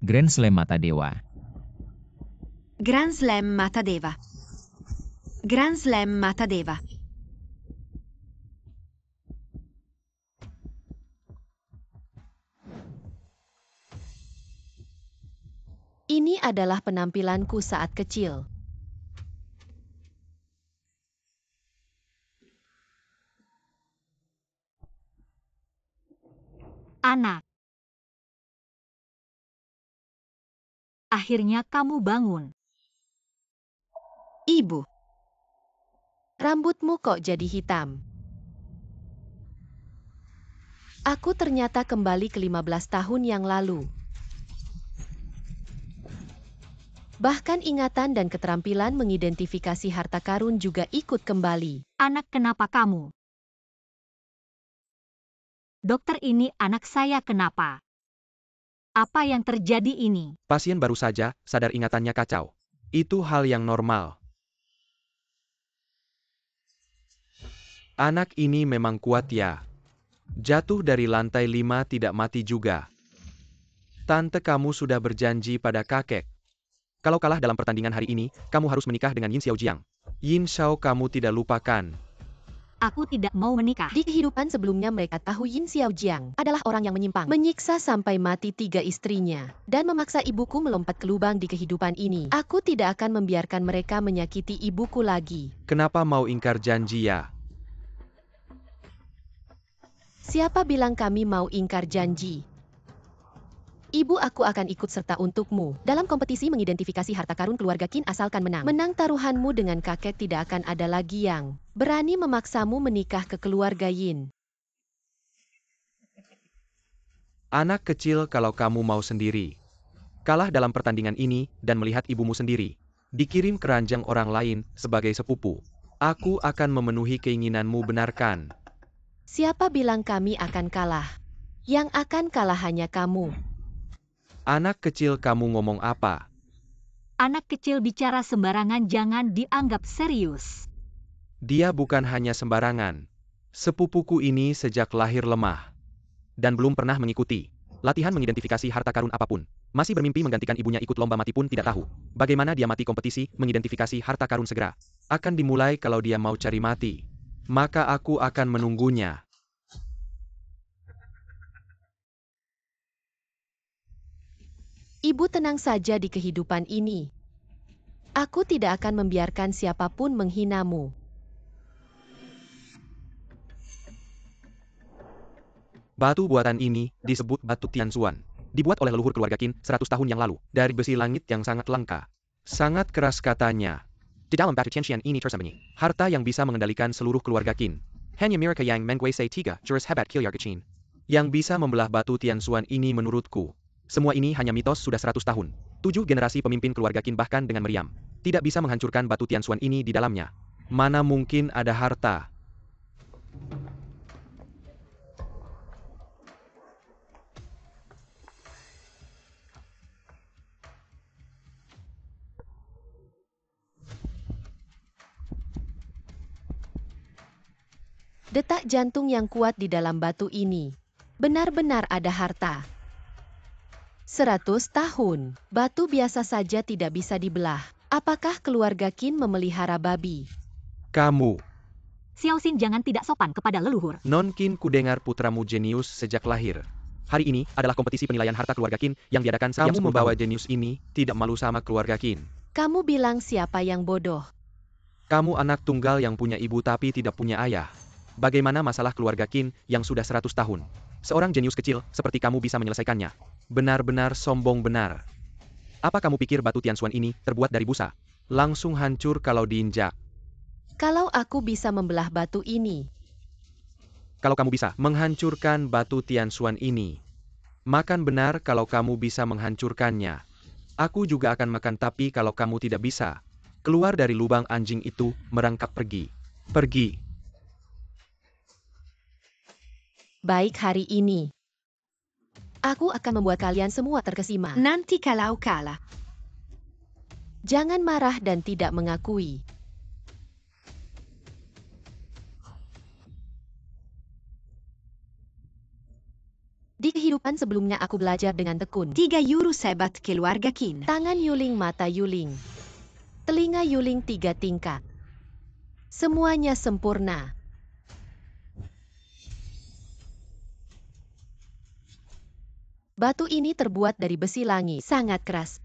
Grand Slam Mata Dewa. Grand Slam Mata Deva. Grand Slam Mata Deva. Ini adalah penampilanku saat kecil. Anak. Akhirnya kamu bangun. Ibu. Rambutmu kok jadi hitam? Aku ternyata kembali ke 15 tahun yang lalu. Bahkan ingatan dan keterampilan mengidentifikasi harta karun juga ikut kembali. Anak, kenapa kamu? Dokter, ini anak saya, kenapa? Apa yang terjadi ini? Pasien baru saja sadar, ingatannya kacau. Itu hal yang normal. Anak ini memang kuat ya. Jatuh dari lantai 5 tidak mati juga. Tante kamu sudah berjanji pada kakek. Kalau kalah dalam pertandingan hari ini, kamu harus menikah dengan Yin Xiaojiang. Yin Xiao kamu tidak lupakan. Aku tidak mau menikah. Di kehidupan sebelumnya mereka tahu Yin Xiaojiang adalah orang yang menyimpang, menyiksa sampai mati 3 istrinya, dan memaksa ibuku melompat ke lubang di kehidupan ini. Aku tidak akan membiarkan mereka menyakiti ibuku lagi. Kenapa mau ingkar janji ya? Siapa bilang kami mau ingkar janji? Ibu, aku akan ikut serta untukmu dalam kompetisi mengidentifikasi harta karun keluarga Qin asalkan menang. Menang taruhanmu dengan kakek, tidak akan ada lagi yang berani memaksamu menikah ke keluarga Yin. Anak kecil, kalau kamu mau sendiri kalah dalam pertandingan ini dan melihat ibumu sendiri dikirim ke ranjang orang lain sebagai sepupu, aku akan memenuhi keinginanmu, benarkan? Siapa bilang kami akan kalah? Yang akan kalah hanya kamu. Anak kecil, kamu ngomong apa? Anak kecil bicara sembarangan, jangan dianggap serius. Dia bukan hanya sembarangan. Sepupuku ini sejak lahir lemah dan belum pernah mengikuti latihan mengidentifikasi harta karun apapun. Masih bermimpi menggantikan ibunya ikut lomba mati pun tidak tahu bagaimana dia mati. Kompetisi mengidentifikasi harta karun segera akan dimulai. Kalau dia mau cari mati, maka aku akan menunggunya. Ibu, tenang saja di kehidupan ini. Aku tidak akan membiarkan siapapun menghinamu. Batu buatan ini disebut batu Tianxuan. Dibuat oleh leluhur keluarga Qin 100 tahun yang lalu dari besi langit yang sangat langka. Sangat keras katanya. Di dalam batu Tianxian ini tersembunyi harta yang bisa mengendalikan seluruh keluarga Qin. Hanya mereka yang menguasai 3 jurus hebat keluarga Qin yang bisa membelah batu Tianxuan ini. Menurutku, semua ini hanya mitos. Sudah 100 tahun. 7 generasi pemimpin keluarga Qin bahkan dengan meriam tidak bisa menghancurkan batu Tianxuan ini. Di dalamnya mana mungkin ada harta? Detak jantung yang kuat di dalam batu ini. Benar-benar ada harta. 100 tahun. Batu biasa saja tidak bisa dibelah. Apakah keluarga Qin memelihara babi? Kamu, Xiaoxin, jangan tidak sopan kepada leluhur. Non Qin, ku dengar putramu jenius sejak lahir. Hari ini adalah kompetisi penilaian harta keluarga Qin yang diadakan setiap 10 tahun. Kamu membawa jenius ini, tidak malu sama keluarga Qin. Kamu bilang siapa yang bodoh? Kamu anak tunggal yang punya ibu tapi tidak punya ayah. Bagaimana masalah keluarga Qin yang sudah 100 tahun? Seorang jenius kecil seperti kamu bisa menyelesaikannya. Benar-benar sombong, benar. Apa kamu pikir batu Tianxuan ini terbuat dari busa? Langsung hancur kalau diinjak. Kalau aku bisa membelah batu ini. Kalau kamu bisa menghancurkan batu Tianxuan ini, makan benar kalau kamu bisa menghancurkannya. Aku juga akan makan, tapi kalau kamu tidak bisa, keluar dari lubang anjing itu, merangkak pergi. Pergi. Baik, hari ini. Aku akan membuat kalian semua terkesima. Nanti kalau kalah. Jangan marah dan tidak mengakui. Di kehidupan sebelumnya aku belajar dengan tekun. 3 jurus hebat keluarga Qin. Tangan Yuling, mata Yuling. Telinga Yuling 3 tingkat. Semuanya sempurna. Batu ini terbuat dari besi langit, sangat keras.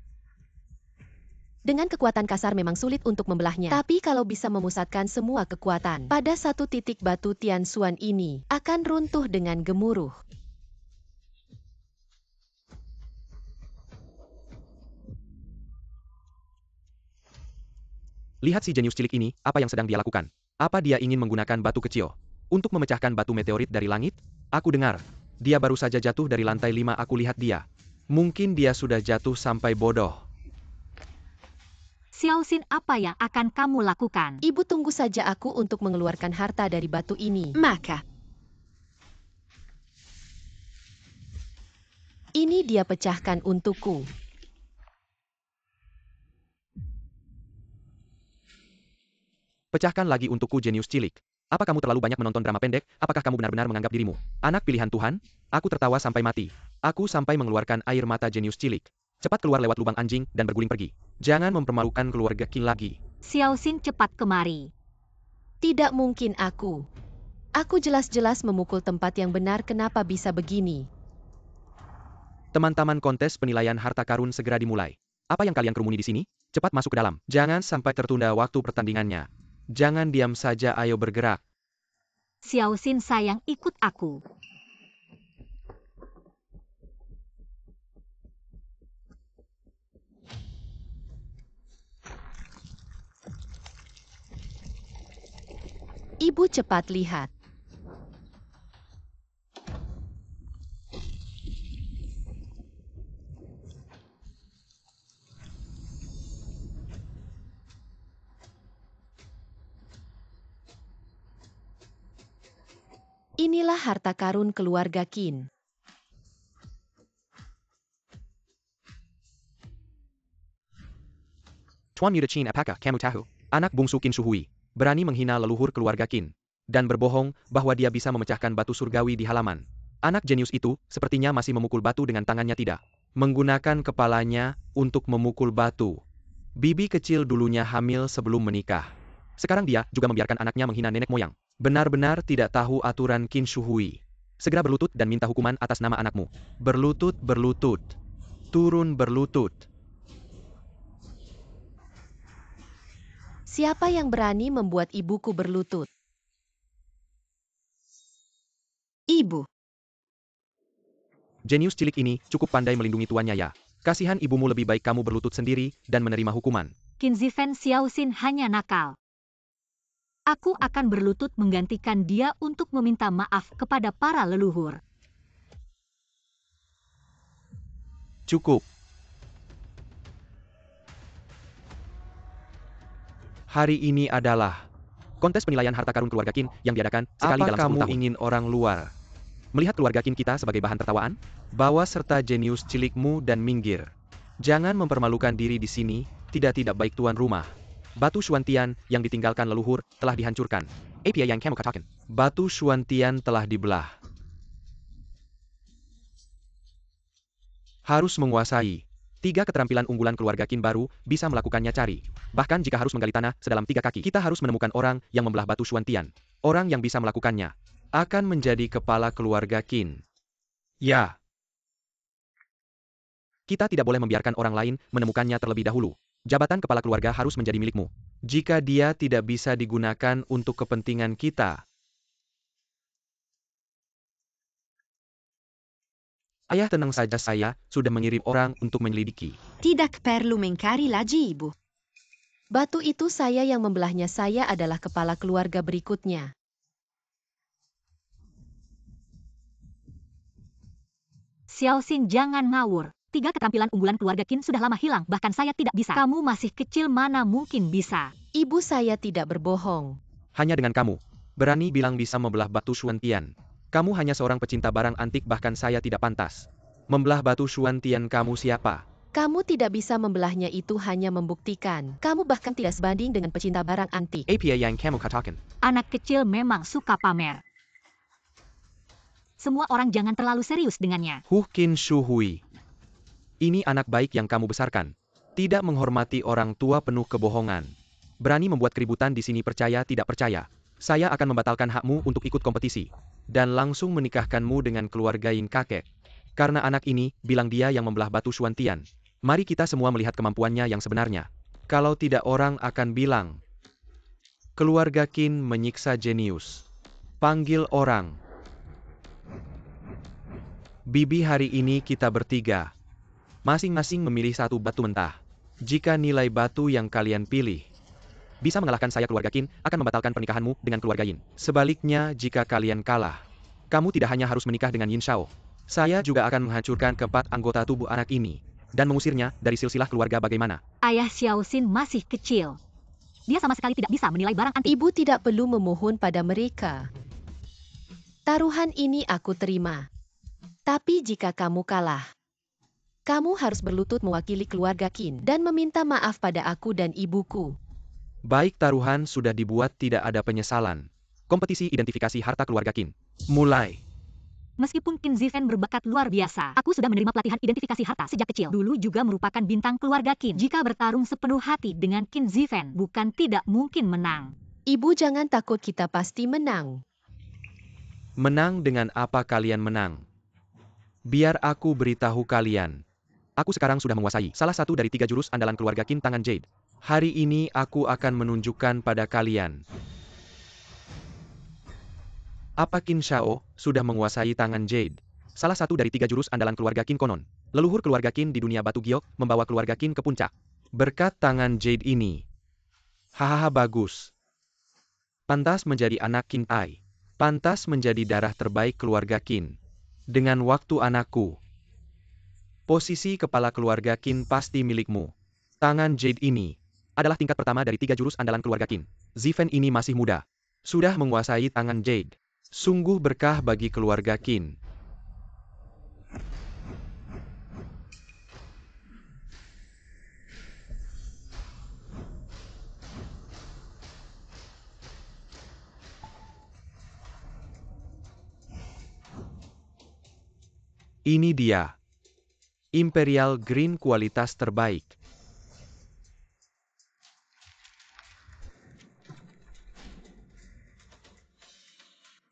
Dengan kekuatan kasar memang sulit untuk membelahnya. Tapi kalau bisa memusatkan semua kekuatan pada satu titik, batu Tianxuan ini akan runtuh dengan gemuruh. Lihat si jenius cilik ini, apa yang sedang dia lakukan. Apa dia ingin menggunakan batu kecil untuk memecahkan batu meteorit dari langit? Aku dengar, dia baru saja jatuh dari lantai 5. Aku lihat dia. Mungkin dia sudah jatuh sampai bodoh. Xiaoxin, apa yang akan kamu lakukan? Ibu, tunggu saja aku untuk mengeluarkan harta dari batu ini. Maka, Ini dia pecahkan untukku. Pecahkan lagi untukku, jenius cilik. Apa kamu terlalu banyak menonton drama pendek? Apakah kamu benar-benar menganggap dirimu anak pilihan Tuhan? Aku tertawa sampai mati. Aku sampai mengeluarkan air mata, jenius cilik. Cepat keluar lewat lubang anjing dan berguling pergi. Jangan mempermalukan keluarga Qin lagi. Xiaoxin, cepat kemari. Tidak mungkin aku. Aku jelas-jelas memukul tempat yang benar, kenapa bisa begini? Teman-teman, kontes penilaian harta karun segera dimulai. Apa yang kalian kerumuni di sini? Cepat masuk ke dalam. Jangan sampai tertunda waktu pertandingannya. Jangan diam saja, ayo bergerak. Xiaoxin sayang, ikut aku. Ibu, cepat lihat. Inilah harta karun keluarga Qin. Tuan Muda Qin, apakah kamu tahu? Anak bungsu Qin Shuhui berani menghina leluhur keluarga Qin dan berbohong bahwa dia bisa memecahkan batu surgawi di halaman. Anak jenius itu sepertinya masih memukul batu dengan tangannya, tidak menggunakan kepalanya untuk memukul batu. Bibi kecil dulunya hamil sebelum menikah. Sekarang dia juga membiarkan anaknya menghina nenek moyang. Benar-benar tidak tahu aturan Qin Shuhui. Segera berlutut dan minta hukuman atas nama anakmu. Berlutut, berlutut. Turun berlutut. Siapa yang berani membuat ibuku berlutut? ibu. Jenius cilik ini cukup pandai melindungi tuannya ya. Kasihan ibumu, lebih baik kamu berlutut sendiri dan menerima hukuman. Qin Zifen, Xiaoxin hanya nakal. Aku akan berlutut menggantikan dia untuk meminta maaf kepada para leluhur. Cukup. Hari ini adalah kontes penilaian harta karun keluarga Qin yang diadakan sekali dalam 10 tahun. Apa kamu ingin orang luar melihat keluarga Qin kita sebagai bahan tertawaan? Bawa serta jenius cilikmu dan minggir. Jangan mempermalukan diri di sini, tidak baik tuan rumah. Batu Xuantian yang ditinggalkan leluhur telah dihancurkan. Apa yang kamu katakan? Batu Xuantian telah dibelah. Harus menguasai 3 keterampilan unggulan keluarga Qin baru bisa melakukannya. Cari. Bahkan jika harus menggali tanah sedalam 3 kaki, kita harus menemukan orang yang membelah batu Xuantian. Orang yang bisa melakukannya akan menjadi kepala keluarga Qin. Ya. Kita tidak boleh membiarkan orang lain menemukannya terlebih dahulu. Jabatan kepala keluarga harus menjadi milikmu. Jika dia tidak bisa digunakan untuk kepentingan kita. Ayah, tenang saja, saya sudah mengirim orang untuk menyelidiki. Tidak perlu mengkari lagi, ibu. Batu itu saya yang membelahnya, saya adalah kepala keluarga berikutnya. Xiaoxin, jangan ngawur. 3 keterampilan unggulan keluarga Qin sudah lama hilang, bahkan saya tidak bisa. Kamu masih kecil, mana mungkin bisa. Ibu, saya tidak berbohong. Hanya dengan kamu berani bilang bisa membelah batu Xuantian. Kamu hanya seorang pecinta barang antik, bahkan saya tidak pantas membelah batu Xuantian. Kamu siapa? Kamu tidak bisa membelahnya, itu hanya membuktikan kamu bahkan tidak sebanding dengan pecinta barang antik. Apa yang kamu katakan? Anak kecil memang suka pamer. Semua orang jangan terlalu serius dengannya. Qin Shu Hui. Ini anak baik yang kamu besarkan. Tidak menghormati orang tua penuh kebohongan. Berani membuat keributan di sini percaya tidak percaya. Saya akan membatalkan hakmu untuk ikut kompetisi. Dan langsung menikahkanmu dengan keluarga Yin kakek. Karena anak ini, bilang dia yang membelah batu Xuantian. Mari kita semua melihat kemampuannya yang sebenarnya. Kalau tidak orang akan bilang. Keluarga Qin menyiksa jenius. Panggil orang. Bibi, hari ini kita bertiga. Masing-masing memilih satu batu mentah. Jika nilai batu yang kalian pilih bisa mengalahkan saya, keluarga Qin akan membatalkan pernikahanmu dengan keluarga Yin. Sebaliknya, jika kalian kalah, kamu tidak hanya harus menikah dengan Yin Shao. Saya juga akan menghancurkan keempat anggota tubuh anak ini dan mengusirnya dari silsilah keluarga. Bagaimana? Ayah Xiao Xin masih kecil. Dia sama sekali tidak bisa menilai barang antik. Ibu tidak perlu memohon pada mereka. Taruhan ini aku terima. Tapi jika kamu kalah, kamu harus berlutut mewakili keluarga Qin dan meminta maaf pada aku dan ibuku. Baik, taruhan sudah dibuat, tidak ada penyesalan. Kompetisi identifikasi harta keluarga Qin mulai. Meskipun Qin Zifen berbakat luar biasa, aku sudah menerima pelatihan identifikasi harta sejak kecil. Dulu juga merupakan bintang keluarga Qin. Jika bertarung sepenuh hati dengan Qin Zifen, bukan tidak mungkin menang. Ibu jangan takut, kita pasti menang. Menang dengan apa kalian menang? Biar aku beritahu kalian. Aku sekarang sudah menguasai salah satu dari 3 jurus andalan keluarga Qin, tangan Jade. Hari ini aku akan menunjukkan pada kalian. Apa Qin Shao sudah menguasai tangan Jade? Salah satu dari 3 jurus andalan keluarga Qin konon. Leluhur keluarga Qin di dunia batu giok membawa keluarga Qin ke puncak. Berkat tangan Jade ini. Hahaha, bagus. Pantas menjadi anak Qin Tai. Pantas menjadi darah terbaik keluarga Qin. Dengan waktu anakku. Posisi kepala keluarga Qin pasti milikmu. Tangan Jade ini adalah tingkat pertama dari 3 jurus andalan keluarga Qin. Zifen ini masih muda. Sudah menguasai tangan Jade. Sungguh berkah bagi keluarga Qin. Ini dia. Imperial Green kualitas terbaik.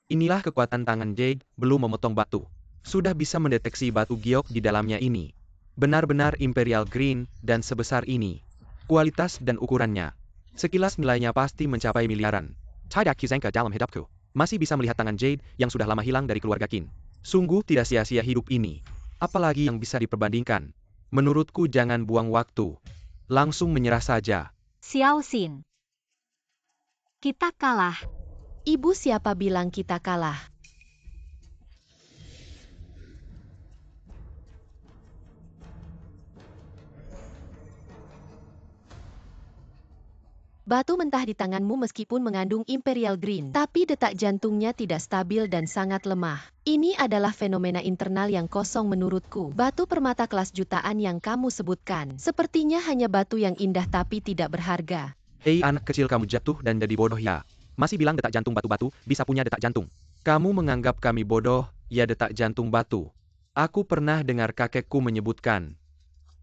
Inilah kekuatan tangan Jade, belum memotong batu. Sudah bisa mendeteksi batu giok di dalamnya ini. Benar-benar Imperial Green, dan sebesar ini. Kualitas dan ukurannya. Sekilas nilainya pasti mencapai miliaran. Tidak kusangka dalam hidupku. Masih bisa melihat tangan Jade, yang sudah lama hilang dari keluarga Qin. Sungguh tidak sia-sia hidup ini. Apalagi yang bisa diperbandingkan. Menurutku jangan buang waktu. Langsung menyerah saja. Xiao Xin. Kita kalah. Ibu, siapa bilang kita kalah? Batu mentah di tanganmu meskipun mengandung Imperial Green, tapi detak jantungnya tidak stabil dan sangat lemah. Ini adalah fenomena internal yang kosong menurutku. Batu permata kelas jutaan yang kamu sebutkan, sepertinya hanya batu yang indah tapi tidak berharga. Hei anak kecil, kamu jatuh dan jadi bodoh ya. Masih bilang detak jantung batu-batu, bisa punya detak jantung. Kamu menganggap kami bodoh, ya detak jantung batu. Aku pernah dengar kakekku menyebutkan.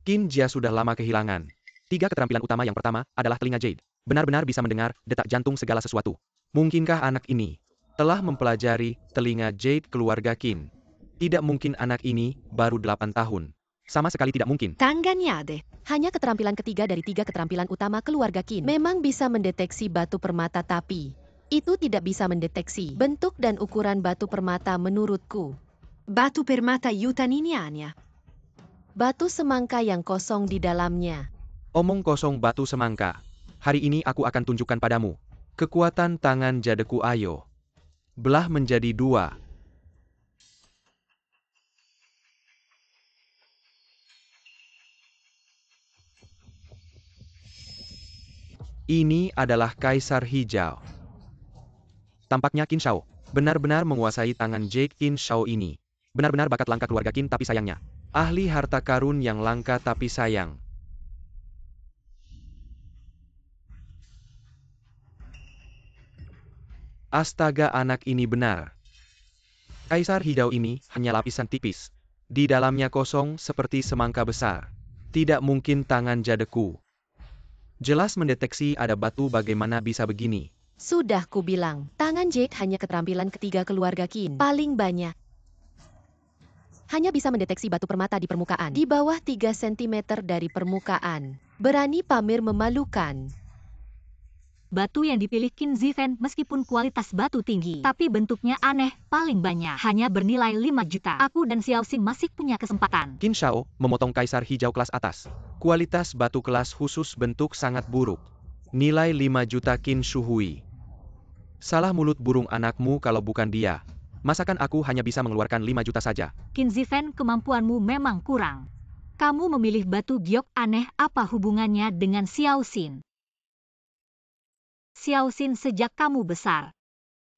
Qin Jia sudah lama kehilangan 3 keterampilan utama. Yang pertama adalah telinga Jade. Benar-benar bisa mendengar detak jantung segala sesuatu. Mungkinkah anak ini telah mempelajari telinga Jade keluarga Qin? Tidak mungkin, anak ini baru 8 tahun. Sama sekali tidak mungkin. Tanganiade. Hanya keterampilan ketiga dari 3 keterampilan utama keluarga Qin. Memang bisa mendeteksi batu permata, tapi itu tidak bisa mendeteksi bentuk dan ukuran batu permata menurutku. Batu permata Yutaniniania. Batu semangka yang kosong di dalamnya. Omong kosong batu semangka. Hari ini aku akan tunjukkan padamu. Kekuatan tangan jadeku, ayo. Belah menjadi 2. Ini adalah Kaisar Hijau. Tampaknya Qin Shao benar-benar menguasai tangan Jade. Qin Shao ini benar-benar bakat langka keluarga Qin, tapi sayangnya ahli harta karun yang langka tapi sayang. Astaga, anak ini benar. Kaisar hijau ini hanya lapisan tipis. Di dalamnya kosong seperti semangka besar. Tidak mungkin tangan jadeku. Jelas mendeteksi ada batu, bagaimana bisa begini? Sudah kubilang, tangan Jade hanya keterampilan ketiga keluarga Qin. Paling banyak. Hanya bisa mendeteksi batu permata di permukaan. Di bawah 3 cm dari permukaan. Berani pamer memalukan. Batu yang dipilih Qin Zifen meskipun kualitas batu tinggi, tapi bentuknya aneh, paling banyak hanya bernilai 5 juta. Aku dan Xiao Xin masih punya kesempatan. Qin Shao memotong kaisar hijau kelas atas. Kualitas batu kelas khusus bentuk sangat buruk. Nilai 5 juta Qin Shuhui. Salah mulut burung anakmu kalau bukan dia. Masakan aku hanya bisa mengeluarkan 5 juta saja. Qin Zifen, kemampuanmu memang kurang. Kamu memilih batu giok aneh, apa hubungannya dengan Xiao Xin? Xiao Xin, sejak kamu besar,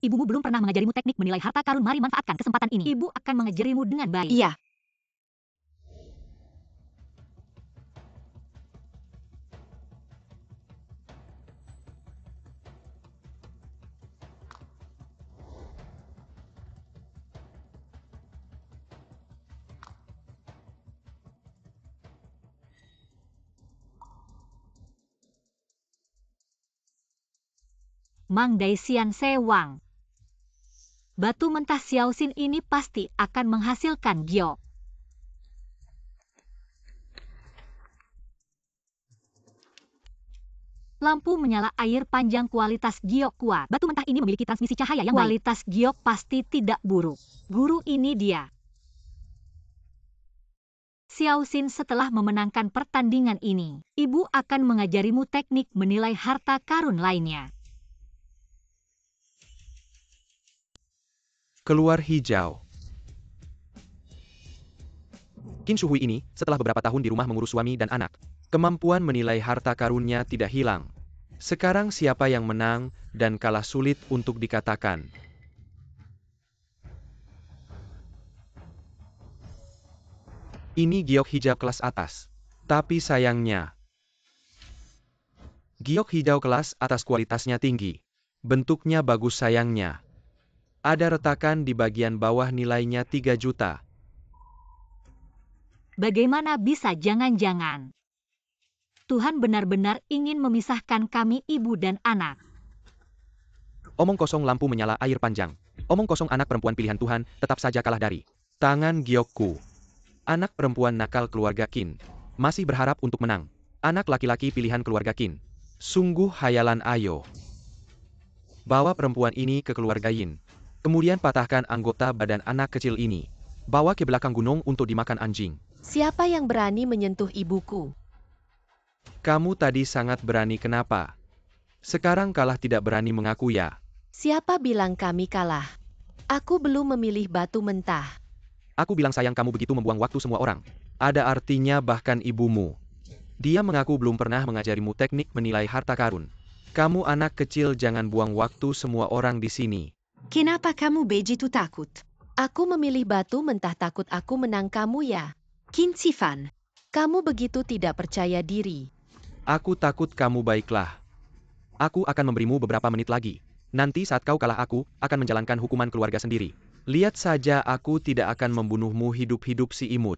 ibumu belum pernah mengajarimu teknik menilai harta karun. Mari manfaatkan kesempatan ini. Ibu akan mengajarimu dengan baik. Iya. Mang Daisian Sewang. Batu mentah Xiao Xin ini pasti akan menghasilkan giok. Lampu menyala, air panjang, kualitas giok kuat. Batu mentah ini memiliki transmisi cahaya yang baik. Kualitas giok pasti tidak buruk. Guru, ini dia. Xiao Xin, setelah memenangkan pertandingan ini, ibu akan mengajarimu teknik menilai harta karun lainnya. Keluar hijau. Qin Shuhui ini, setelah beberapa tahun di rumah mengurus suami dan anak, kemampuan menilai harta karunnya tidak hilang. Sekarang siapa yang menang dan kalah sulit untuk dikatakan. Ini giok hijau kelas atas. Tapi sayangnya, giok hijau kelas atas kualitasnya tinggi. Bentuknya bagus, sayangnya ada retakan di bagian bawah, nilainya 3 juta. Bagaimana bisa? Jangan-jangan Tuhan benar-benar ingin memisahkan kami, ibu dan anak. Omong kosong, lampu menyala, air panjang. Omong kosong, anak perempuan pilihan Tuhan tetap saja kalah dari tangan giokku. Anak perempuan nakal keluarga Qin masih berharap untuk menang. Anak laki-laki pilihan keluarga Qin. Sungguh hayalan. Ayo, bawa perempuan ini ke keluarga Yin. Kemudian patahkan anggota badan anak kecil ini. Bawa ke belakang gunung untuk dimakan anjing. Siapa yang berani menyentuh ibuku? Kamu tadi sangat berani, kenapa sekarang kalah? Tidak berani mengaku ya? Siapa bilang kami kalah? Aku belum memilih batu mentah. Aku bilang sayang, kamu begitu membuang waktu semua orang. Ada artinya bahkan ibumu. Dia mengaku belum pernah mengajarimu teknik menilai harta karun. Kamu anak kecil, jangan buang waktu semua orang di sini. Kenapa kamu begitu takut? Aku memilih batu mentah takut aku menang kamu ya. Qin Zifan. Kamu begitu tidak percaya diri. Aku takut kamu. Baiklah. Aku akan memberimu beberapa menit lagi. Nanti saat kau kalah, aku akan menjalankan hukuman keluarga sendiri. Lihat saja, aku tidak akan membunuhmu hidup-hidup si imut.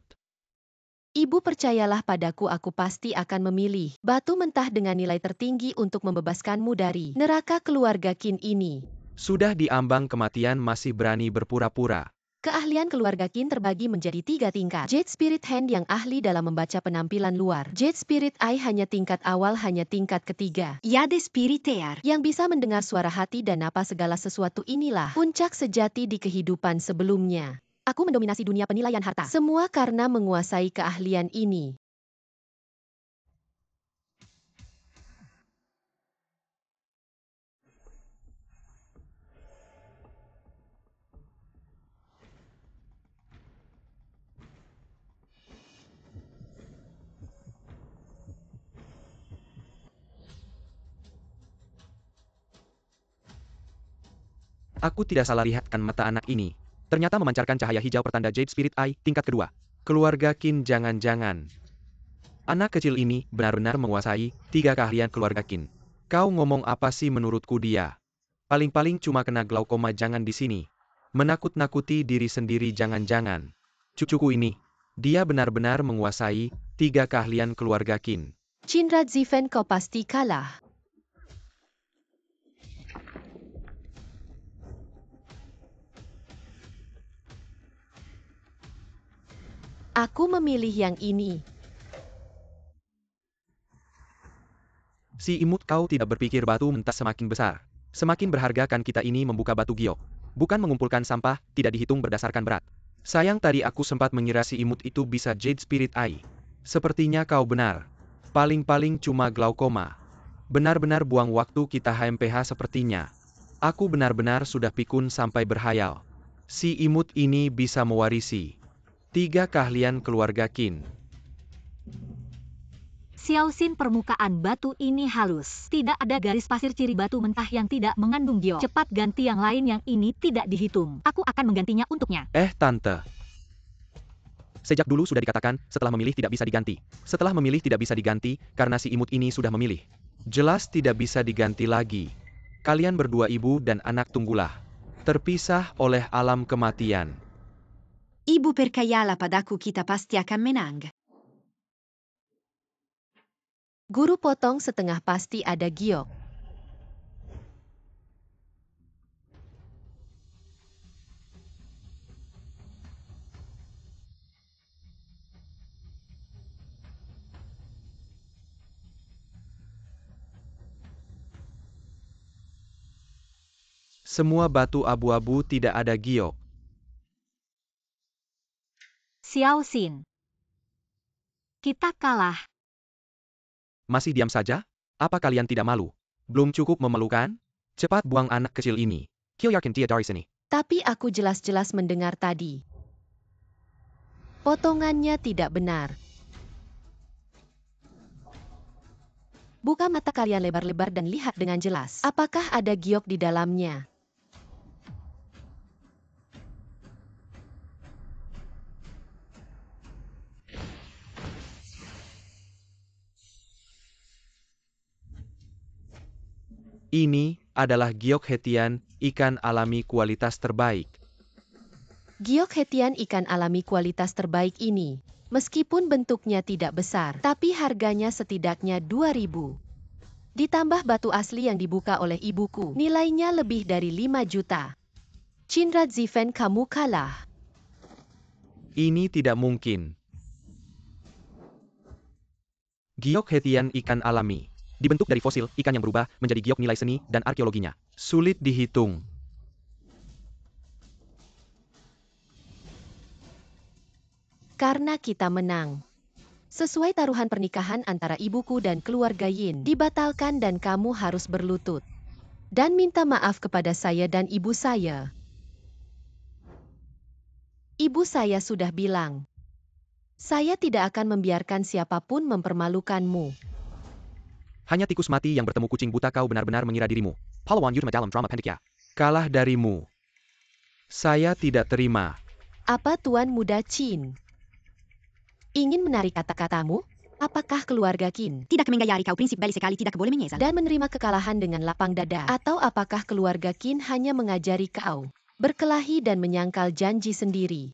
Ibu, percayalah padaku, aku pasti akan memilih batu mentah dengan nilai tertinggi untuk membebaskanmu dari neraka keluarga Qin ini. Sudah diambang kematian masih berani berpura-pura. Keahlian keluarga Qin terbagi menjadi 3 tingkat. Jade Spirit Hand yang ahli dalam membaca penampilan luar. Jade Spirit Eye hanya tingkat awal, hanya tingkat ketiga. Jade Spirit Air. Yang bisa mendengar suara hati dan apa segala sesuatu, inilah puncak sejati di kehidupan sebelumnya. Aku mendominasi dunia penilaian harta. Semua karena menguasai keahlian ini. Aku tidak salah lihatkan mata anak ini. Ternyata memancarkan cahaya hijau pertanda Jade Spirit Eye tingkat kedua. Keluarga Qin, jangan-jangan anak kecil ini benar-benar menguasai 3 keahlian keluarga Qin. Kau ngomong apa sih? Menurutku dia paling-paling cuma kena glaukoma. Jangan di sini. Menakut-nakuti diri sendiri jangan-jangan. Cucuku ini, dia benar-benar menguasai 3 keahlian keluarga Qin. Cindra Zifen, kau pasti kalah. Aku memilih yang ini. Si imut, kau tidak berpikir batu mentah semakin besar. Semakin berharga kan kita ini membuka batu giok. Bukan mengumpulkan sampah, tidak dihitung berdasarkan berat. Sayang tadi aku sempat mengira si imut itu bisa Jade Spirit Eye. Sepertinya kau benar. Paling-paling cuma glaukoma. Benar-benar buang waktu kita HMPH sepertinya. Aku benar-benar sudah pikun sampai berhayal. Si imut ini bisa mewarisi 3 keahlian keluarga Qin. Xiao Xin, permukaan batu ini halus. Tidak ada garis pasir ciri batu mentah yang tidak mengandung giok. Cepat ganti yang lain, yang ini tidak dihitung. Aku akan menggantinya untuknya. Tante. Sejak dulu sudah dikatakan, setelah memilih tidak bisa diganti. Setelah memilih tidak bisa diganti, karena si imut ini sudah memilih. Jelas tidak bisa diganti lagi. Kalian berdua ibu dan anak tunggulah. Terpisah oleh alam kematian. Ibu percaya padaku kita pasti akan menang. Guru potong setengah pasti ada giok. Semua batu abu-abu, tidak ada giok. Xiao Xin, kita kalah. Masih diam saja? Apa kalian tidak malu? Belum cukup memalukan? Cepat buang anak kecil ini. Kilyarkin dia dari sini. Tapi aku jelas-jelas mendengar tadi. Potongannya tidak benar. Buka mata kalian lebar-lebar dan lihat dengan jelas. Apakah ada giok di dalamnya? Ini adalah giok hetian, ikan alami kualitas terbaik. Giok hetian ikan alami kualitas terbaik ini, meskipun bentuknya tidak besar, tapi harganya setidaknya 2.000. Ditambah batu asli yang dibuka oleh ibuku, nilainya lebih dari 5 juta. Cindra Zifen, kamu kalah. Ini tidak mungkin. Giok hetian ikan alami. Dibentuk dari fosil ikan yang berubah menjadi giok nilai seni dan arkeologinya. Sulit dihitung. Karena kita menang. Sesuai taruhan pernikahan antara ibuku dan keluarga Yin, dibatalkan dan kamu harus berlutut. Dan minta maaf kepada saya dan ibu saya. Ibu saya sudah bilang, saya tidak akan membiarkan siapapun mempermalukanmu. Hanya tikus mati yang bertemu kucing buta, kau benar-benar mengira dirimu. Pahlawan Yudhma dalam drama pendek ya. Kalah darimu. Saya tidak terima. Apa Tuan Muda Qin? Ingin menarik kata-katamu? Apakah keluarga Qin Tidak menggayari kau prinsip bali sekali tidak boleh menyesal. dan menerima kekalahan dengan lapang dada? Atau apakah keluarga Qin hanya mengajari kau berkelahi dan menyangkal janji sendiri?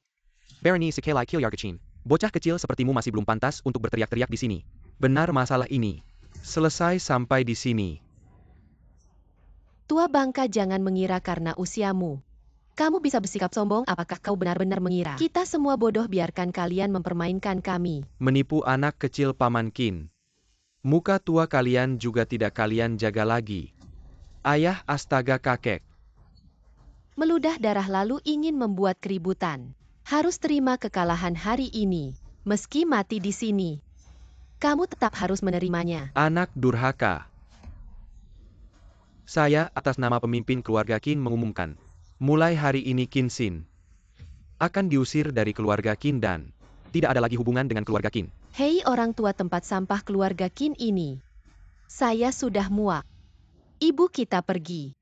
Barony Sekelai Kilyarkachin. Bocah kecil sepertimu masih belum pantas untuk berteriak-teriak di sini. Benar, masalah ini selesai sampai di sini. Tua bangka, jangan mengira karena usiamu kamu bisa bersikap sombong. Apakah kau benar-benar mengira kita semua bodoh? Biarkan kalian mempermainkan kami. Menipu anak kecil Paman Qin. Muka tua kalian juga tidak kalian jaga lagi. Ayah, astaga kakek. Meludah darah lalu ingin membuat keributan. Harus terima kekalahan hari ini. Meski mati di sini, kamu tetap harus menerimanya. Anak durhaka. Saya, atas nama pemimpin keluarga Qin, mengumumkan, mulai hari ini Qin Xin akan diusir dari keluarga Qin dan tidak ada lagi hubungan dengan keluarga Qin. Hei orang tua tempat sampah keluarga Qin ini. Saya sudah muak. Ibu kita pergi.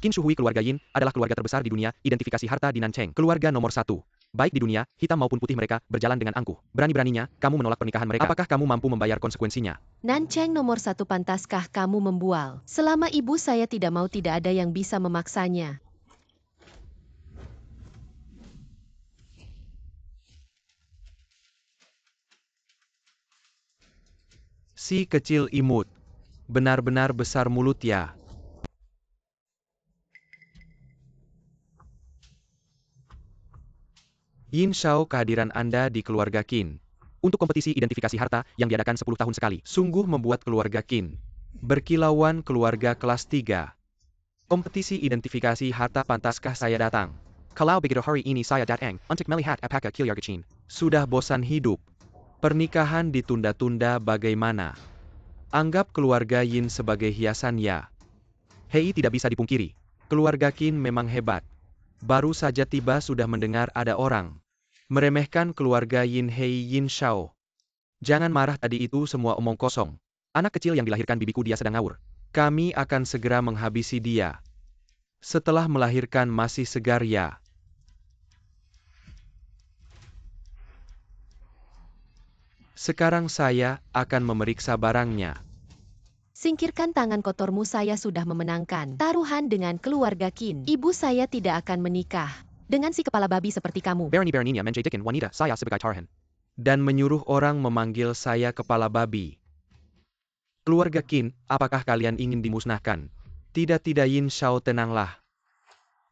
Qin Shuhui keluarga Yin adalah keluarga terbesar di dunia, identifikasi harta di Nancheng. Keluarga nomor 1. Baik di dunia, hitam maupun putih, mereka berjalan dengan angkuh. Berani-beraninya, kamu menolak pernikahan mereka. Apakah kamu mampu membayar konsekuensinya? Nancheng nomor 1, pantaskah kamu membual? Selama ibu saya tidak mau, tidak ada yang bisa memaksanya. Si kecil imut. Benar-benar besar mulut ya. Yin Shao, kehadiran Anda di keluarga Qin. Untuk kompetisi identifikasi harta yang diadakan 10 tahun sekali. Sungguh membuat keluarga Qin berkilauan. Keluarga kelas 3. Kompetisi identifikasi harta, pantaskah saya datang? Kalau begitu hari ini saya datang untuk melihat apakah keluarga Qin sudah bosan hidup. Pernikahan ditunda-tunda bagaimana? Anggap keluarga Yin sebagai hiasan ya. Hei, tidak bisa dipungkiri. Keluarga Qin memang hebat. Baru saja tiba sudah mendengar ada orang meremehkan keluarga Yin. Hei Yin Shao. Jangan marah, tadi itu semua omong kosong. Anak kecil yang dilahirkan bibiku, dia sedang ngawur. Kami akan segera menghabisi dia. Setelah melahirkan masih segar ya. Sekarang saya akan memeriksa barangnya. Singkirkan tangan kotormu, saya sudah memenangkan taruhan dengan keluarga Qin. Ibu saya tidak akan menikah dengan si kepala babi seperti kamu. Berani-beraninya menjadikan wanita saya sebagai taruhan. Dan menyuruh orang memanggil saya kepala babi. Keluarga Qin, apakah kalian ingin dimusnahkan? Tidak Yin Shao, tenanglah.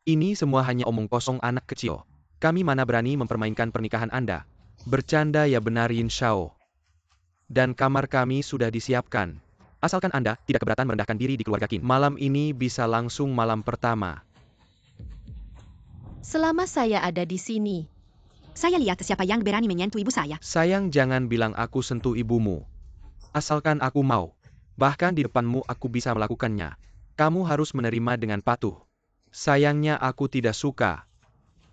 Ini semua hanya omong kosong anak kecil. Kami mana berani mempermainkan pernikahan Anda. Bercanda ya, benar Yin Shao. Dan kamar kami sudah disiapkan. Asalkan Anda tidak keberatan merendahkan diri di keluarga Qin. Malam ini bisa langsung malam pertama. Selama saya ada di sini. Saya lihat siapa yang berani menyentuh ibu saya. Sayang, jangan bilang aku sentuh ibumu. Asalkan aku mau. Bahkan di depanmu aku bisa melakukannya. Kamu harus menerima dengan patuh. Sayangnya aku tidak suka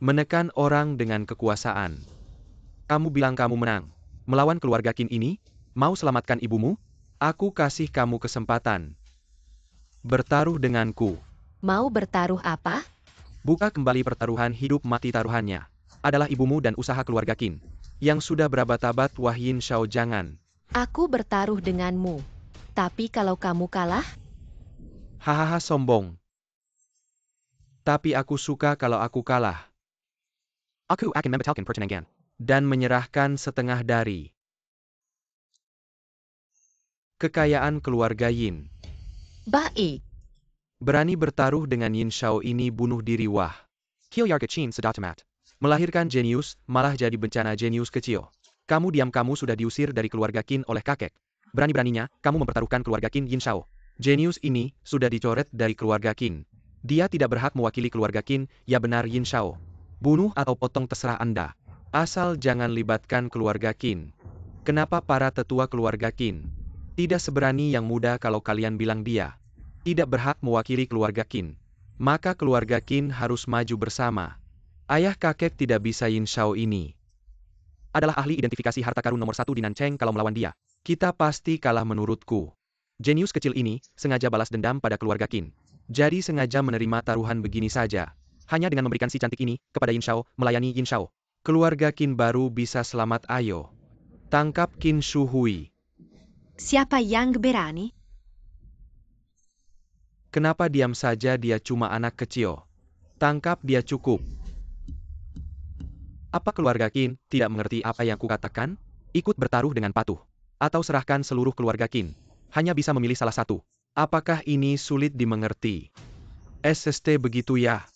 menekan orang dengan kekuasaan. Kamu bilang kamu menang melawan keluarga Qin ini? Mau selamatkan ibumu? Aku kasih kamu kesempatan. Bertaruh denganku. Mau bertaruh apa? Buka kembali pertaruhan hidup mati. Taruhannya adalah ibumu dan usaha keluarga Qin yang sudah berabad-abad. Wah Yin Shao, jangan. Aku bertaruh denganmu. Tapi kalau kamu kalah? Hahaha, sombong. Tapi aku suka kalau aku kalah. Aku akan membatalkan pertandingan dan menyerahkan setengah dari kekayaan keluarga Yin. Baik. Berani bertaruh dengan Yin Shao ini bunuh diri. Wah. Keluarga Qin sudah tamat melahirkan jenius, malah jadi bencana jenius kecil. Kamu diam, kamu sudah diusir dari keluarga Qin oleh kakek. Berani-beraninya kamu mempertaruhkan keluarga Qin. Yin Shao, jenius ini sudah dicoret dari keluarga Qin. Dia tidak berhak mewakili keluarga Qin. Ya benar Yin Shao. Bunuh atau potong terserah Anda. Asal jangan libatkan keluarga Qin. Kenapa para tetua keluarga Qin tidak seberani yang muda? Kalau kalian bilang dia tidak berhak mewakili keluarga Qin, maka keluarga Qin harus maju bersama. Ayah kakek tidak bisa. Yin Shao ini adalah ahli identifikasi harta karun nomor 1 di Nancheng. Kalau melawan dia, kita pasti kalah menurutku. Jenius kecil ini sengaja balas dendam pada keluarga Qin. Jadi sengaja menerima taruhan begini saja. Hanya dengan memberikan si cantik ini kepada Yin Shao, melayani Yin Shao, keluarga Qin baru bisa selamat. Ayo, tangkap Qin Shu Hui. Siapa yang berani? Kenapa diam saja? Dia cuma anak kecil. Tangkap dia cukup. Apa keluarga Qin tidak mengerti apa yang kukatakan? Ikut bertaruh dengan patuh. Atau serahkan seluruh keluarga Qin. Hanya bisa memilih salah satu. Apakah ini sulit dimengerti? SST begitu ya.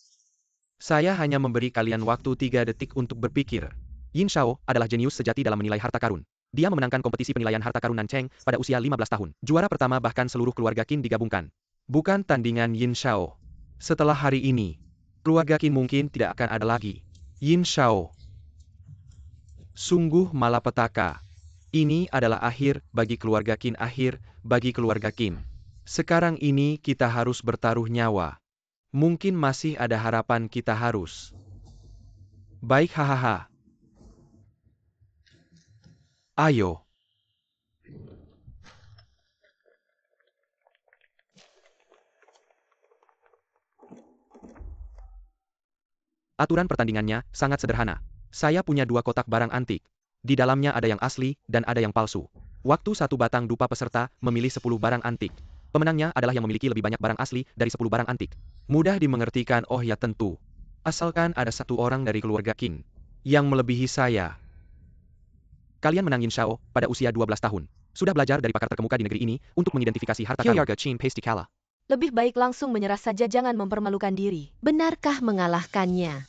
Saya hanya memberi kalian waktu 3 detik untuk berpikir. Yin Shao adalah jenius sejati dalam menilai harta karun. Dia memenangkan kompetisi penilaian harta karun Nancheng pada usia 15 tahun. Juara pertama, bahkan seluruh keluarga Qin digabungkan. Bukan tandingan Yin Shao. Setelah hari ini, keluarga Qin mungkin tidak akan ada lagi. Yin Shao. Sungguh malapetaka. Ini adalah akhir bagi keluarga Qin, akhir bagi keluarga Qin. Sekarang ini kita harus bertaruh nyawa. Mungkin masih ada harapan, kita harus. Baik, hahaha. Ayo. Aturan pertandingannya sangat sederhana. Saya punya 2 kotak barang antik. Di dalamnya ada yang asli dan ada yang palsu. Waktu 1 batang dupa peserta memilih 10 barang antik. Pemenangnya adalah yang memiliki lebih banyak barang asli dari 10 barang antik. Mudah dimengertikan? Oh ya tentu. Asalkan ada 1 orang dari keluarga Qin yang melebihi saya. Kalian menang Yin Shao pada usia 12 tahun. Sudah belajar dari pakar terkemuka di negeri ini untuk mengidentifikasi harta karun. Kilyarga Qin Pasti kalah. Lebih baik langsung menyerah saja, jangan mempermalukan diri. Benarkah mengalahkannya?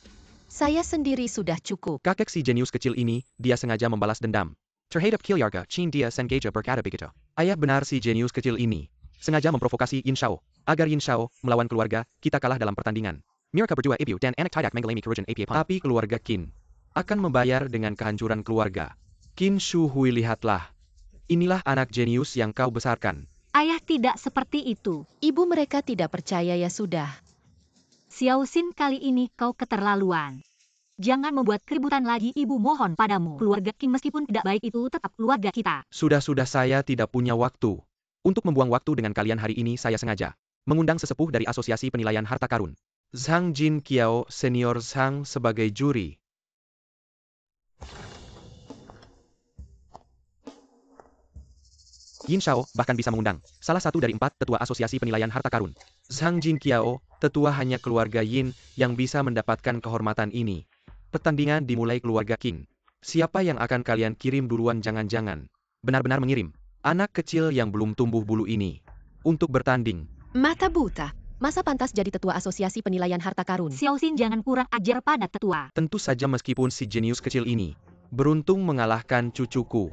Saya sendiri sudah cukup. Kakek si jenius kecil ini, dia sengaja membalas dendam. Terhadap Kilyarga Qin dia sengaja berkata begitu. Ayah benar si jenius kecil ini. Sengaja memprovokasi Yin Shao. Agar Yin Shao melawan keluarga, kita kalah dalam pertandingan. Mereka berdua ibu dan anak tidak mengalami kerugian apa-apa. Tapi keluarga Qin akan membayar dengan kehancuran keluarga. Qin Shu Hui, lihatlah. Inilah anak jenius yang kau besarkan. Ayah tidak seperti itu. Ibu mereka tidak percaya ya sudah. Xiao Xin, kali ini kau keterlaluan. Jangan membuat keributan lagi, ibu mohon padamu. Keluarga Qin meskipun tidak baik itu tetap keluarga kita. Sudah-sudah, saya tidak punya waktu. Untuk membuang waktu dengan kalian hari ini saya sengaja mengundang sesepuh dari Asosiasi Penilaian Harta Karun. Zhang Jin Qiao Senior Zhang sebagai juri. Yin Shao bahkan bisa mengundang salah satu dari 4 tetua Asosiasi Penilaian Harta Karun. Zhang Jin Qiao, tetua hanya keluarga Yin yang bisa mendapatkan kehormatan ini. Pertandingan dimulai keluarga Qin. Siapa yang akan kalian kirim duluan? Jangan-jangan benar-benar mengirim anak kecil yang belum tumbuh bulu ini untuk bertanding. Mata buta. Masa pantas jadi tetua Asosiasi Penilaian Harta Karun? Xiao Xin, jangan kurang ajar pada tetua. Tentu saja meskipun si jenius kecil ini beruntung mengalahkan cucuku.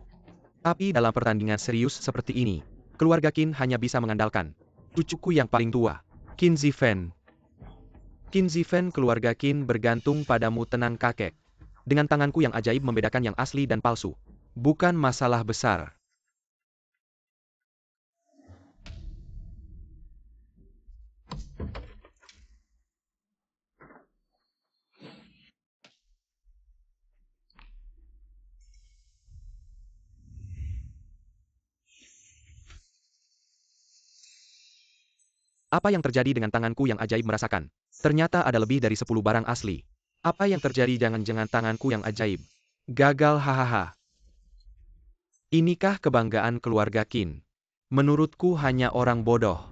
Tapi dalam pertandingan serius seperti ini, keluarga Qin hanya bisa mengandalkan cucuku yang paling tua, Qin Zifen. Qin Zifen, keluarga Qin bergantung padamu. Tenang kakek. Dengan tanganku yang ajaib membedakan yang asli dan palsu. Bukan masalah besar. Apa yang terjadi dengan tanganku yang ajaib merasakan? Ternyata ada lebih dari 10 barang asli. Apa yang terjadi? Jangan-jangan tanganku yang ajaib gagal, hahaha. Inikah kebanggaan keluarga Qin? Menurutku hanya orang bodoh.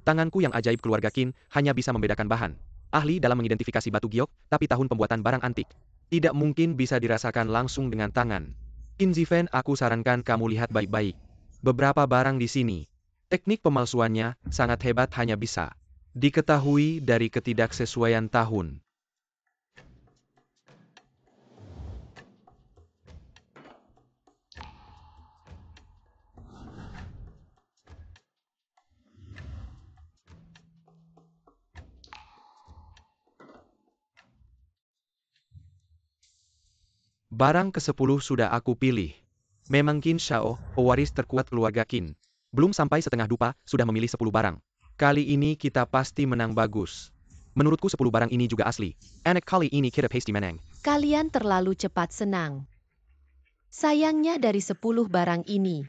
Tanganku yang ajaib keluarga Qin hanya bisa membedakan bahan. Ahli dalam mengidentifikasi batu giok, tapi tahun pembuatan barang antik. Tidak mungkin bisa dirasakan langsung dengan tangan. Qin Zifen, aku sarankan kamu lihat baik-baik. Beberapa barang di sini. Teknik pemalsuannya sangat hebat, hanya bisa diketahui dari ketidaksesuaian tahun. Barang ke-10 sudah aku pilih. Memang Qin Shao, pewaris terkuat keluarga Qin. Belum sampai setengah dupa, sudah memilih 10 barang. Kali ini kita pasti menang bagus. Menurutku 10 barang ini juga asli. Anak kali ini kita pasti menang. Kalian terlalu cepat senang. Sayangnya dari 10 barang ini,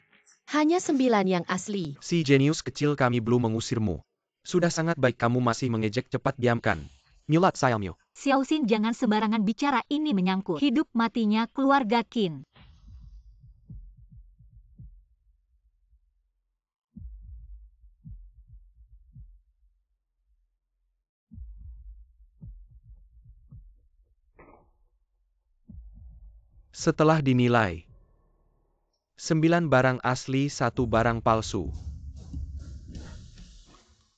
hanya 9 yang asli. Si jenius kecil, kami belum mengusirmu. Sudah sangat baik kamu masih mengejek, cepat diamkan. Nyulat sayangmu. Xiao Xin, jangan sembarangan bicara, ini menyangkut hidup matinya keluarga Qin. Setelah dinilai 9 barang asli, 1 barang palsu.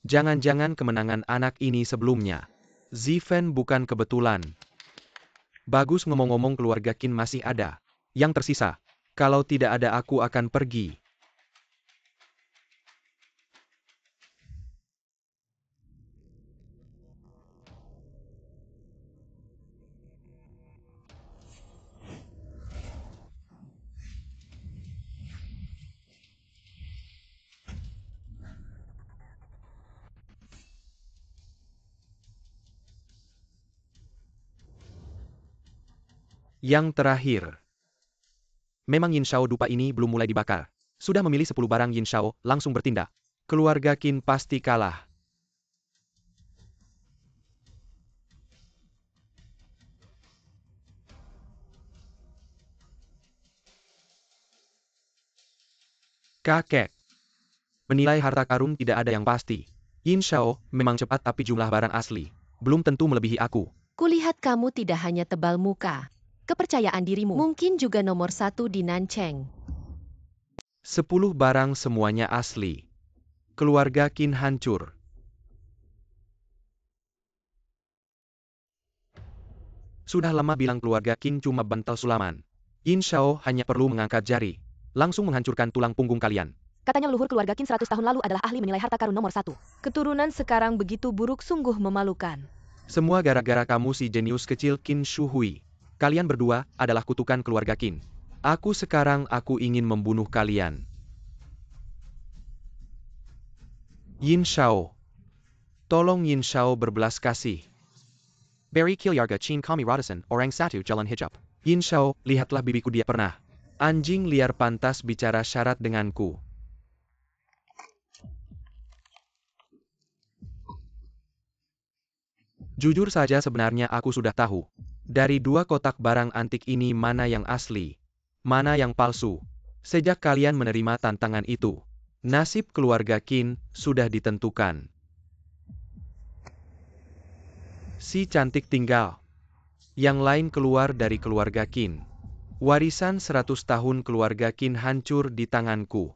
Jangan-jangan kemenangan anak ini sebelumnya. Zifen bukan kebetulan. Bagus, ngomong-ngomong keluarga Qin masih ada yang tersisa. Kalau tidak ada aku akan pergi. Yang terakhir. Memang Yin Shao dupa ini belum mulai dibakar. Sudah memilih 10 barang, Yin Shao langsung bertindak. Keluarga Qin pasti kalah. Kakek. Menilai harta karun tidak ada yang pasti. Yin Shao memang cepat, tapi jumlah barang asli belum tentu melebihi aku. Kulihat kamu tidak hanya tebal muka. Kepercayaan dirimu mungkin juga nomor 1 di Nancheng. 10 barang semuanya asli. Keluarga Qin hancur. Sudah lama bilang keluarga Qin cuma bantal sulaman. Yin Shao hanya perlu mengangkat jari, langsung menghancurkan tulang punggung kalian. Katanya leluhur keluarga Qin 100 tahun lalu adalah ahli menilai harta karun nomor 1. Keturunan sekarang begitu buruk, sungguh memalukan. Semua gara-gara kamu si jenius kecil Qin Shuhui. Kalian berdua adalah kutukan keluarga Qin. Aku ingin membunuh kalian. Yin Shao. Tolong Yin Shao berbelas kasih. Beri Kilyarga Qin kami ratasan orang satu jalan hijab. Yin Shao, lihatlah bibiku, dia pernah. Anjing liar pantas bicara syarat denganku. Jujur saja sebenarnya aku sudah tahu. Dari 2 kotak barang antik ini mana yang asli, mana yang palsu. Sejak kalian menerima tantangan itu, nasib keluarga Qin sudah ditentukan. Si cantik tinggal. Yang lain keluar dari keluarga Qin. Warisan 100 tahun keluarga Qin hancur di tanganku.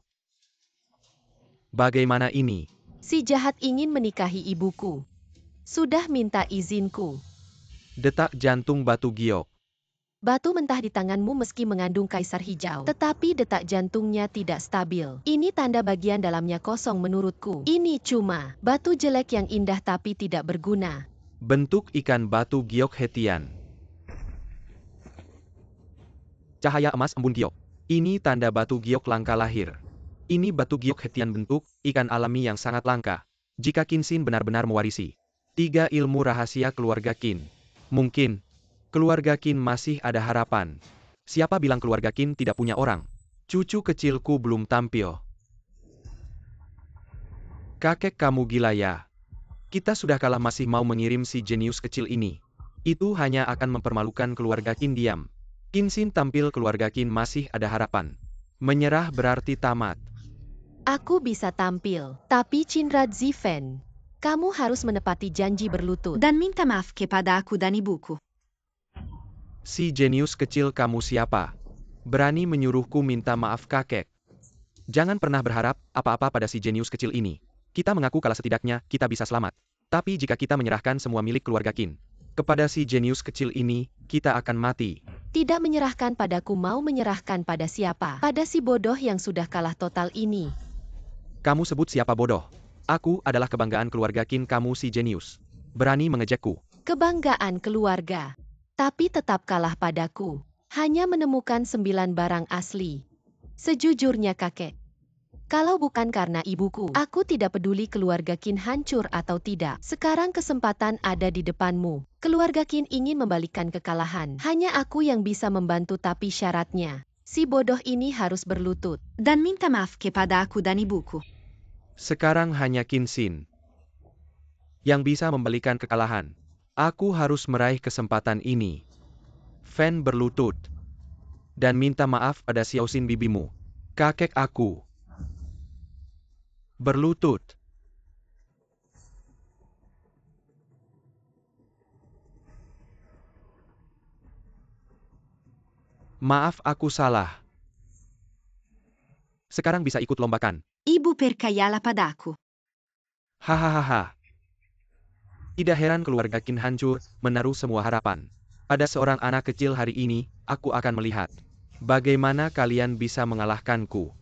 Bagaimana ini? Si jahat ingin menikahi ibuku. Sudah minta izinku. Detak jantung Batu Giok. Batu mentah di tanganmu meski mengandung kaisar hijau. Tetapi detak jantungnya tidak stabil. Ini tanda bagian dalamnya kosong menurutku. Ini cuma batu jelek yang indah tapi tidak berguna. Bentuk ikan Batu Giok Hetian. Cahaya emas embun giok. Ini tanda Batu Giok langka lahir. Ini Batu Giok Hetian, bentuk ikan alami yang sangat langka. Jika Qin Xin benar-benar mewarisi 3 ilmu rahasia keluarga Qin, mungkin keluarga Qin masih ada harapan. Siapa bilang keluarga Qin tidak punya orang? Cucu kecilku belum tampil. Kakek kamu gila ya? Kita sudah kalah masih mau mengirim si jenius kecil ini. Itu hanya akan mempermalukan keluarga Qin. Diam. Qin Xin tampil, keluarga Qin masih ada harapan. Menyerah berarti tamat. Aku bisa tampil, tapi Cindra Zifen, kamu harus menepati janji berlutut. Dan minta maaf kepada aku dan ibuku. Si jenius kecil kamu siapa? Berani menyuruhku minta maaf kakek. Jangan pernah berharap apa-apa pada si jenius kecil ini. Kita mengaku kalah, setidaknya kita bisa selamat. Tapi jika kita menyerahkan semua milik keluarga Qin kepada si jenius kecil ini, kita akan mati. Tidak menyerahkan padaku, mau menyerahkan pada siapa? Pada si bodoh yang sudah kalah total ini. Kamu sebut siapa bodoh? Aku adalah kebanggaan keluarga Qin, kamu si jenius. Berani mengejekku. Kebanggaan keluarga. Tapi tetap kalah padaku. Hanya menemukan 9 barang asli. Sejujurnya kakek, kalau bukan karena ibuku, aku tidak peduli keluarga Qin hancur atau tidak. Sekarang kesempatan ada di depanmu. Keluarga Qin ingin membalikkan kekalahan. Hanya aku yang bisa membantu, tapi syaratnya, si bodoh ini harus berlutut. Dan minta maaf kepada aku dan ibuku. Sekarang hanya Qin Xin yang bisa membalikan kekalahan. Aku harus meraih kesempatan ini. Fan berlutut dan minta maaf pada Xiao Xin, bibimu. Kakek aku. Berlutut. Maaf, aku salah. Sekarang bisa ikut lombakan. Ibu percayalah padaku. Hahaha. Tidak heran keluarga Qin hancur, menaruh semua harapan pada seorang anak kecil. Hari ini, aku akan melihat bagaimana kalian bisa mengalahkanku.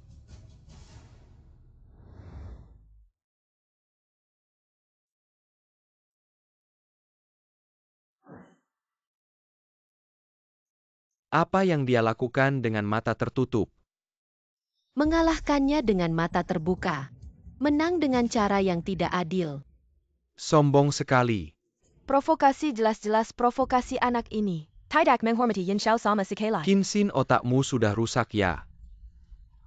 Apa yang dia lakukan dengan mata tertutup? Mengalahkannya dengan mata terbuka. Menang dengan cara yang tidak adil. Sombong sekali. Provokasi, jelas-jelas provokasi anak ini. Tidak menghormati Yin Shao sama sekali. Qin Xin, otakmu sudah rusak ya.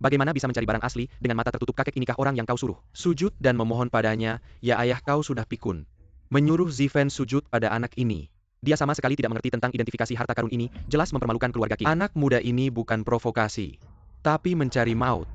Bagaimana bisa mencari barang asli dengan mata tertutup? Kakek inikah orang yang kau suruh sujud dan memohon padanya? Ya, ayah kau sudah pikun menyuruh Zifen sujud pada anak ini. Dia sama sekali tidak mengerti tentang identifikasi harta karun ini, jelas mempermalukan keluarga Qin. Anak muda ini bukan provokasi, tapi mencari maut.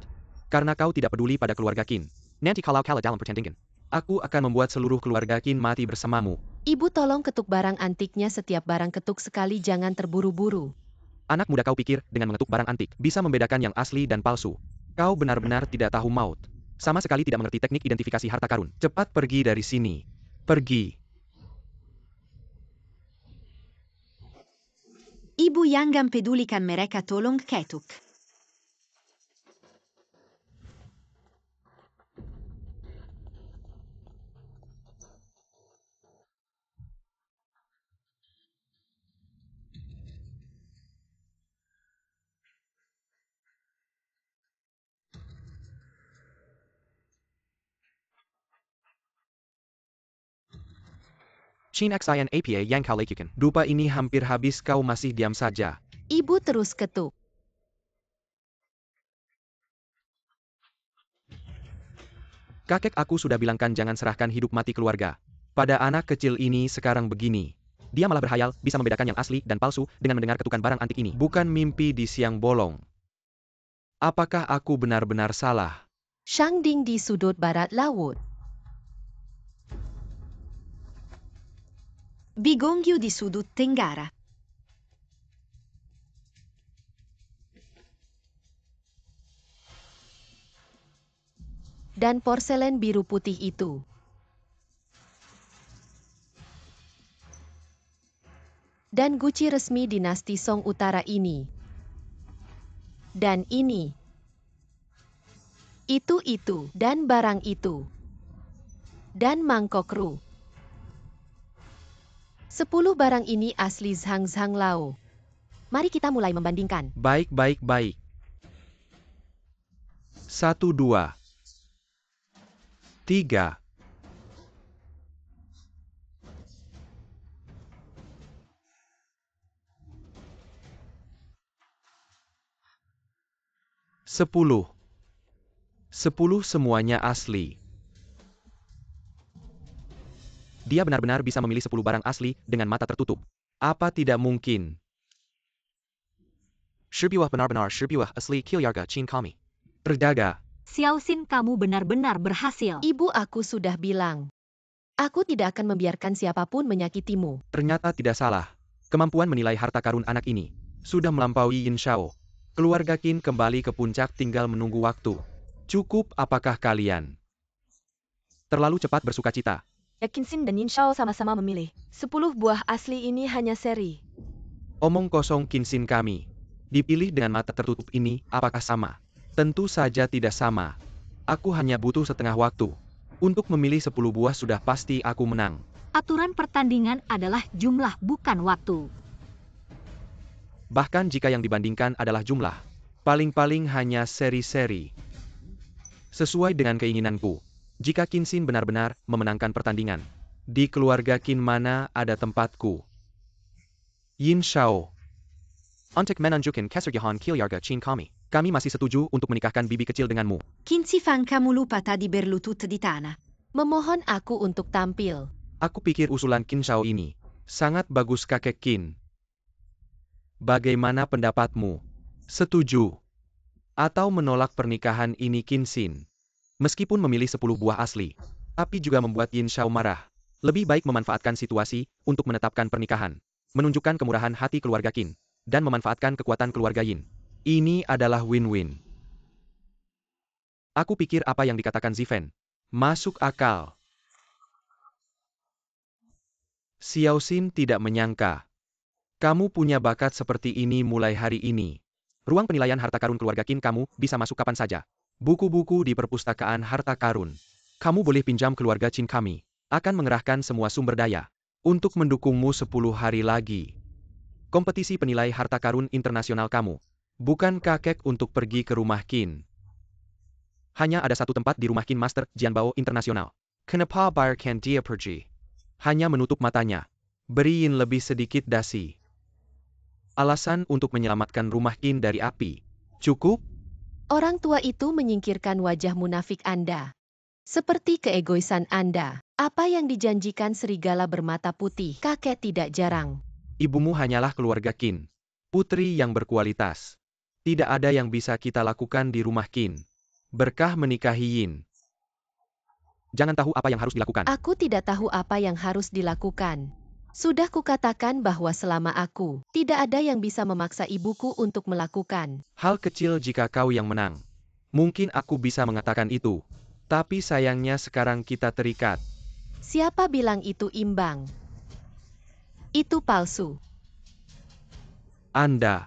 Karena kau tidak peduli pada keluarga Qin. Nanti kalau kalah dalam pertandingan, aku akan membuat seluruh keluarga Qin mati bersamamu. Ibu tolong ketuk barang antiknya, setiap barang ketuk sekali, jangan terburu-buru. Anak muda, kau pikir dengan mengetuk barang antik bisa membedakan yang asli dan palsu? Kau benar-benar tidak tahu maut. Sama sekali tidak mengerti teknik identifikasi harta karun. Cepat pergi dari sini. Pergi. Ibu yang mempedulikan mereka tolong ketuk. Chin Xin Apa yang kau lakukan. Dupa ini hampir habis kau masih diam saja. Ibu terus ketuk. Kakek aku sudah bilangkan jangan serahkan hidup mati keluarga. Pada anak kecil ini sekarang begini. Dia malah berhayal bisa membedakan yang asli dan palsu dengan mendengar ketukan barang antik ini. Bukan mimpi di siang bolong. Apakah aku benar-benar salah? Shang Ding di sudut barat laut. Bigongyu di sudut tenggara. Dan porselen biru putih itu. Dan guci resmi dinasti Song Utara ini. Dan ini. Itu, dan barang itu. Dan mangkok ru. 10 barang ini asli Zhang Lao. Mari kita mulai membandingkan. Baik. 1, 2, 3. Sepuluh semuanya asli. Dia benar-benar bisa memilih 10 barang asli dengan mata tertutup. Apa tidak mungkin? Shibiwah benar-benar Shibiwah asli Kilyarga Chin Kami. Terjaga. Xiao Xin, kamu benar-benar berhasil. Ibu aku sudah bilang. Aku tidak akan membiarkan siapapun menyakitimu. Ternyata tidak salah. Kemampuan menilai harta karun anak ini sudah melampaui Yin Shao. Keluarga Qin kembali ke puncak tinggal menunggu waktu. Cukup apakah kalian? Terlalu cepat bersukacita. Qinxin dan Yin Shao sama-sama memilih. 10 buah asli ini hanya seri. Omong kosong Qinxin kami. Dipilih dengan mata tertutup ini, apakah sama? Tentu saja tidak sama. Aku hanya butuh setengah waktu. Untuk memilih 10 buah sudah pasti aku menang. Aturan pertandingan adalah jumlah bukan waktu. Bahkan jika yang dibandingkan adalah jumlah. Paling-paling hanya seri-seri. Sesuai dengan keinginanku. Jika Qinxin benar-benar memenangkan pertandingan. Di keluarga Qin mana ada tempatku? Yin Shao. Untuk menunjukkan kesergahan Kilyarga Chin Kami. Kami masih setuju untuk menikahkan bibi kecil denganmu. Kinsi fan kamu lupa tadi berlutut di tanah. Memohon aku untuk tampil. Aku pikir usulan Qin Shao ini sangat bagus kakek Qin. Bagaimana pendapatmu? Setuju? Atau menolak pernikahan ini Qinxin? Meskipun memilih 10 buah asli, tapi juga membuat Yin Shao marah. Lebih baik memanfaatkan situasi untuk menetapkan pernikahan. Menunjukkan kemurahan hati keluarga Qin. Dan memanfaatkan kekuatan keluarga Yin. Ini adalah win-win. Aku pikir apa yang dikatakan Zifen masuk akal. Xiao Xin tidak menyangka. Kamu punya bakat seperti ini mulai hari ini. Ruang penilaian harta karun keluarga Qin kamu bisa masuk kapan saja. Buku-buku di perpustakaan harta karun. Kamu boleh pinjam keluarga Qin kami. Akan mengerahkan semua sumber daya. Untuk mendukungmu 10 hari lagi. Kompetisi penilai harta karun internasional kamu. Bukan kakek untuk pergi ke rumah Qin. Hanya ada satu tempat di rumah Qin Master Jianbao Internasional. Kenapa biarkan dia pergi? Hanya menutup matanya. Beriin lebih sedikit dasi. Alasan untuk menyelamatkan rumah Qin dari api. Cukup? Orang tua itu menyingkirkan wajah munafik Anda. Seperti keegoisan Anda. Apa yang dijanjikan serigala bermata putih, kakek tidak jarang. Ibumu hanyalah keluarga Qin. Putri yang berkualitas. Tidak ada yang bisa kita lakukan di rumah Qin. Berkah menikahi Yin. Jangan tahu apa yang harus dilakukan. Aku tidak tahu apa yang harus dilakukan. Sudah kukatakan bahwa selama aku, tidak ada yang bisa memaksa ibuku untuk melakukan. Hal kecil jika kau yang menang. Mungkin aku bisa mengatakan itu. Tapi sayangnya sekarang kita terikat. Siapa bilang itu imbang? Itu palsu. Anda.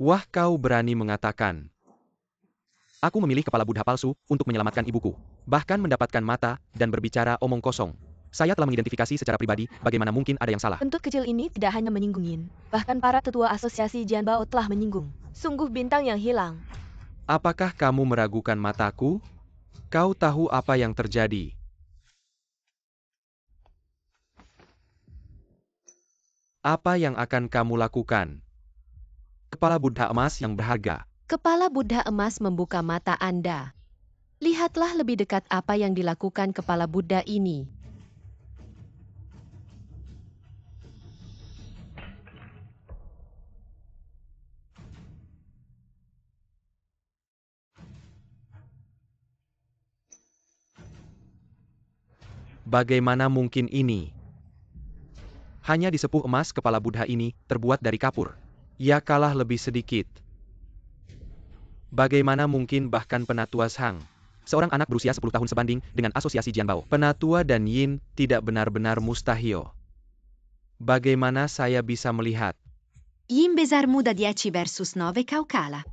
Wah, kau berani mengatakan. Aku memilih kepala Buddha palsu untuk menyelamatkan ibuku. Bahkan mendapatkan mata dan berbicara omong kosong. Saya telah mengidentifikasi secara pribadi, bagaimana mungkin ada yang salah. Bentuk kecil ini tidak hanya menyinggung Yin, bahkan para tetua asosiasi Jianbao telah menyinggung. Sungguh bintang yang hilang. Apakah kamu meragukan mataku? Kau tahu apa yang terjadi. Apa yang akan kamu lakukan? Kepala Buddha emas yang berharga. Kepala Buddha emas membuka mata Anda. Lihatlah lebih dekat apa yang dilakukan kepala Buddha ini. Bagaimana mungkin ini? Hanya di sepuh emas kepala Buddha ini terbuat dari kapur. Ia kalah lebih sedikit. Bagaimana mungkin bahkan Penatua Shang, seorang anak berusia 10 tahun sebanding dengan asosiasi Jianbao. Penatua dan Yin tidak benar-benar mustahil. Bagaimana saya bisa melihat? Yin besar muda 10 versus 9 kau kalah.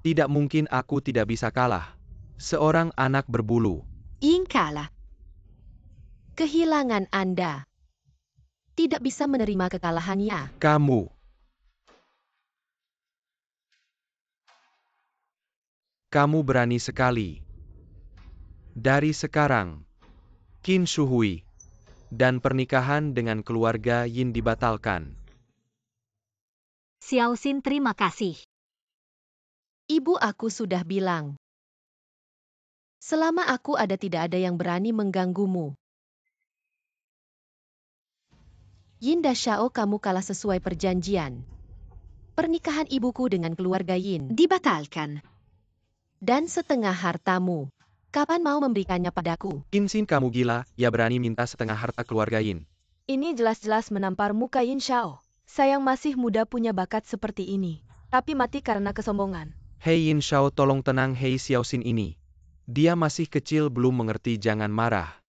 Tidak mungkin aku tidak bisa kalah. Seorang anak berbulu. Yin kalah. Kehilangan Anda. Tidak bisa menerima kekalahannya. Kamu. Kamu berani sekali. Dari sekarang, Qin Shuhui dan pernikahan dengan keluarga Yin dibatalkan. Xiao Xin terima kasih. Ibu aku sudah bilang. Selama aku ada tidak ada yang berani mengganggumu. Yin dan Xiao, kamu kalah sesuai perjanjian. Pernikahan ibuku dengan keluarga Yin. Dibatalkan. Dan setengah hartamu. Kapan mau memberikannya padaku? Qin Xin, kamu gila, ia berani minta setengah harta keluarga Yin. Ini jelas-jelas menampar muka Yin Xiao. Sayang masih muda punya bakat seperti ini. Tapi mati karena kesombongan. Hei Yin Xiao, tolong tenang. Hei Xiao Xin ini. Dia masih kecil, belum mengerti, jangan marah.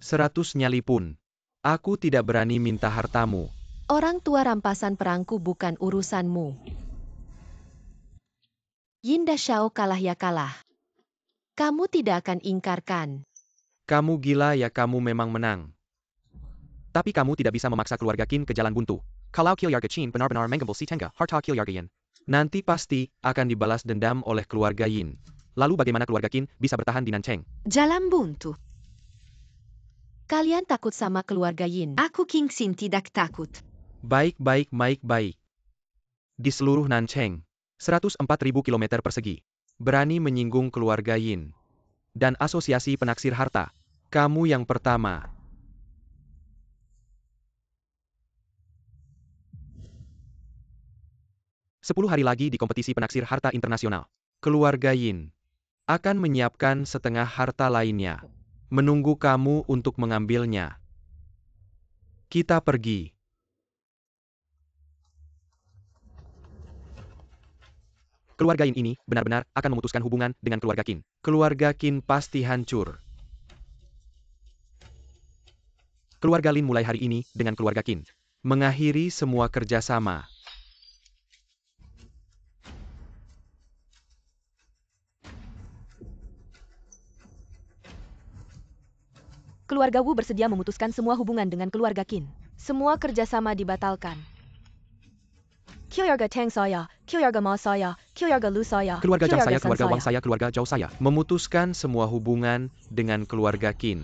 100 nyali pun. Aku tidak berani minta hartamu. Orang tua, rampasan perangku bukan urusanmu. Yin dan Xiao kalah ya kalah. Kamu tidak akan ingkarkan. Kamu gila ya, kamu memang menang. Tapi kamu tidak bisa memaksa keluarga Qin ke jalan buntu. Kalau keluarga Qin benar-benar menggembel si Tengah harta keluarga Yin, nanti pasti akan dibalas dendam oleh keluarga Yin. Lalu bagaimana keluarga Qin bisa bertahan di Nancheng? Jalan buntu. Kalian takut sama keluarga Yin. Aku King Xin tidak takut. Baik. Di seluruh Nancheng, 104.000 km persegi, berani menyinggung keluarga Yin. Dan asosiasi penaksir harta, kamu yang pertama. Sepuluh hari lagi di kompetisi penaksir harta internasional, keluarga Yin akan menyiapkan setengah harta lainnya, menunggu kamu untuk mengambilnya. Kita pergi. Keluarga Yin ini benar-benar akan memutuskan hubungan dengan keluarga Qin. Keluarga Qin pasti hancur. Keluarga Lin mulai hari ini dengan keluarga Qin mengakhiri semua kerjasama. Keluarga Wu bersedia memutuskan semua hubungan dengan keluarga Qin. Semua kerjasama dibatalkan. Keluarga Tang saya, keluarga Ma saya, keluarga Lu saya, Keluarga Zhang saya, San keluarga Wang saya, keluarga Zhou saya memutuskan semua hubungan dengan keluarga Qin.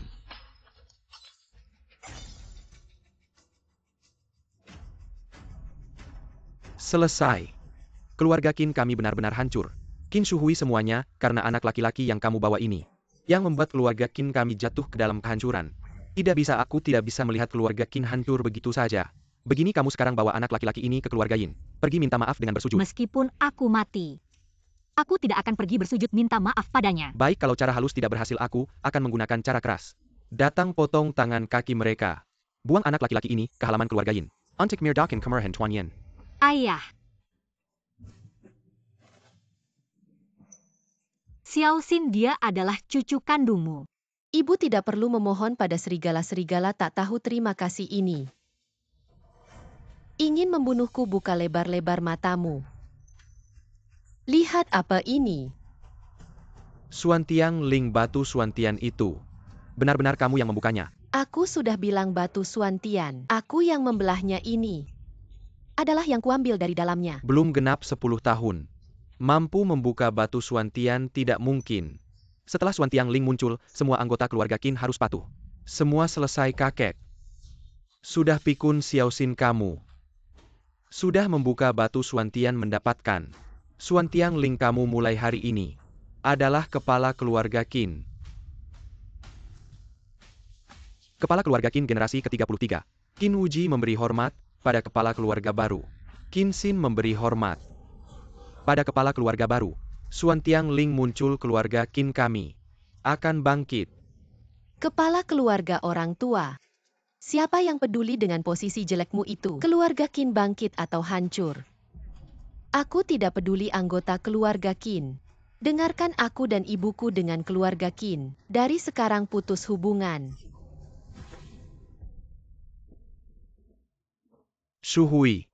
Selesai. Keluarga Qin kami benar-benar hancur. Qin Shuhui semuanya karena anak laki-laki yang kamu bawa ini. Yang membuat keluarga Qin kami jatuh ke dalam kehancuran. Aku tidak bisa melihat keluarga Qin hancur begitu saja. Begini kamu sekarang bawa anak laki-laki ini ke keluarga Yin. Pergi minta maaf dengan bersujud. Meskipun aku mati, aku tidak akan pergi bersujud minta maaf padanya. Baik, kalau cara halus tidak berhasil, aku akan menggunakan cara keras. Datang potong tangan kaki mereka. Buang anak laki-laki ini ke halaman keluarga Yin. Untuk mir dakin kemerhen Tuan Yin. Ayah, Xiao Xin, dia adalah cucu kandungmu. Ibu tidak perlu memohon pada serigala-serigala tak tahu terima kasih ini. Ingin membunuhku, buka lebar-lebar matamu. Lihat apa ini. Suantian Ling, batu Suantian itu. Benar-benar kamu yang membukanya. Aku sudah bilang batu Suantian. Aku yang membelahnya ini. Adalah yang kuambil dari dalamnya. Belum genap 10 tahun. Mampu membuka batu Suantian tidak mungkin. Setelah Suantian Ling muncul, semua anggota keluarga Qin harus patuh. Semua selesai, kakek. Sudah pikun Xiao Xin kamu. Sudah membuka batu Suantian mendapatkan. Suantian Ling kamu mulai hari ini adalah kepala keluarga Qin. Kepala keluarga Qin generasi ke-33. Qin Wuji memberi hormat pada kepala keluarga baru. Qin Xin memberi hormat pada kepala keluarga baru. Suantian Ling muncul, keluarga Qin kami akan bangkit. Kepala keluarga orang tua. Siapa yang peduli dengan posisi jelekmu itu? Keluarga Qin bangkit atau hancur. Aku tidak peduli anggota keluarga Qin. Dengarkan aku dan ibuku dengan keluarga Qin. Dari sekarang putus hubungan. Shu Hui,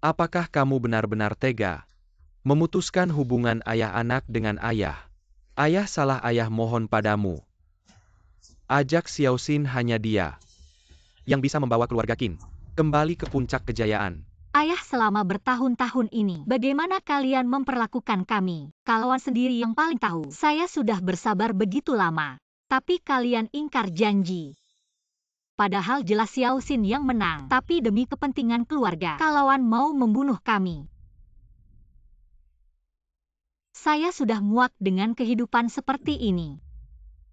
apakah kamu benar-benar tega memutuskan hubungan ayah anak dengan ayah? Ayah salah, ayah mohon padamu. Ajak Xiao Xin, hanya dia yang bisa membawa keluarga Qin kembali ke puncak kejayaan. Ayah, selama bertahun-tahun ini, bagaimana kalian memperlakukan kami? Kalian sendiri yang paling tahu. Saya sudah bersabar begitu lama, tapi kalian ingkar janji. Padahal jelas Xiao Xin yang menang, tapi demi kepentingan keluarga, kalian mau membunuh kami. Saya sudah muak dengan kehidupan seperti ini.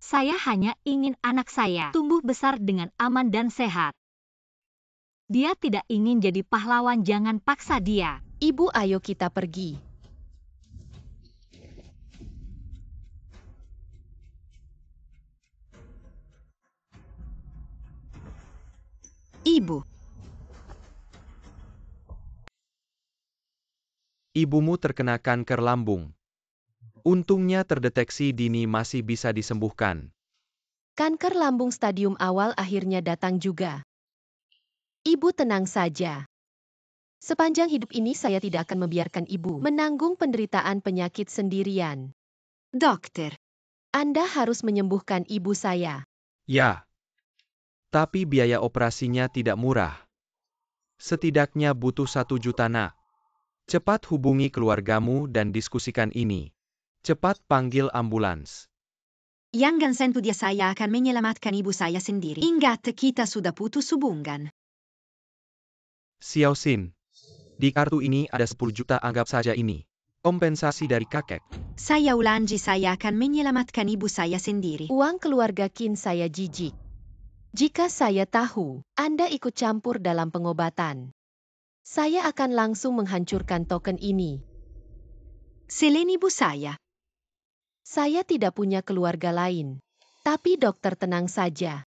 Saya hanya ingin anak saya tumbuh besar dengan aman dan sehat. Dia tidak ingin jadi pahlawan, jangan paksa dia. Ibu, ayo kita pergi. Ibu. Ibumu terkena kanker lambung. Untungnya terdeteksi dini, masih bisa disembuhkan. Kanker lambung stadium awal akhirnya datang juga. Ibu tenang saja. Sepanjang hidup ini saya tidak akan membiarkan ibu menanggung penderitaan penyakit sendirian. Dokter. Anda harus menyembuhkan ibu saya. Ya. Tapi biaya operasinya tidak murah. Setidaknya butuh 1 juta, nak. Cepat hubungi keluargamu dan diskusikan ini. Cepat panggil ambulans. Jangan sentuh dia, saya akan menyelamatkan ibu saya sendiri. Ingat, kita sudah putus hubungan. Xiao Xin. Di kartu ini ada 10 juta, anggap saja ini kompensasi dari kakek. Saya ulangi, saya akan menyelamatkan ibu saya sendiri. Uang keluarga Qin saya jijik. Jika saya tahu Anda ikut campur dalam pengobatan, saya akan langsung menghancurkan token ini. Selain ibu saya. Saya tidak punya keluarga lain. Tapi dokter, tenang saja.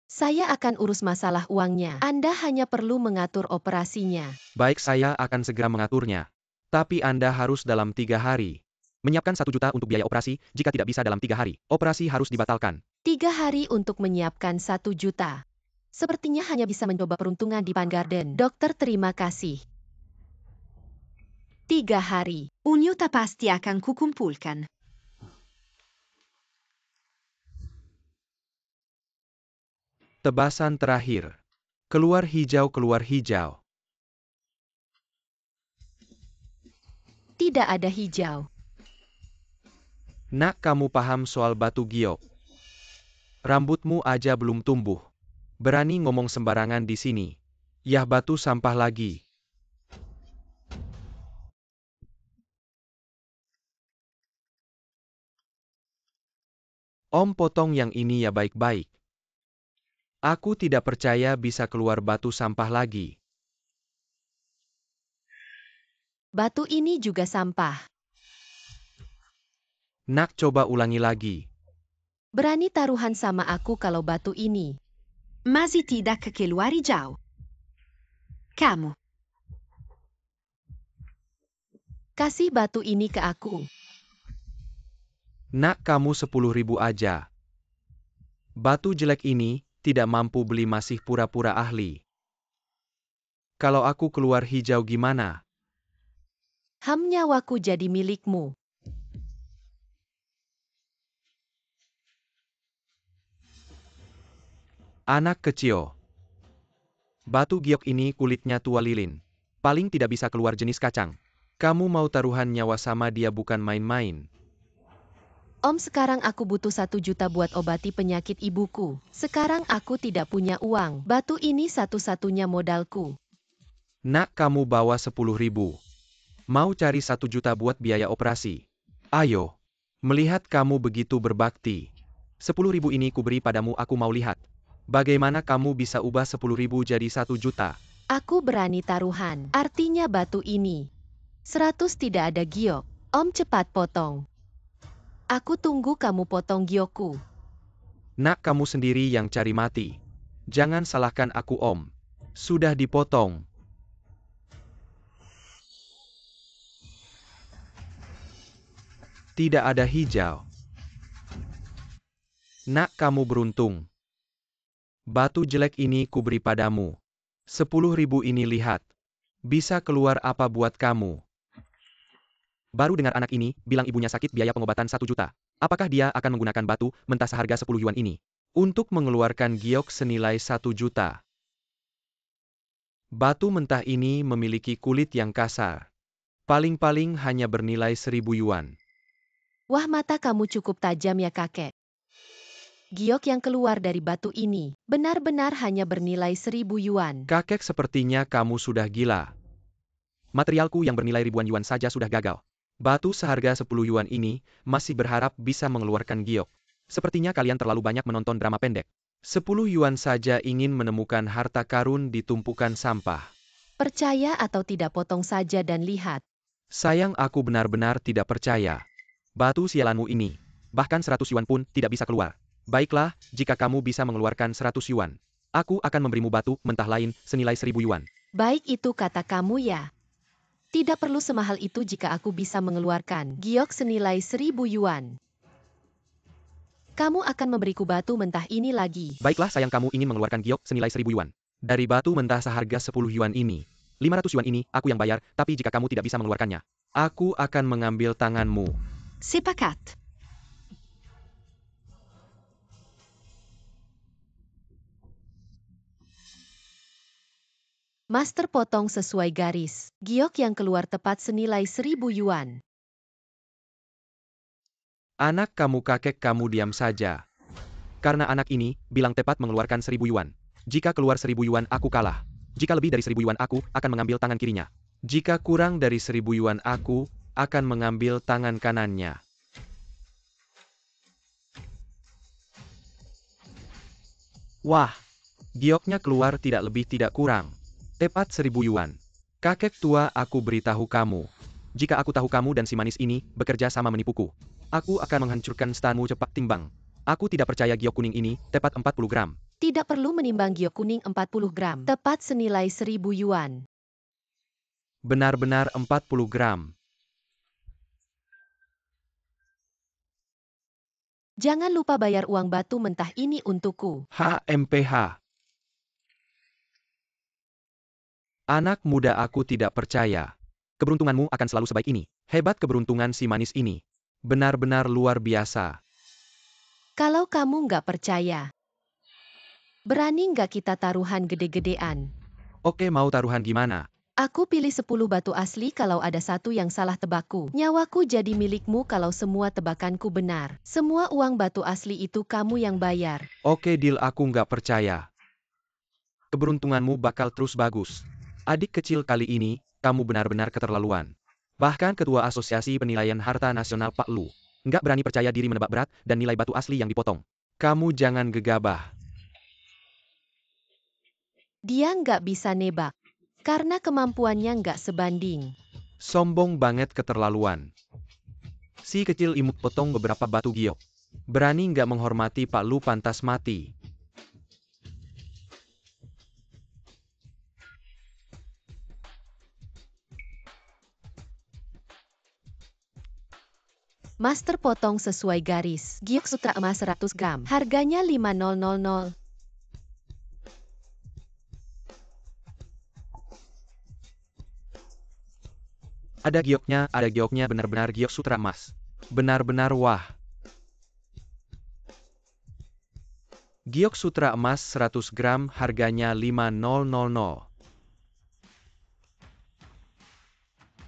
Saya akan urus masalah uangnya. Anda hanya perlu mengatur operasinya. Baik, saya akan segera mengaturnya. Tapi Anda harus dalam 3 hari menyiapkan 1 juta untuk biaya operasi. Jika tidak bisa dalam 3 hari, operasi harus dibatalkan. 3 hari untuk menyiapkan 1 juta. Sepertinya hanya bisa mencoba peruntungan di Pan Garden. Dokter, terima kasih. 3 hari. Unyuta pasti akan kukumpulkan. Tebasan terakhir. Keluar hijau, keluar hijau. Tidak ada hijau. Nak, kamu paham soal batu giok? Rambutmu aja belum tumbuh. Berani ngomong sembarangan di sini. Yah, batu sampah lagi. Om potong yang ini ya baik-baik. Aku tidak percaya bisa keluar batu sampah lagi. Batu ini juga sampah. Nak, coba ulangi lagi. Berani taruhan sama aku kalau batu ini. Masih tidak keluar hijau. Kamu. Kasih batu ini ke aku. Nak, kamu 10.000 aja. Batu jelek ini tidak mampu beli, masih pura-pura ahli. Kalau aku keluar hijau gimana? Nyawaku jadi milikmu. Anak kecil. Batu giok ini kulitnya tua lilin. Paling tidak bisa keluar jenis kacang. Kamu mau taruhan nyawa sama dia, bukan main-main. Om, sekarang aku butuh 1 juta buat obati penyakit ibuku. Sekarang aku tidak punya uang. Batu ini satu-satunya modalku. Nak, kamu bawa 10.000. Mau cari 1 juta buat biaya operasi. Ayo. Melihat kamu begitu berbakti. 10.000 ini kuberi padamu, aku mau lihat. Bagaimana kamu bisa ubah 10.000 jadi 1 juta? Aku berani taruhan. Artinya batu ini 100 tidak ada giok. Om, cepat potong. Aku tunggu kamu potong giokku. Nak, kamu sendiri yang cari mati. Jangan salahkan aku, Om. Sudah dipotong. Tidak ada hijau. Nak, kamu beruntung. Batu jelek ini kuberi padamu. 10.000 ini, lihat. Bisa keluar apa buat kamu? Baru dengar anak ini bilang ibunya sakit, biaya pengobatan 1 juta. Apakah dia akan menggunakan batu mentah seharga 10 yuan ini untuk mengeluarkan giok senilai 1 juta? Batu mentah ini memiliki kulit yang kasar. Paling-paling hanya bernilai 1.000 yuan. Wah, mata kamu cukup tajam ya, kakek. Giok yang keluar dari batu ini benar-benar hanya bernilai 1.000 yuan. Kakek, sepertinya kamu sudah gila. Materialku yang bernilai ribuan yuan saja sudah gagal. Batu seharga 10 yuan ini masih berharap bisa mengeluarkan giok. Sepertinya kalian terlalu banyak menonton drama pendek. 10 yuan saja ingin menemukan harta karun di tumpukan sampah. Percaya atau tidak, potong saja dan lihat. Sayang, aku benar-benar tidak percaya. Batu sialanmu ini, bahkan 100 yuan pun tidak bisa keluar. Baiklah, jika kamu bisa mengeluarkan 100 yuan, aku akan memberimu batu mentah lain senilai 1.000 yuan. Baik, itu kata kamu ya. Tidak perlu semahal itu jika aku bisa mengeluarkan giok senilai 1.000 yuan. Kamu akan memberiku batu mentah ini lagi. Baiklah, sayang, kamu ingin mengeluarkan giok senilai 1.000 yuan. Dari batu mentah seharga 10 yuan ini, 500 yuan ini aku yang bayar, tapi jika kamu tidak bisa mengeluarkannya, aku akan mengambil tanganmu. Sepakat. Master potong sesuai garis. Giok yang keluar tepat senilai 1.000 yuan. Anak kamu, kakek kamu, diam saja. Karena anak ini bilang tepat mengeluarkan 1.000 yuan. Jika keluar 1.000 yuan, aku kalah. Jika lebih dari 1.000 yuan, aku akan mengambil tangan kirinya. Jika kurang dari 1.000 yuan, aku akan mengambil tangan kanannya. Wah, gioknya keluar tidak lebih tidak kurang. Tepat 1.000 yuan. Kakek tua, aku beritahu kamu. Jika aku tahu kamu dan si manis ini bekerja sama menipuku, aku akan menghancurkan stanmu cepat timbang. Aku tidak percaya giok kuning ini tepat 40 gram. Tidak perlu menimbang giok kuning 40 gram. Tepat senilai 1.000 yuan. Benar-benar 40 gram. Jangan lupa bayar uang batu mentah ini untukku. HMPH. Anak muda, aku tidak percaya. Keberuntunganmu akan selalu sebaik ini. Hebat keberuntungan si manis ini. Benar-benar luar biasa. Kalau kamu nggak percaya, berani nggak kita taruhan gede-gedean? Oke, mau taruhan gimana? Aku pilih 10 batu asli kalau ada satu yang salah tebakku. Nyawaku jadi milikmu kalau semua tebakanku benar. Semua uang batu asli itu kamu yang bayar. Oke, deal, aku nggak percaya. Keberuntunganmu bakal terus bagus. Adik kecil, kali ini, kamu benar-benar keterlaluan. Bahkan Ketua Asosiasi Penilaian Harta Nasional Pak Lu nggak berani percaya diri menebak berat dan nilai batu asli yang dipotong. Kamu jangan gegabah. Dia nggak bisa nebak, karena kemampuannya nggak sebanding. Sombong banget, keterlaluan. Si kecil imut potong beberapa batu giok. Berani nggak menghormati Pak Lu, pantas mati. Master potong sesuai garis. Giok sutra emas 100 gram. Harganya 5.000. Ada gioknya benar-benar giok sutra emas. Benar-benar wah. Giok sutra emas 100 gram harganya 5.000.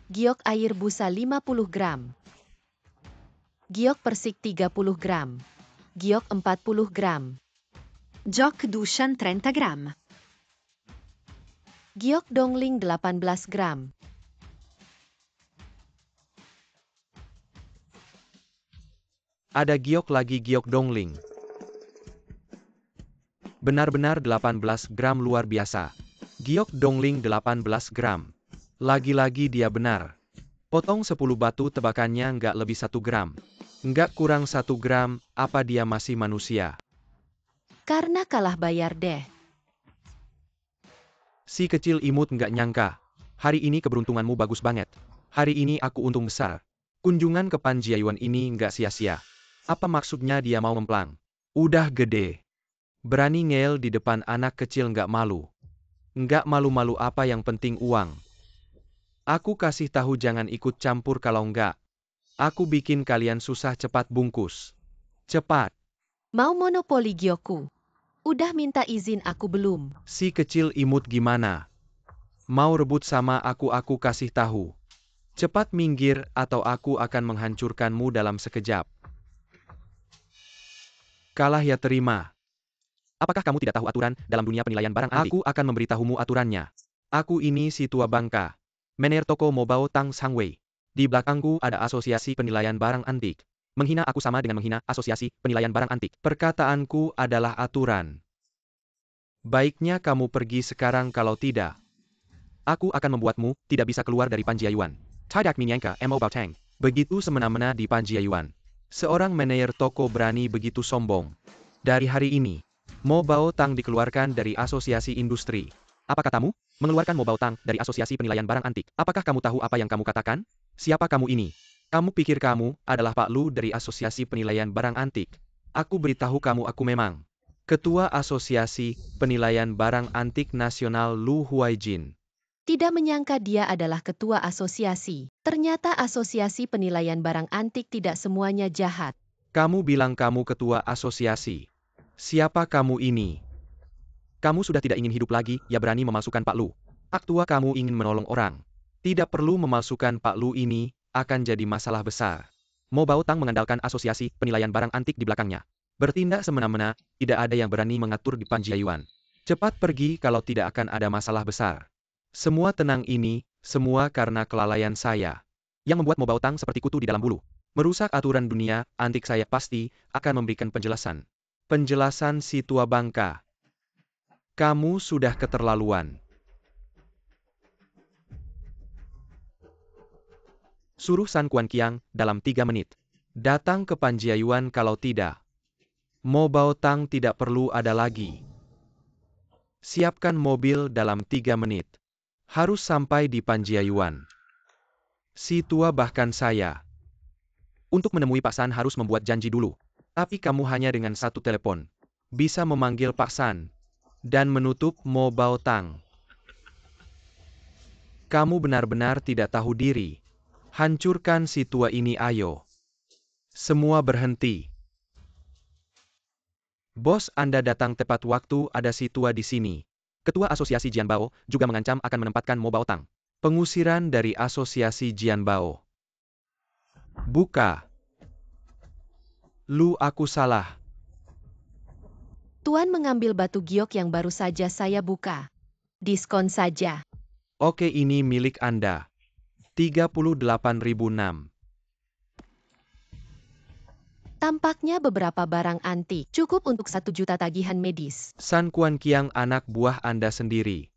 Giok air busa 50 gram. Giok persik 30 gram. Giok 40 gram. Giok Dushan 30 gram. Giok dongling 18 gram. Ada giok lagi giok dongling. Benar-benar 18 gram luar biasa. Giok dongling 18 gram. Lagi-lagi dia benar. Potong 10 batu tebakannya nggak lebih 1 gram. Nggak kurang 1 gram, apa dia masih manusia? Karena kalah bayar deh. Si kecil imut nggak nyangka. Hari ini keberuntunganmu bagus banget. Hari ini aku untung besar. Kunjungan ke Panjiayuan ini nggak sia-sia. Apa maksudnya dia mau memplang? Udah gede. Berani ngeyel di depan anak kecil nggak malu. Nggak malu-malu apa yang penting uang. Aku kasih tahu jangan ikut campur kalau nggak. Aku bikin kalian susah cepat bungkus. Cepat. Mau monopoli giokku? Udah minta izin aku belum. Si kecil imut gimana? Mau rebut sama aku kasih tahu. Cepat minggir atau aku akan menghancurkanmu dalam sekejap. Kalah ya terima. Apakah kamu tidak tahu aturan dalam dunia penilaian barang antik? Aku akan memberitahumu aturannya. Aku ini si tua bangka. Mener toko Mobao Tang Sangwei. Di belakangku ada asosiasi penilaian barang antik. Menghina aku sama dengan menghina asosiasi penilaian barang antik. Perkataanku adalah aturan. Baiknya kamu pergi sekarang kalau tidak. Aku akan membuatmu tidak bisa keluar dari Panjiayuan. Tidak menyangka Mo Baotang. Begitu semena-mena di Panjiayuan. Seorang manajer toko berani begitu sombong. Dari hari ini, Mo Baotang dikeluarkan dari asosiasi industri. Apa katamu? Mengeluarkan Mo Baotang dari asosiasi penilaian barang antik. Apakah kamu tahu apa yang kamu katakan? Siapa kamu ini? Kamu pikir kamu adalah Pak Lu dari asosiasi penilaian barang antik? Aku beritahu kamu aku memang Ketua Asosiasi Penilaian Barang Antik Nasional Lu Huaijin. Tidak menyangka dia adalah ketua asosiasi. Ternyata asosiasi penilaian barang antik tidak semuanya jahat. Kamu bilang kamu ketua asosiasi. Siapa kamu ini? Kamu sudah tidak ingin hidup lagi, ya berani memalsukan Pak Lu. Aktua kamu ingin menolong orang. Tidak perlu memalsukan Pak Lu ini, akan jadi masalah besar. Mo Baotang mengandalkan asosiasi penilaian barang antik di belakangnya. Bertindak semena-mena, tidak ada yang berani mengatur di Panjiayuan. Cepat pergi kalau tidak akan ada masalah besar. Semua tenang ini, semua karena kelalaian saya. Yang membuat Mo Baotang seperti kutu di dalam bulu. Merusak aturan dunia, antik saya pasti akan memberikan penjelasan. Penjelasan si tua bangka. Kamu sudah keterlaluan. Suruh San Kuan Kiang dalam 3 menit. Datang ke Panjiayuan kalau tidak. Mo Baotang tidak perlu ada lagi. Siapkan mobil dalam 3 menit. Harus sampai di Panjiayuan. Si tua bahkan saya. Untuk menemui Pak San harus membuat janji dulu. Tapi kamu hanya dengan 1 telepon. Bisa memanggil Pak San. Dan menutup Mo Baotang. Kamu benar-benar tidak tahu diri. Hancurkan si tua ini ayo. Semua berhenti. Bos Anda datang tepat waktu ada si tua di sini. Ketua Asosiasi Jianbao juga mengancam akan menempatkan Mo Baotang. Pengusiran dari Asosiasi Jianbao. Buka. Lu aku salah. Tuan mengambil batu giok yang baru saja saya buka. Diskon saja. Oke ini milik Anda. 38.006. Tampaknya beberapa barang antik. Cukup untuk 1 juta tagihan medis. San Kuan Kiang anak buah Anda sendiri.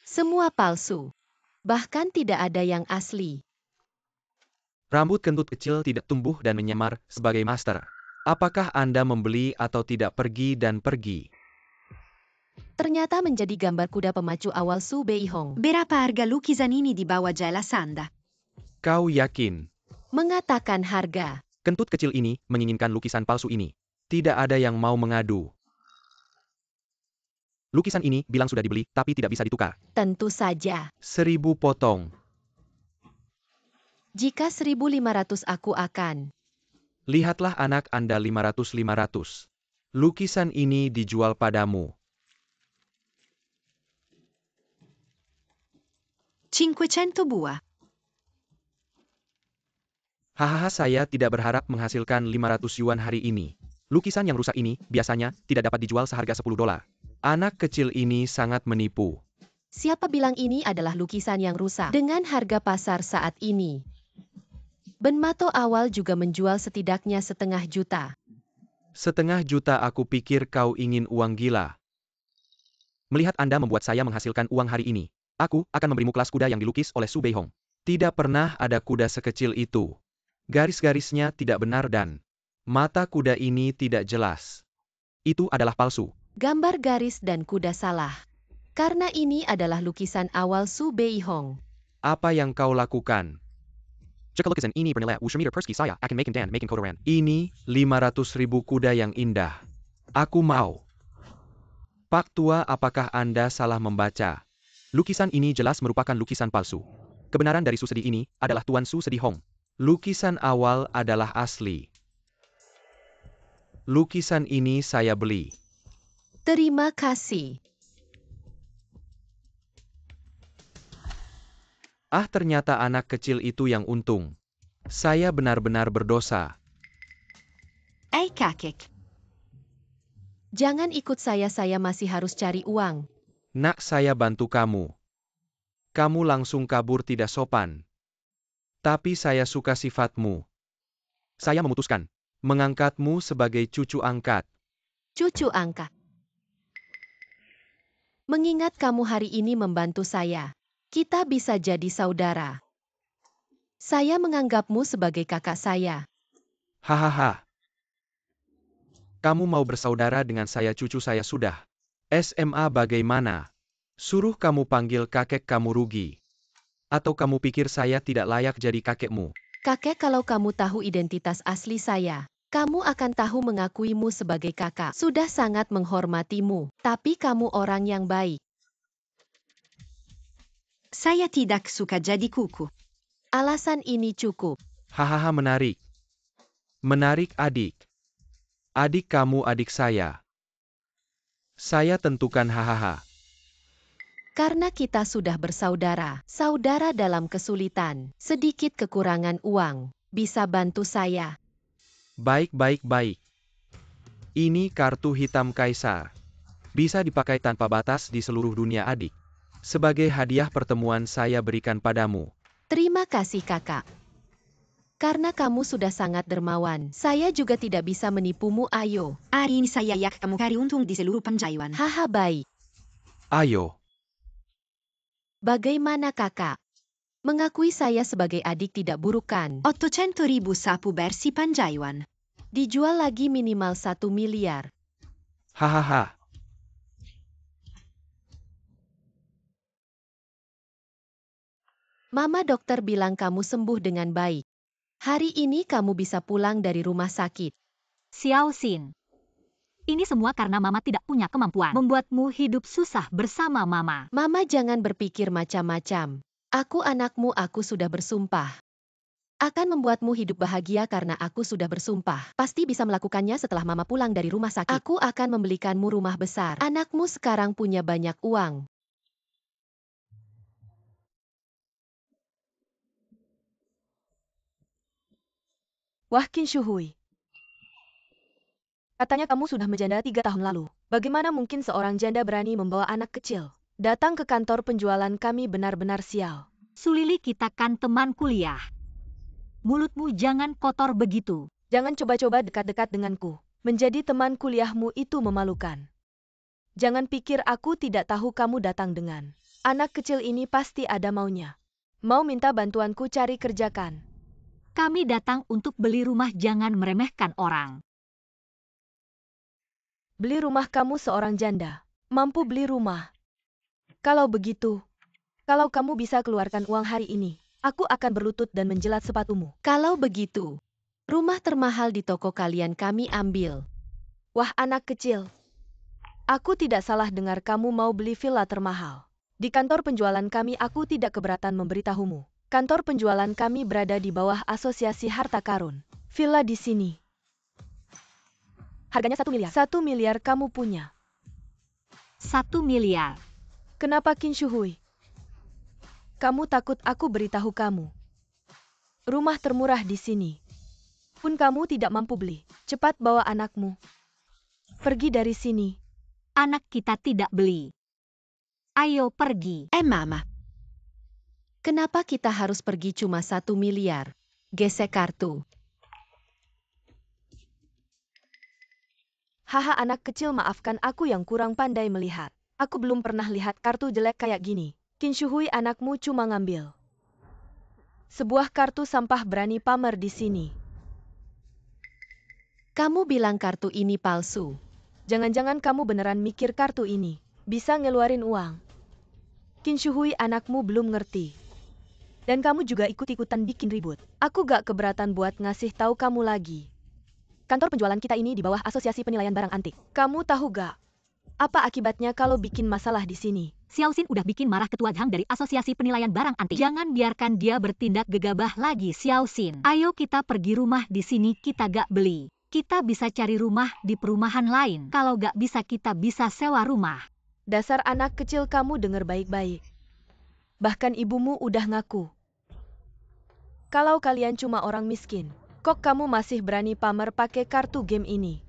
Semua palsu. Bahkan tidak ada yang asli. Rambut kentut kecil tidak tumbuh dan menyamar sebagai master. Apakah Anda membeli atau tidak pergi dan pergi? Ternyata menjadi gambar kuda pemacu awal Su Beihong. Berapa harga lukisan ini di bawah Jaya Sanda? Kau yakin? Mengatakan harga. Kentut kecil ini menginginkan lukisan palsu ini. Tidak ada yang mau mengadu. Lukisan ini bilang sudah dibeli, tapi tidak bisa ditukar. Tentu saja. 1000 potong. Jika 1.500 aku akan. Lihatlah anak Anda 500-500. Lukisan ini dijual padamu. 500 buah. Hahaha, saya tidak berharap menghasilkan 500 yuan hari ini. Lukisan yang rusak ini biasanya tidak dapat dijual seharga $10. Anak kecil ini sangat menipu. Siapa bilang ini adalah lukisan yang rusak dengan harga pasar saat ini? Benmato awal juga menjual setidaknya 500 juta. 500 juta, aku pikir kau ingin uang gila. Melihat Anda membuat saya menghasilkan uang hari ini. Aku akan memberimu kelas kuda yang dilukis oleh Su Beihong. Tidak pernah ada kuda sekecil itu. Garis-garisnya tidak benar dan mata kuda ini tidak jelas. Itu adalah palsu. Gambar garis dan kuda salah. Karena ini adalah lukisan awal Su Beihong. Apa yang kau lakukan? Jika lukisan ini bernilai Wushmeter Persky, saya akan making dan making kotoran. Ini 500.000 kuda yang indah. Aku mau. Pak Tua, apakah Anda salah membaca? Lukisan ini jelas merupakan lukisan palsu. Kebenaran dari Su Sedih ini adalah Tuan Su Sedih Hong. Lukisan awal adalah asli. Lukisan ini saya beli. Terima kasih. Ternyata anak kecil itu yang untung. Saya benar-benar berdosa. Kakek. Jangan ikut saya masih harus cari uang. Nak, saya bantu kamu. Kamu langsung kabur tidak sopan. Tapi saya suka sifatmu. Saya memutuskan mengangkatmu sebagai cucu angkat. Cucu angkat. Mengingat kamu hari ini membantu saya, kita bisa jadi saudara. Saya menganggapmu sebagai kakak saya. Hahaha. Kamu mau bersaudara dengan saya, cucu saya sudah. SMA bagaimana? Suruh kamu panggil kakek kamu rugi. Atau kamu pikir saya tidak layak jadi kakekmu? Kakek, kalau kamu tahu identitas asli saya, kamu akan tahu mengakuimu sebagai kakak. Sudah sangat menghormatimu, tapi kamu orang yang baik. Saya tidak suka jadi kuku. Alasan ini cukup. Hahaha, menarik. Menarik, adik. Adik kamu adik saya. Saya tentukan hahaha. Karena kita sudah bersaudara, saudara dalam kesulitan, sedikit kekurangan uang, bisa bantu saya. Baik. Ini kartu hitam Kaisar. Bisa dipakai tanpa batas di seluruh dunia, adik. Sebagai hadiah pertemuan saya berikan padamu. Terima kasih kakak. Karena kamu sudah sangat dermawan, saya juga tidak bisa menipumu. Ayo. Hari ini saya yak kamu cari untung di seluruh penjayuan. Haha, baik. Ayo. Bagaimana kakak? Mengakui saya sebagai adik tidak buruk kan? 800.000 sapu bersih penjayuan. Dijual lagi minimal 1 miliar. Hahaha. Mama dokter bilang kamu sembuh dengan baik. Hari ini kamu bisa pulang dari rumah sakit. Xiao Xin. Ini semua karena Mama tidak punya kemampuan membuatmu hidup susah bersama Mama. Mama, jangan berpikir macam-macam. Aku anakmu, aku sudah bersumpah. Akan membuatmu hidup bahagia karena aku sudah bersumpah. Pasti bisa melakukannya setelah Mama pulang dari rumah sakit. Aku akan membelikanmu rumah besar. Anakmu sekarang punya banyak uang. Wah, Qin Shuhui. Katanya kamu sudah menjanda 3 tahun lalu. Bagaimana mungkin seorang janda berani membawa anak kecil? Datang ke kantor penjualan kami benar-benar sial. Sulili, kita kan teman kuliah. Mulutmu jangan kotor begitu. Jangan coba-coba dekat-dekat denganku. Menjadi teman kuliahmu itu memalukan. Jangan pikir aku tidak tahu kamu datang dengan anak kecil ini, pasti ada maunya. Mau minta bantuanku cari kerjakan. Kami datang untuk beli rumah, jangan meremehkan orang. Beli rumah kamu seorang janda. Mampu beli rumah. Kalau begitu, kalau kamu bisa keluarkan uang hari ini, aku akan berlutut dan menjilat sepatumu. Kalau begitu, rumah termahal di toko kalian kami ambil. Wah anak kecil. Aku tidak salah dengar kamu mau beli villa termahal. Di kantor penjualan kami aku tidak keberatan memberitahumu. Kantor penjualan kami berada di bawah Asosiasi Harta Karun. Villa di sini. Harganya 1 miliar. 1 miliar kamu punya. 1 miliar. Kenapa Qin Shuhui? Kamu takut aku beritahu kamu. Rumah termurah di sini. Pun kamu tidak mampu beli. Cepat bawa anakmu. Pergi dari sini. Anak kita tidak beli. Ayo pergi. Mama. Kenapa kita harus pergi cuma 1 miliar? Gesek kartu. Haha anak kecil maafkan aku yang kurang pandai melihat. Aku belum pernah lihat kartu jelek kayak gini. Qin Shuhui anakmu cuma ngambil sebuah kartu sampah berani pamer di sini. Kamu bilang kartu ini palsu. Jangan-jangan kamu beneran mikir kartu ini bisa ngeluarin uang. Qin Shuhui anakmu belum ngerti. Dan kamu juga ikut-ikutan bikin ribut. Aku gak keberatan buat ngasih tahu kamu lagi. Kantor penjualan kita ini di bawah Asosiasi Penilaian Barang Antik. Kamu tahu gak? Apa akibatnya kalau bikin masalah di sini? Xiao Xin udah bikin marah ketua Zhang dari Asosiasi Penilaian Barang Antik. Jangan biarkan dia bertindak gegabah lagi, Xiao Xin. Ayo kita pergi rumah di sini kita gak beli. Kita bisa cari rumah di perumahan lain. Kalau gak bisa kita bisa sewa rumah. Dasar anak kecil kamu denger baik-baik. Bahkan ibumu udah ngaku. Kalau kalian cuma orang miskin, kok kamu masih berani pamer pakai kartu game ini?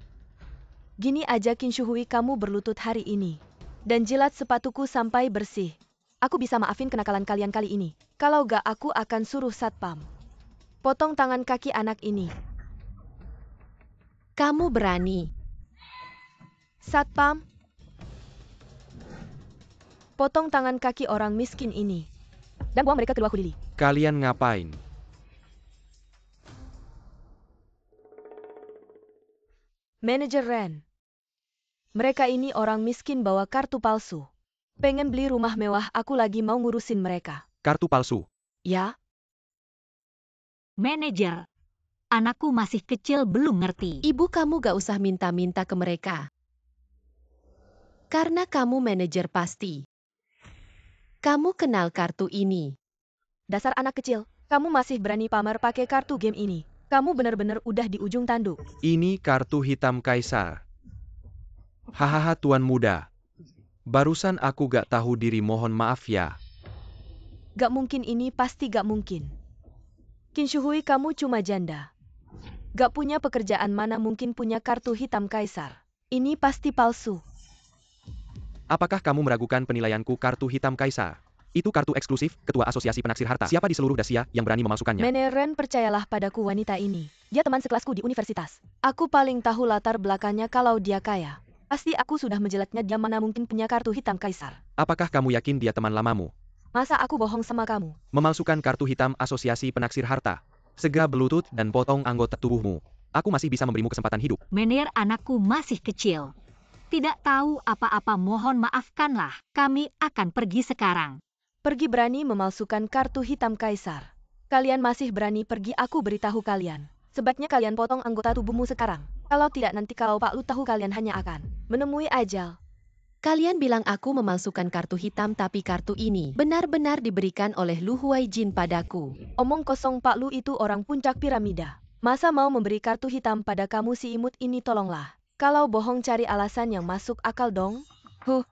Gini aja Qin Shuhui kamu berlutut hari ini. Dan jilat sepatuku sampai bersih. Aku bisa maafin kenakalan kalian kali ini. Kalau gak aku akan suruh satpam. Potong tangan kaki anak ini. Kamu berani. Satpam. Potong tangan kaki orang miskin ini. Dan buang mereka ke Luahu Lili. Kalian ngapain? Manajer Ren. Mereka ini orang miskin bawa kartu palsu. Pengen beli rumah mewah aku lagi mau ngurusin mereka. Kartu palsu. Ya? Manajer. Anakku masih kecil belum ngerti. Ibu kamu gak usah minta-minta ke mereka. Karena kamu manajer pasti. Kamu kenal kartu ini. Dasar anak kecil, kamu masih berani pamer pakai kartu game ini. Kamu benar-benar udah di ujung tanduk. Ini kartu hitam kaisar. Hahaha tuan muda. Barusan aku gak tahu diri, mohon maaf ya. Gak mungkin ini pasti gak mungkin. Qin Shuhui kamu cuma janda. Gak punya pekerjaan mana mungkin punya kartu hitam kaisar. Ini pasti palsu. Apakah kamu meragukan penilaianku kartu hitam kaisar? Itu kartu eksklusif Ketua Asosiasi Penaksir Harta. Siapa di seluruh Dasia yang berani memalsukannya? Manajer Ren percayalah padaku wanita ini. Dia teman sekelasku di universitas. Aku paling tahu latar belakangnya kalau dia kaya. Pasti aku sudah menjelatnya dia mana mungkin punya kartu hitam kaisar. Apakah kamu yakin dia teman lamamu? Masa aku bohong sama kamu? Memalsukan kartu hitam Asosiasi Penaksir Harta. Segera berlutut dan potong anggota tubuhmu. Aku masih bisa memberimu kesempatan hidup. Manajer anakku masih kecil. Tidak tahu apa-apa, mohon maafkanlah. Kami akan pergi sekarang. Pergi berani memalsukan kartu hitam kaisar. Kalian masih berani pergi, aku beritahu kalian. Sebaiknya kalian potong anggota tubuhmu sekarang. Kalau tidak nanti kalau Pak Lu tahu kalian hanya akan menemui ajal. Kalian bilang aku memalsukan kartu hitam tapi kartu ini benar-benar diberikan oleh Lu Huaijin padaku. Omong kosong, Pak Lu itu orang puncak piramida. Masa mau memberi kartu hitam pada kamu si imut ini, tolonglah. Kalau bohong cari alasan yang masuk akal dong.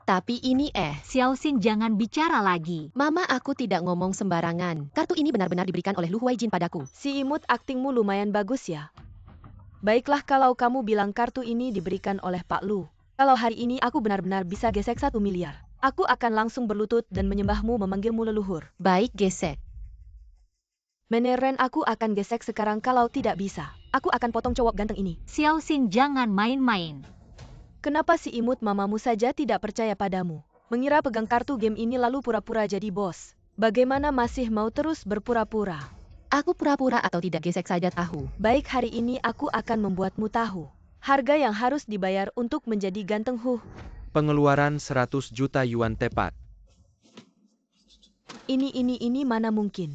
Tapi ini Xiao Xin jangan bicara lagi. Mama aku tidak ngomong sembarangan. Kartu ini benar-benar diberikan oleh Lu Huaijin padaku. Si imut aktingmu lumayan bagus ya. Baiklah kalau kamu bilang kartu ini diberikan oleh Pak Lu. Kalau hari ini aku benar-benar bisa gesek 1 miliar. Aku akan langsung berlutut dan menyembahmu memanggilmu leluhur. Baik, gesek. Manajer Ren, aku akan gesek sekarang kalau tidak bisa. Aku akan potong cowok ganteng ini. Xiao Xin jangan main-main. Kenapa si imut mamamu saja tidak percaya padamu? Mengira pegang kartu game ini lalu pura-pura jadi bos. Bagaimana masih mau terus berpura-pura? Aku pura-pura atau tidak gesek saja tahu. Baik, hari ini aku akan membuatmu tahu. Harga yang harus dibayar untuk menjadi ganteng Hu. Pengeluaran 100 juta yuan tepat. Ini mana mungkin.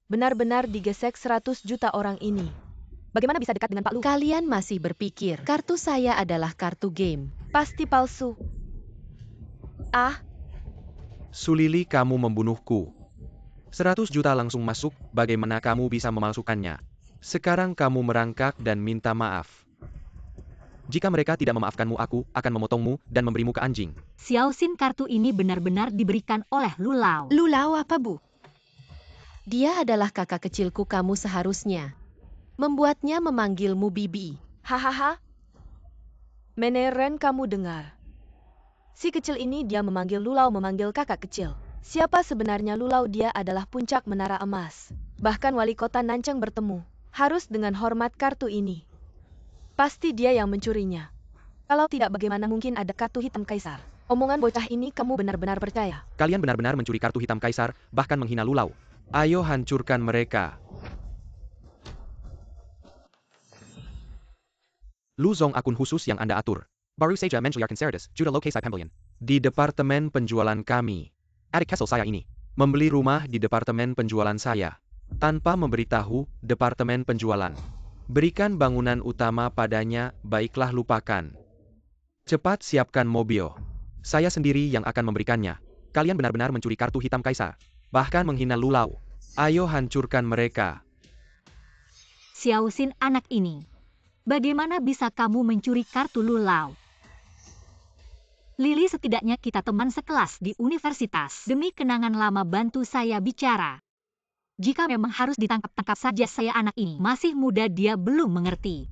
Benar-benar digesek 100 juta orang ini. Bagaimana bisa dekat dengan Pak Lu? Kalian masih berpikir, kartu saya adalah kartu game. Pasti palsu. Ah, Sulili, kamu membunuhku. 100 juta langsung masuk, bagaimana kamu bisa memalsukannya? Sekarang kamu merangkak dan minta maaf. Jika mereka tidak memaafkanmu, aku akan memotongmu dan memberimu ke anjing. Xiao Xin, kartu ini benar-benar diberikan oleh Lulau. Lulau apa, Bu? Dia adalah kakak kecilku, kamu seharusnya membuatnya memanggilmu Bibi. hahaha. Meneren, kamu dengar. Si kecil ini dia memanggil Lulau memanggil kakak kecil. Siapa sebenarnya Lulau? Dia adalah puncak menara emas. Bahkan wali kota Nancheng bertemu. Harus dengan hormat kartu ini. Pasti dia yang mencurinya. Kalau tidak, bagaimana mungkin ada kartu hitam kaisar? Omongan bocah ini kamu benar-benar percaya? Kalian benar-benar mencuri kartu hitam kaisar, bahkan menghina Lulau. Ayo hancurkan mereka. Lu Zong, akun khusus yang Anda atur. Baru saja menculiarkan 100 juta lokasi pembelian. Di departemen penjualan kami. Adik kesel saya ini membeli rumah di departemen penjualan saya. Tanpa memberitahu departemen penjualan. Berikan bangunan utama padanya, baiklah lupakan. Cepat siapkan mobil. Saya sendiri yang akan memberikannya. Kalian benar-benar mencuri kartu hitam kaisar. Bahkan menghina Lulau. Ayo hancurkan mereka. Xiao Xin, anak ini. Bagaimana bisa kamu mencuri kartu Lulau? Lili, setidaknya kita teman sekelas di universitas. Demi kenangan lama, bantu saya bicara. Jika memang harus ditangkap-tangkap saja saya, anak ini masih muda, dia belum mengerti.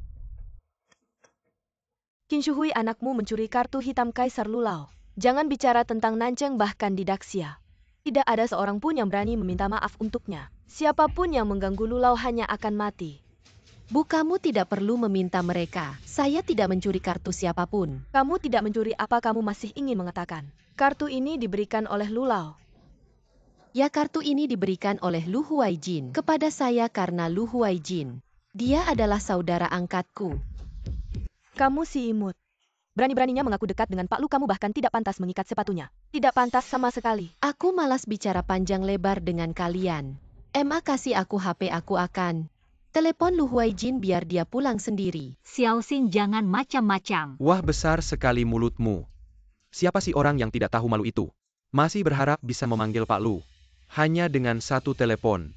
Qin Shuhui, anakmu mencuri kartu hitam kaisar Lulau. Jangan bicara tentang Nancheng, bahkan di Daxia. Tidak ada seorang pun yang berani meminta maaf untuknya. Siapapun yang mengganggu Lulau hanya akan mati. Bu, kamu tidak perlu meminta mereka. Saya tidak mencuri kartu siapapun. Kamu tidak mencuri apa kamu masih ingin mengatakan? Kartu ini diberikan oleh Lulau. Ya, kartu ini diberikan oleh Lu Huaijin kepada saya karena Lu Huaijin. Dia adalah saudara angkatku. Kamu si imut. Berani-beraninya mengaku dekat dengan Pak Lu, kamu bahkan tidak pantas mengikat sepatunya. Tidak pantas sama sekali. Aku malas bicara panjang lebar dengan kalian. Emma, kasih aku HP, aku akan telepon Lu Huaijin biar dia pulang sendiri. Xiao Xin, jangan macam-macam. Wah, besar sekali mulutmu. Siapa sih orang yang tidak tahu malu itu? Masih berharap bisa memanggil Pak Lu. Hanya dengan satu telepon.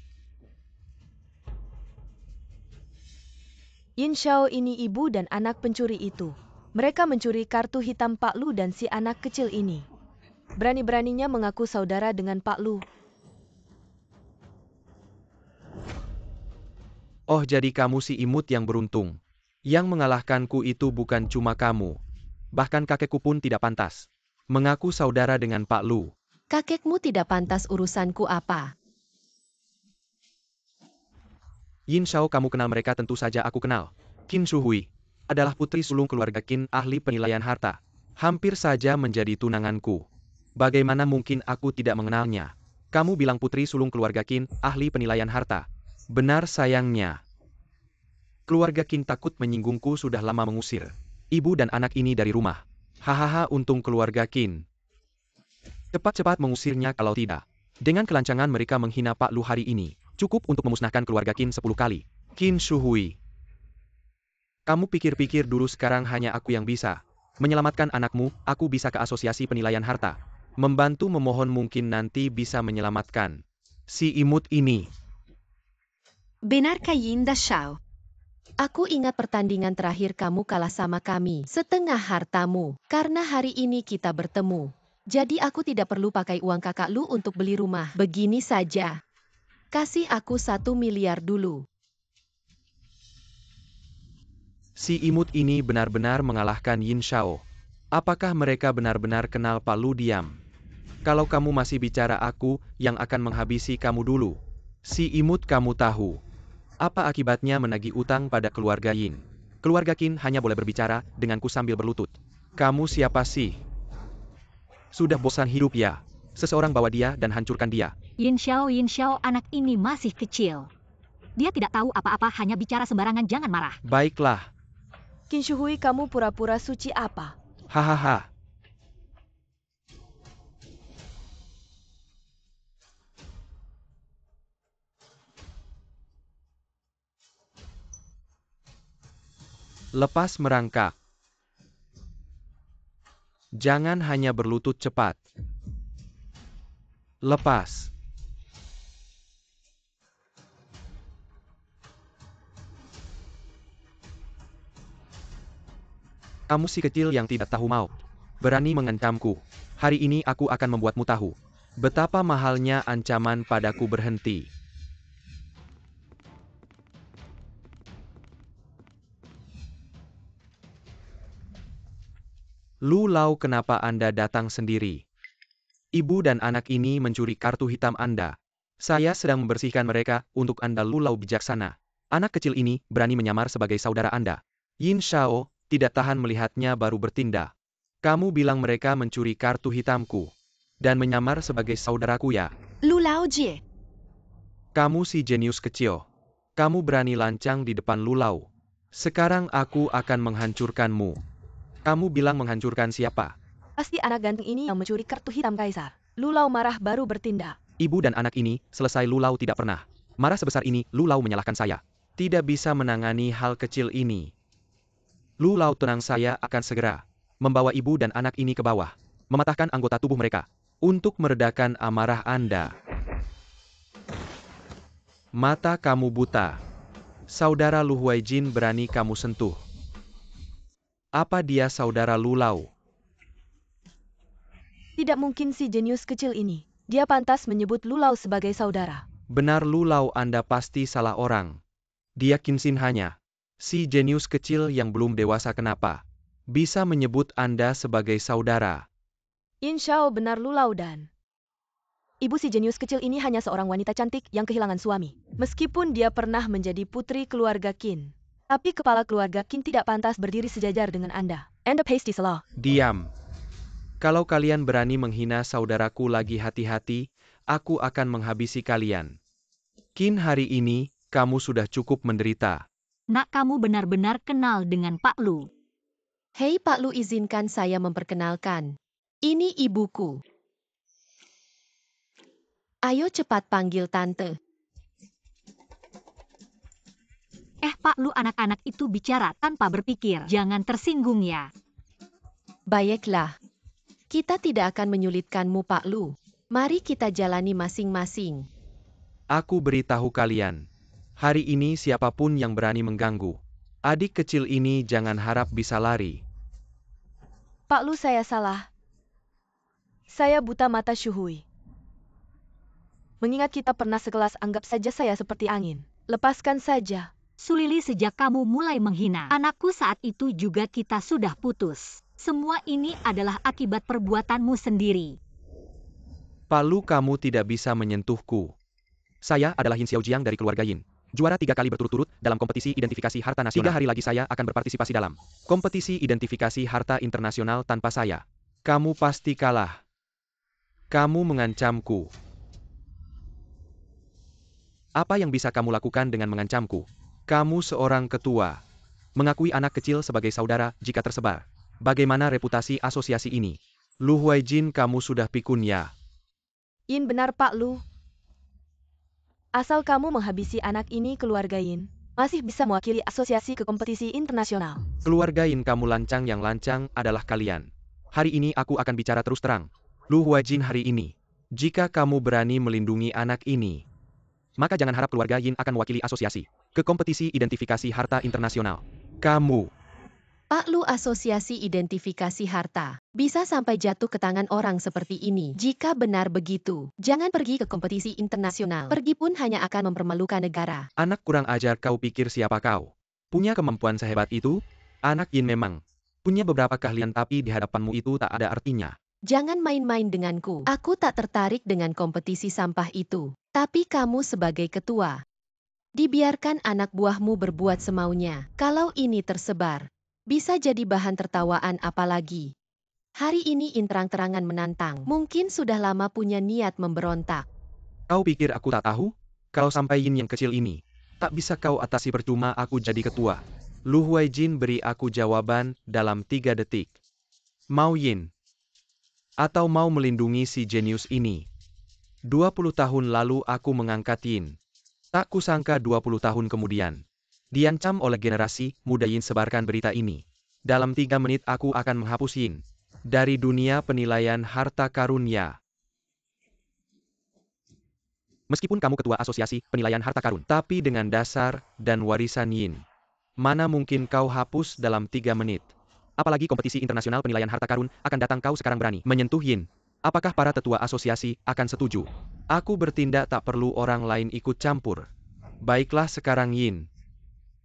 Yin Xiao, ini ibu dan anak pencuri itu. Mereka mencuri kartu hitam Pak Lu dan si anak kecil ini. Berani-beraninya mengaku saudara dengan Pak Lu. Oh, jadi kamu si imut yang beruntung. Yang mengalahkanku itu bukan cuma kamu. Bahkan kakekku pun tidak pantas mengaku saudara dengan Pak Lu. Kakekmu tidak pantas, urusanku apa? Yin Xiao, kamu kenal mereka? Tentu saja aku kenal. Qin Shuhui adalah putri sulung keluarga Qin, ahli penilaian harta. Hampir saja menjadi tunanganku. Bagaimana mungkin aku tidak mengenalnya? Kamu bilang putri sulung keluarga Qin, ahli penilaian harta. Benar, sayangnya. Keluarga Qin takut menyinggungku, sudah lama mengusir ibu dan anak ini dari rumah. Hahaha, untung keluarga Qin cepat-cepat mengusirnya, kalau tidak. Dengan kelancangan mereka menghina Pak Lu hari ini, cukup untuk memusnahkan keluarga Qin 10 kali. Qin Shuhui, kamu pikir-pikir dulu, sekarang hanya aku yang bisa menyelamatkan anakmu. Aku bisa ke asosiasi penilaian harta. Membantu memohon, mungkin nanti bisa menyelamatkan si imut ini. Benarkah Yinda Xiao? Aku ingat pertandingan terakhir kamu kalah sama kami. Setengah hartamu. Karena hari ini kita bertemu. Jadi aku tidak perlu pakai uang kakak Lu untuk beli rumah. Begini saja. Kasih aku 1 miliar dulu. Si imut ini benar-benar mengalahkan Yin Xiao. Apakah mereka benar-benar kenal Pak Lu? Diam. Kalau kamu masih bicara, aku yang akan menghabisi kamu dulu. Si imut, kamu tahu apa akibatnya menagih utang pada keluarga Yin? Keluarga Qin hanya boleh berbicara denganku sambil berlutut. Kamu siapa sih? Sudah bosan hidup ya? Seseorang bawa dia dan hancurkan dia. Yin Xiao, anak ini masih kecil. Dia tidak tahu apa-apa, hanya bicara sembarangan, jangan marah. Baiklah. Qin Shuhui, kamu pura-pura suci apa? Hahaha. Lepas merangkak. Jangan hanya berlutut cepat. Lepas. Kamu si kecil yang tidak tahu maut. Berani mengancamku. Hari ini aku akan membuatmu tahu betapa mahalnya ancaman padaku berhenti. Lu Lau, kenapa Anda datang sendiri? Ibu dan anak ini mencuri kartu hitam Anda. Saya sedang membersihkan mereka untuk Anda. Lu Lau bijaksana. Anak kecil ini berani menyamar sebagai saudara Anda. Yin Shao tidak tahan melihatnya baru bertindak. Kamu bilang mereka mencuri kartu hitamku dan menyamar sebagai saudaraku ya? Lu Lao Jie. Kamu si jenius kecil. Kamu berani lancang di depan Lu Lau. Sekarang aku akan menghancurkanmu. Kamu bilang menghancurkan siapa? Pasti anak ganteng ini yang mencuri kartu hitam Kaisar. Lu Lau marah baru bertindak. Ibu dan anak ini, selesai Lu Lau tidak pernah marah sebesar ini. Lu Lau menyalahkan saya. Tidak bisa menangani hal kecil ini. Lu Lau tenang, saya akan segera membawa ibu dan anak ini ke bawah. Mematahkan anggota tubuh mereka. Untuk meredakan amarah Anda. Mata kamu buta. Saudara Lu Huaijin berani kamu sentuh. Apa dia saudara Lu Lau? Tidak mungkin si jenius kecil ini. Dia pantas menyebut Lu Lau sebagai saudara. Benar Lu Lau, Anda pasti salah orang. Dia Qinxin hanya si jenius kecil yang belum dewasa, kenapa bisa menyebut Anda sebagai saudara? Yin Shao, benar Lu Lau dan ibu si jenius kecil ini hanya seorang wanita cantik yang kehilangan suami. Meskipun dia pernah menjadi putri keluarga Qin. Tapi kepala keluarga Qin tidak pantas berdiri sejajar dengan Anda. End of hasty slaw. Diam. Kalau kalian berani menghina saudaraku lagi, hati-hati, aku akan menghabisi kalian. Qin, hari ini, kamu sudah cukup menderita. Nak, kamu benar-benar kenal dengan Pak Lu. Hei Pak Lu, izinkan saya memperkenalkan. Ini ibuku. Ayo cepat panggil tante. Pak Lu, anak-anak itu bicara tanpa berpikir. Jangan tersinggung ya. Baiklah. Kita tidak akan menyulitkanmu Pak Lu. Mari kita jalani masing-masing. Aku beritahu kalian. Hari ini siapapun yang berani mengganggu adik kecil ini jangan harap bisa lari. Pak Lu, saya salah. Saya buta mata Shuhui. Mengingat kita pernah sekelas, anggap saja saya seperti angin. Lepaskan saja. Sulili, sejak kamu mulai menghina anakku saat itu juga kita sudah putus. Semua ini adalah akibat perbuatanmu sendiri. Pak Lu, kamu tidak bisa menyentuhku. Saya adalah Yin Xiaojiang dari keluarga Yin. Juara 3 kali berturut-turut dalam kompetisi identifikasi harta nasional. 3 hari lagi saya akan berpartisipasi dalam kompetisi identifikasi harta internasional tanpa saya. Kamu pasti kalah. Kamu mengancamku. Apa yang bisa kamu lakukan dengan mengancamku? Kamu seorang ketua. Mengakui anak kecil sebagai saudara jika tersebar. Bagaimana reputasi asosiasi ini? Lu Huaijin, kamu sudah pikun ya? Yin, benar Pak Lu. Asal kamu menghabisi anak ini, keluarga Yin masih bisa mewakili asosiasi ke kompetisi internasional. Keluarga Yin kamu lancang, yang lancang adalah kalian. Hari ini aku akan bicara terus terang. Lu Huaijin, hari ini, jika kamu berani melindungi anak ini, maka jangan harap keluarga Yin akan mewakili asosiasi ke kompetisi identifikasi harta internasional. Kamu. Pak Lu, asosiasi identifikasi harta bisa sampai jatuh ke tangan orang seperti ini. Jika benar begitu, jangan pergi ke kompetisi internasional. Pergi pun hanya akan mempermalukan negara. Anak kurang ajar, kau pikir siapa kau? Punya kemampuan sehebat itu? Anak Yin memang punya beberapa keahlian, tapi di hadapanmu itu tak ada artinya. Jangan main-main denganku. Aku tak tertarik dengan kompetisi sampah itu. Tapi kamu sebagai ketua, dibiarkan anak buahmu berbuat semaunya. Kalau ini tersebar, bisa jadi bahan tertawaan, apalagi hari ini terang-terangan menantang. Mungkin sudah lama punya niat memberontak. Kau pikir aku tak tahu? Kalau sampai Yin yang kecil ini Tak bisa kau atasi percuma aku jadi ketua. Lu Huaijin beri aku jawaban dalam 3 detik. Mau Yin? Atau mau melindungi si jenius ini? 20 tahun lalu aku mengangkat Yin. Tak kusangka 20 tahun kemudian. Diancam oleh generasi muda Yin sebarkan berita ini. Dalam 3 menit aku akan menghapus Yin dari dunia penilaian harta karun ya. Meskipun kamu ketua asosiasi penilaian harta karun, tapi dengan dasar dan warisan Yin, mana mungkin kau hapus dalam 3 menit? Apalagi kompetisi internasional penilaian harta karun akan datang kau sekarang berani menyentuh Yin. Apakah para tetua asosiasi akan setuju? Aku bertindak tak perlu orang lain ikut campur. Baiklah sekarang Yin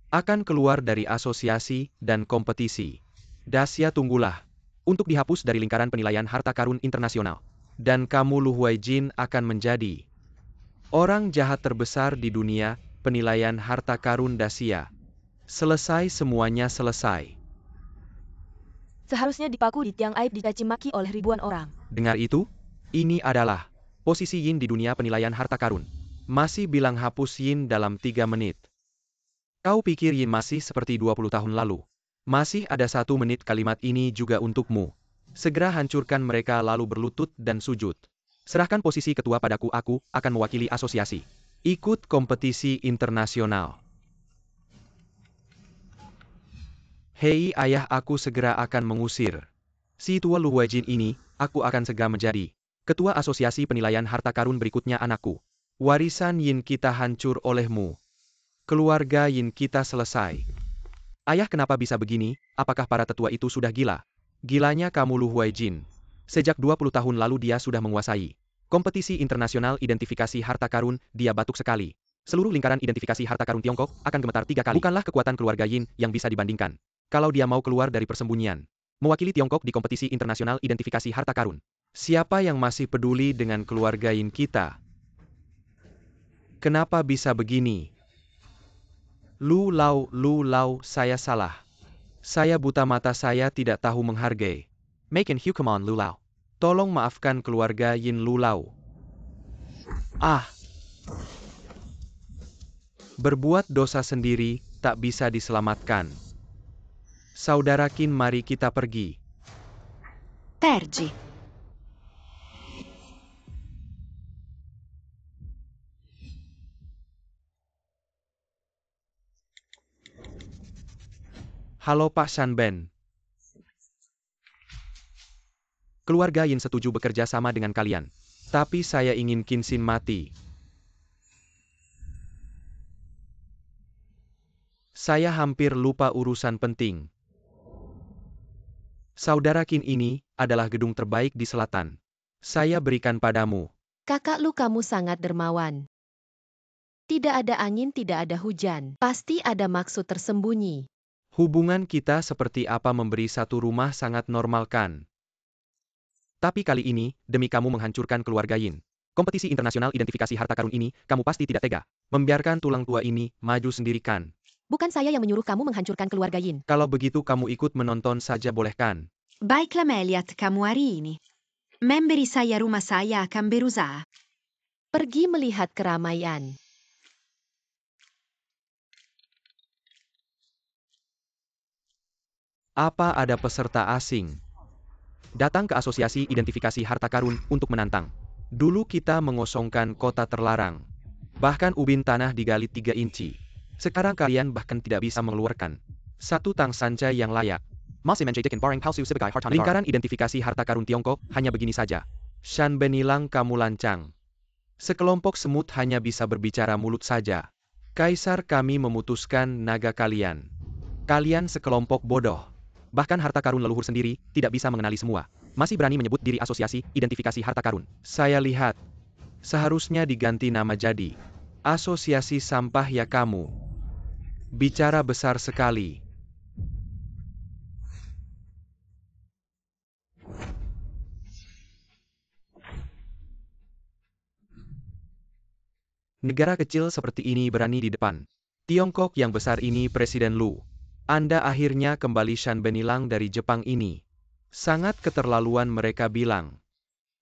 akan keluar dari asosiasi dan kompetisi. Dacia tunggulah untuk dihapus dari lingkaran penilaian harta karun internasional. Dan kamu Lu Huaijin akan menjadi orang jahat terbesar di dunia penilaian harta karun Dacia. Selesai semuanya selesai. Seharusnya dipaku di tiang aib dicaci maki oleh ribuan orang. Dengar itu? Ini adalah posisi Yin di dunia penilaian harta karun. Masih bilang hapus Yin dalam 3 menit. Kau pikir Yin masih seperti 20 tahun lalu? Masih ada 1 menit kalimat ini juga untukmu. Segera hancurkan mereka lalu berlutut dan sujud. Serahkan posisi ketua padaku, aku akan mewakili asosiasi. Ikut kompetisi internasional. Hei ayah, aku segera akan mengusir si tua Lu Huaijin ini, aku akan segera menjadi ketua asosiasi penilaian harta karun berikutnya anakku. Warisan Yin kita hancur olehmu. Keluarga Yin kita selesai. Ayah, kenapa bisa begini? Apakah para tetua itu sudah gila? Gilanya kamu Lu Huaijin. Sejak 20 tahun lalu dia sudah menguasai kompetisi internasional identifikasi harta karun, dia batuk sekali. Seluruh lingkaran identifikasi harta karun Tiongkok akan gemetar 3 kali. Bukanlah kekuatan keluarga Yin yang bisa dibandingkan. Kalau dia mau keluar dari persembunyian, mewakili Tiongkok di kompetisi internasional identifikasi harta karun. Siapa yang masih peduli dengan keluarga Yin kita? Kenapa bisa begini? Lu Lau, saya salah. Saya buta mata, saya tidak tahu menghargai. Make and Hugh, come on Lu Lau. Tolong maafkan keluarga Yin Lu Lau. Ah! Berbuat dosa sendiri, tak bisa diselamatkan. Saudara Qin, mari kita pergi. Tergi. Halo Pak Shanben. Keluarga Yin setuju bekerja sama dengan kalian. Tapi saya ingin Qin Xin mati. Saya hampir lupa urusan penting. Saudara Qin, ini adalah gedung terbaik di selatan. Saya berikan padamu. Kakak Lu, kamu sangat dermawan. Tidak ada angin, tidak ada hujan. Pasti ada maksud tersembunyi. Hubungan kita seperti apa memberi satu rumah sangat normal kan? Tapi kali ini, demi kamu menghancurkan keluarga Yin. Kompetisi internasional identifikasi harta karun ini, kamu pasti tidak tega. Membiarkan tulang tua ini maju sendiri kan? Bukan saya yang menyuruh kamu menghancurkan keluarga Yin. Kalau begitu kamu ikut menonton saja boleh kan? Baiklah Meliat, kamu hari ini. Memberi saya rumah saya akan berusaha. Pergi melihat keramaian. Apa ada peserta asing datang ke asosiasi identifikasi harta karun untuk menantang? Dulu kita mengosongkan kota terlarang. Bahkan ubin tanah digali 3 inci. Sekarang kalian bahkan tidak bisa mengeluarkan 1 tang sancai yang layak. Lingkaran identifikasi harta karun Tiongkok hanya begini saja. Shanben hilang, kamu lancang. Sekelompok semut hanya bisa berbicara mulut saja. Kaisar kami memutuskan naga kalian. Kalian sekelompok bodoh. Bahkan harta karun leluhur sendiri tidak bisa mengenali semua. Masih berani menyebut diri asosiasi identifikasi harta karun. Saya lihat seharusnya diganti nama jadi asosiasi sampah ya kamu. Bicara besar sekali. Negara kecil seperti ini berani di depan Tiongkok yang besar ini. Presiden Lu, Anda akhirnya kembali. Shanben hilang dari Jepang ini. Sangat keterlaluan mereka bilang.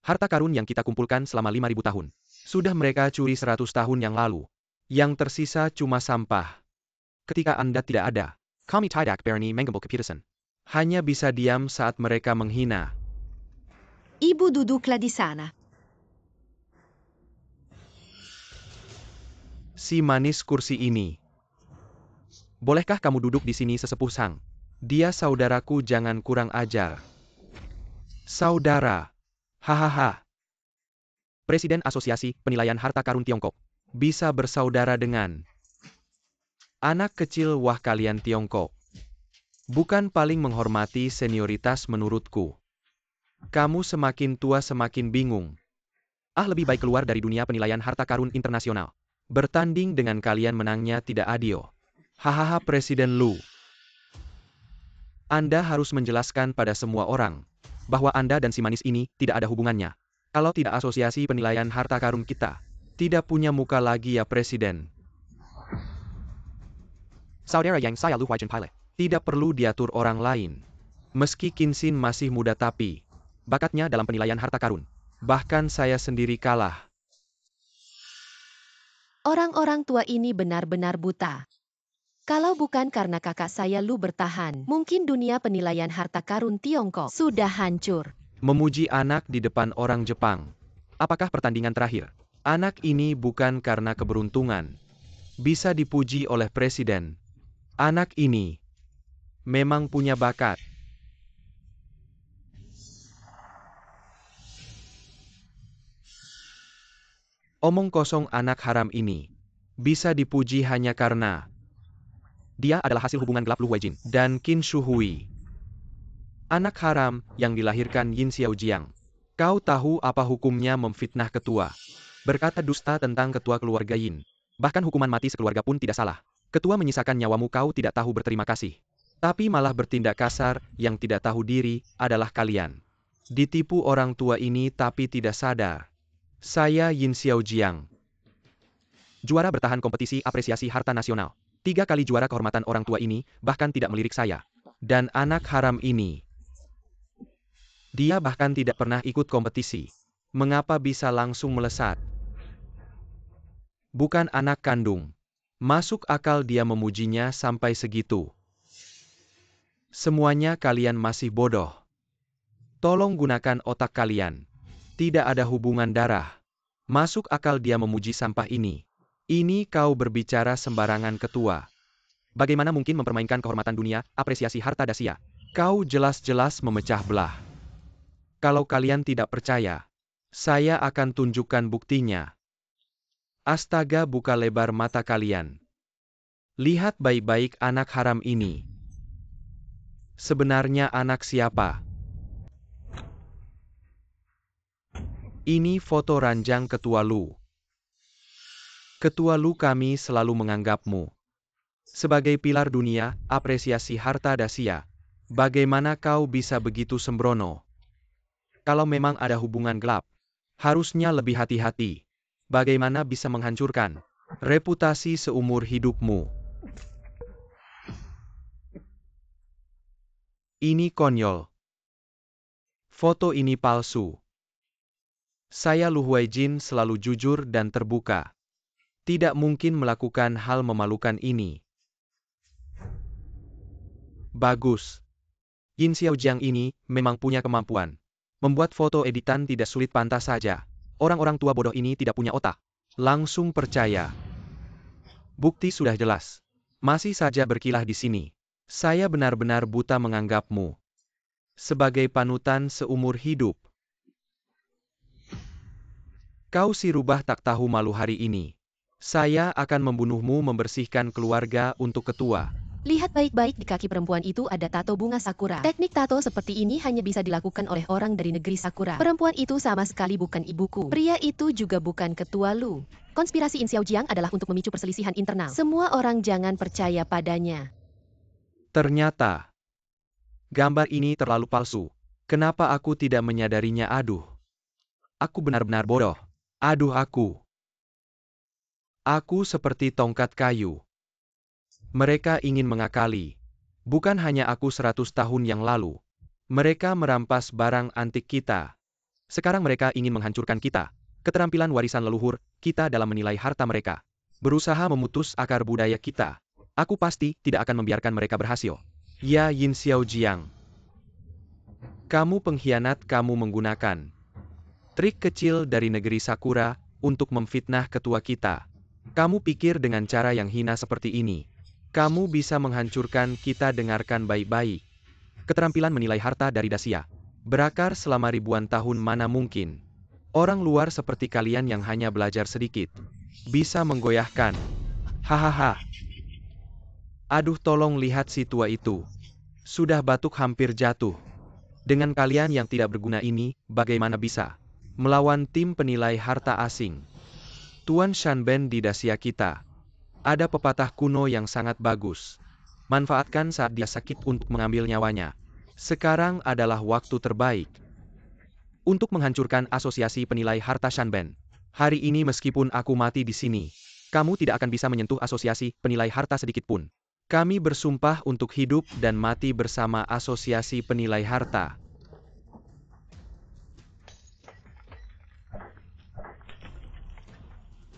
Harta karun yang kita kumpulkan selama 5.000 tahun. Sudah mereka curi 100 tahun yang lalu. Yang tersisa cuma sampah. Ketika Anda tidak ada, kami tidak berani mengambil keputusan. Hanya bisa diam saat mereka menghina. Ibu duduklah di sana. Si manis kursi ini. Bolehkah kamu duduk di sini sesepuh Sang? Dia saudaraku, jangan kurang ajar. Saudara. Hahaha. Presiden Asosiasi Penilaian Harta Karun Tiongkok. Bisa bersaudara dengan anak kecil. Wah, kalian Tiongkok bukan paling menghormati senioritas menurutku. Kamu semakin tua semakin bingung. Lebih baik keluar dari dunia penilaian harta karun internasional. Bertanding dengan kalian menangnya tidak adil. Hahaha, Presiden Lu. Anda harus menjelaskan pada semua orang bahwa Anda dan si manis ini tidak ada hubungannya. Kalau tidak, asosiasi penilaian harta karun kita tidak punya muka lagi ya, Presiden. Saudara yang saya Lu Huaijin Pilot, tidak perlu diatur orang lain. Meski Qinxin masih muda tapi bakatnya dalam penilaian harta karun. Bahkan saya sendiri kalah. Orang-orang tua ini benar-benar buta. Kalau bukan karena kakak saya Lu bertahan, mungkin dunia penilaian harta karun Tiongkok sudah hancur. Memuji anak di depan orang Jepang. Apakah pertandingan terakhir? Anak ini bukan karena keberuntungan. Bisa dipuji oleh Presiden. Anak ini memang punya bakat. Omong kosong, anak haram ini bisa dipuji hanya karena dia adalah hasil hubungan gelap Lu Huaijin dan Qin Shuhui. Anak haram yang dilahirkan Yin Xiaojiang. Kau tahu apa hukumnya memfitnah ketua? Berkata dusta tentang ketua keluarga Yin. Bahkan hukuman mati sekeluarga pun tidak salah. Ketua menyisakan nyawamu, kau tidak tahu berterima kasih. Tapi malah bertindak kasar. Yang tidak tahu diri adalah kalian. Ditipu orang tua ini tapi tidak sadar. Saya Yin Xiaojiang. Juara bertahan kompetisi apresiasi harta nasional. 3 kali juara kehormatan orang tua ini, bahkan tidak melirik saya. Dan anak haram ini. Dia bahkan tidak pernah ikut kompetisi. Mengapa bisa langsung melesat? Bukan anak kandung. Masuk akal dia memujinya sampai segitu. Semuanya kalian masih bodoh. Tolong gunakan otak kalian. Tidak ada hubungan darah. Masuk akal dia memuji sampah ini. Ini kau berbicara sembarangan, ketua. Bagaimana mungkin mempermainkan kehormatan dunia, apresiasi harta dasia? Kau jelas-jelas memecah belah. Kalau kalian tidak percaya, saya akan tunjukkan buktinya. Astaga, buka lebar mata kalian. Lihat baik-baik anak haram ini. Sebenarnya anak siapa? Ini foto ranjang Ketua Lu. Ketua Lu, kami selalu menganggapmu sebagai pilar dunia, apresiasi harta dasia. Bagaimana kau bisa begitu sembrono? Kalau memang ada hubungan gelap, harusnya lebih hati-hati. Bagaimana bisa menghancurkan reputasi seumur hidupmu? Ini konyol. Foto ini palsu. Saya Lu Huaijin selalu jujur dan terbuka. Tidak mungkin melakukan hal memalukan ini. Bagus. Yin Xiaojiang ini memang punya kemampuan. Membuat foto editan tidak sulit, pantas saja. Orang-orang tua bodoh ini tidak punya otak. Langsung percaya. Bukti sudah jelas. Masih saja berkilah di sini. Saya benar-benar buta menganggapmu sebagai panutan seumur hidup. Kau si rubah tak tahu malu hari ini. Saya akan membunuhmu, membersihkan keluarga untuk ketua. Lihat baik-baik, di kaki perempuan itu ada tato bunga sakura. Teknik tato seperti ini hanya bisa dilakukan oleh orang dari negeri sakura. Perempuan itu sama sekali bukan ibuku. Pria itu juga bukan ketua Lu. Konspirasi Yin Xiaojiang adalah untuk memicu perselisihan internal. Semua orang jangan percaya padanya. Ternyata gambar ini terlalu palsu. Kenapa aku tidak menyadarinya? Aduh. Aku benar-benar bodoh. Aduh aku. Aku seperti tongkat kayu. Mereka ingin mengakali. Bukan hanya aku 100 tahun yang lalu. Mereka merampas barang antik kita. Sekarang mereka ingin menghancurkan kita. Keterampilan warisan leluhur kita dalam menilai harta mereka. berusaha memutus akar budaya kita. Aku pasti tidak akan membiarkan mereka berhasil. Ya Yin Xiaojiang. Kamu pengkhianat, kamu menggunakan trik kecil dari negeri Sakura untuk memfitnah ketua kita. Kamu pikir dengan cara yang hina seperti ini, kamu bisa menghancurkan kita? Dengarkan baik-baik. Keterampilan menilai harta dari Dacia berakar selama ribuan tahun, mana mungkin orang luar seperti kalian yang hanya belajar sedikit bisa menggoyahkan. Hahaha. Aduh, tolong lihat si tua itu. Sudah batuk hampir jatuh. Dengan kalian yang tidak berguna ini, bagaimana bisa melawan tim penilai harta asing? Tuan Shanben, di Dacia kita ada pepatah kuno yang sangat bagus. Manfaatkan saat dia sakit untuk mengambil nyawanya. Sekarang adalah waktu terbaik untuk menghancurkan asosiasi penilai harta Shanben. Hari ini meskipun aku mati di sini, kamu tidak akan bisa menyentuh asosiasi penilai harta sedikit pun. Kami bersumpah untuk hidup dan mati bersama asosiasi penilai harta.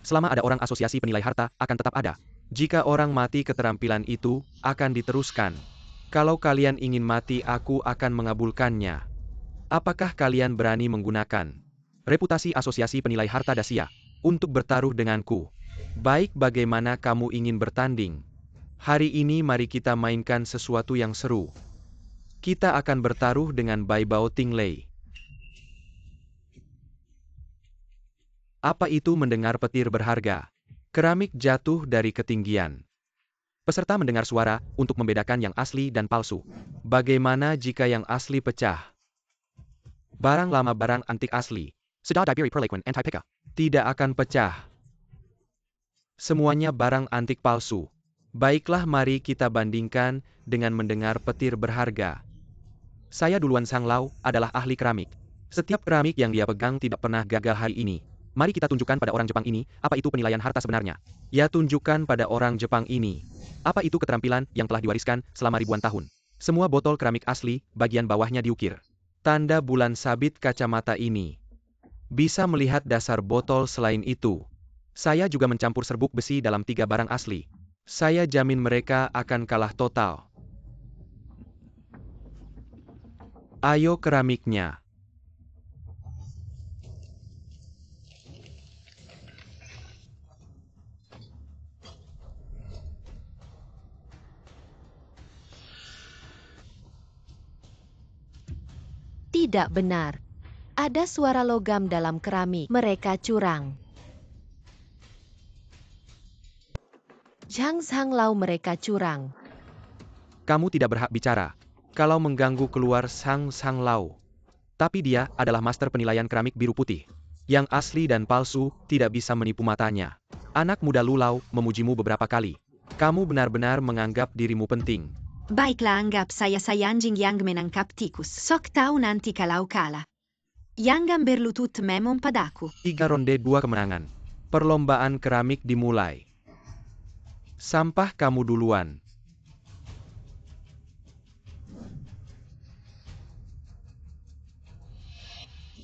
Selama ada orang, asosiasi penilai harta akan tetap ada. Jika orang mati, keterampilan itu akan diteruskan. Kalau kalian ingin mati, aku akan mengabulkannya. Apakah kalian berani menggunakan reputasi asosiasi penilai harta Dacia untuk bertaruh denganku? Baik, bagaimana kamu ingin bertanding? Hari ini mari kita mainkan sesuatu yang seru. Kita akan bertaruh dengan Bai Bao Tinglei. Apa itu mendengar petir berharga? Keramik jatuh dari ketinggian. Peserta mendengar suara untuk membedakan yang asli dan palsu. Bagaimana jika yang asli pecah? Barang lama, barang antik asli. Sedal Diberi Perlakuan Anti-Pika. Tidak akan pecah. Semuanya barang antik palsu. Baiklah, mari kita bandingkan dengan mendengar petir berharga. Saya duluan. Sang Lau adalah ahli keramik. Setiap keramik yang dia pegang tidak pernah gagal hari ini. Mari kita tunjukkan pada orang Jepang ini, apa itu penilaian harta sebenarnya. Ya, tunjukkan pada orang Jepang ini, apa itu keterampilan yang telah diwariskan selama ribuan tahun. Semua botol keramik asli, bagian bawahnya diukir tanda bulan sabit. Kacamata ini bisa melihat dasar botol. Selain itu, saya juga mencampur serbuk besi dalam 3 barang asli. Saya jamin mereka akan kalah total. Ayo, keramiknya. Tidak benar. Ada suara logam dalam keramik. Mereka curang. Zhang Lau, mereka curang. Kamu tidak berhak bicara kalau mengganggu keluar Sang Lau. Tapi dia adalah master penilaian keramik biru putih. Yang asli dan palsu tidak bisa menipu matanya. Anak muda Lulau memujimu beberapa kali. Kamu benar-benar menganggap dirimu penting. Baiklah, anggap saya anjing yang menangkap tikus. Sok tahu nanti kalau kalah. Yang berlutut memon padaku. 3 ronde 2 kemenangan. Perlombaan keramik dimulai. Sampah, kamu duluan.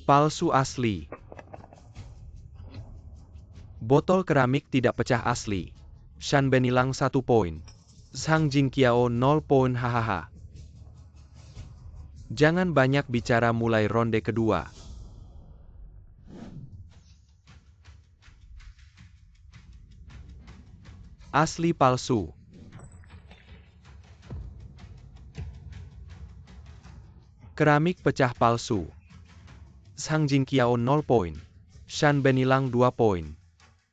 Palsu asli. Botol keramik tidak pecah asli. Shanben hilang 1 poin. Zhang Jingqiao 0 poin. Hahaha. Jangan banyak bicara, mulai ronde kedua. Asli palsu. Keramik pecah palsu. Zhang Jingqiao 0 poin. Shanben hilang 2 poin.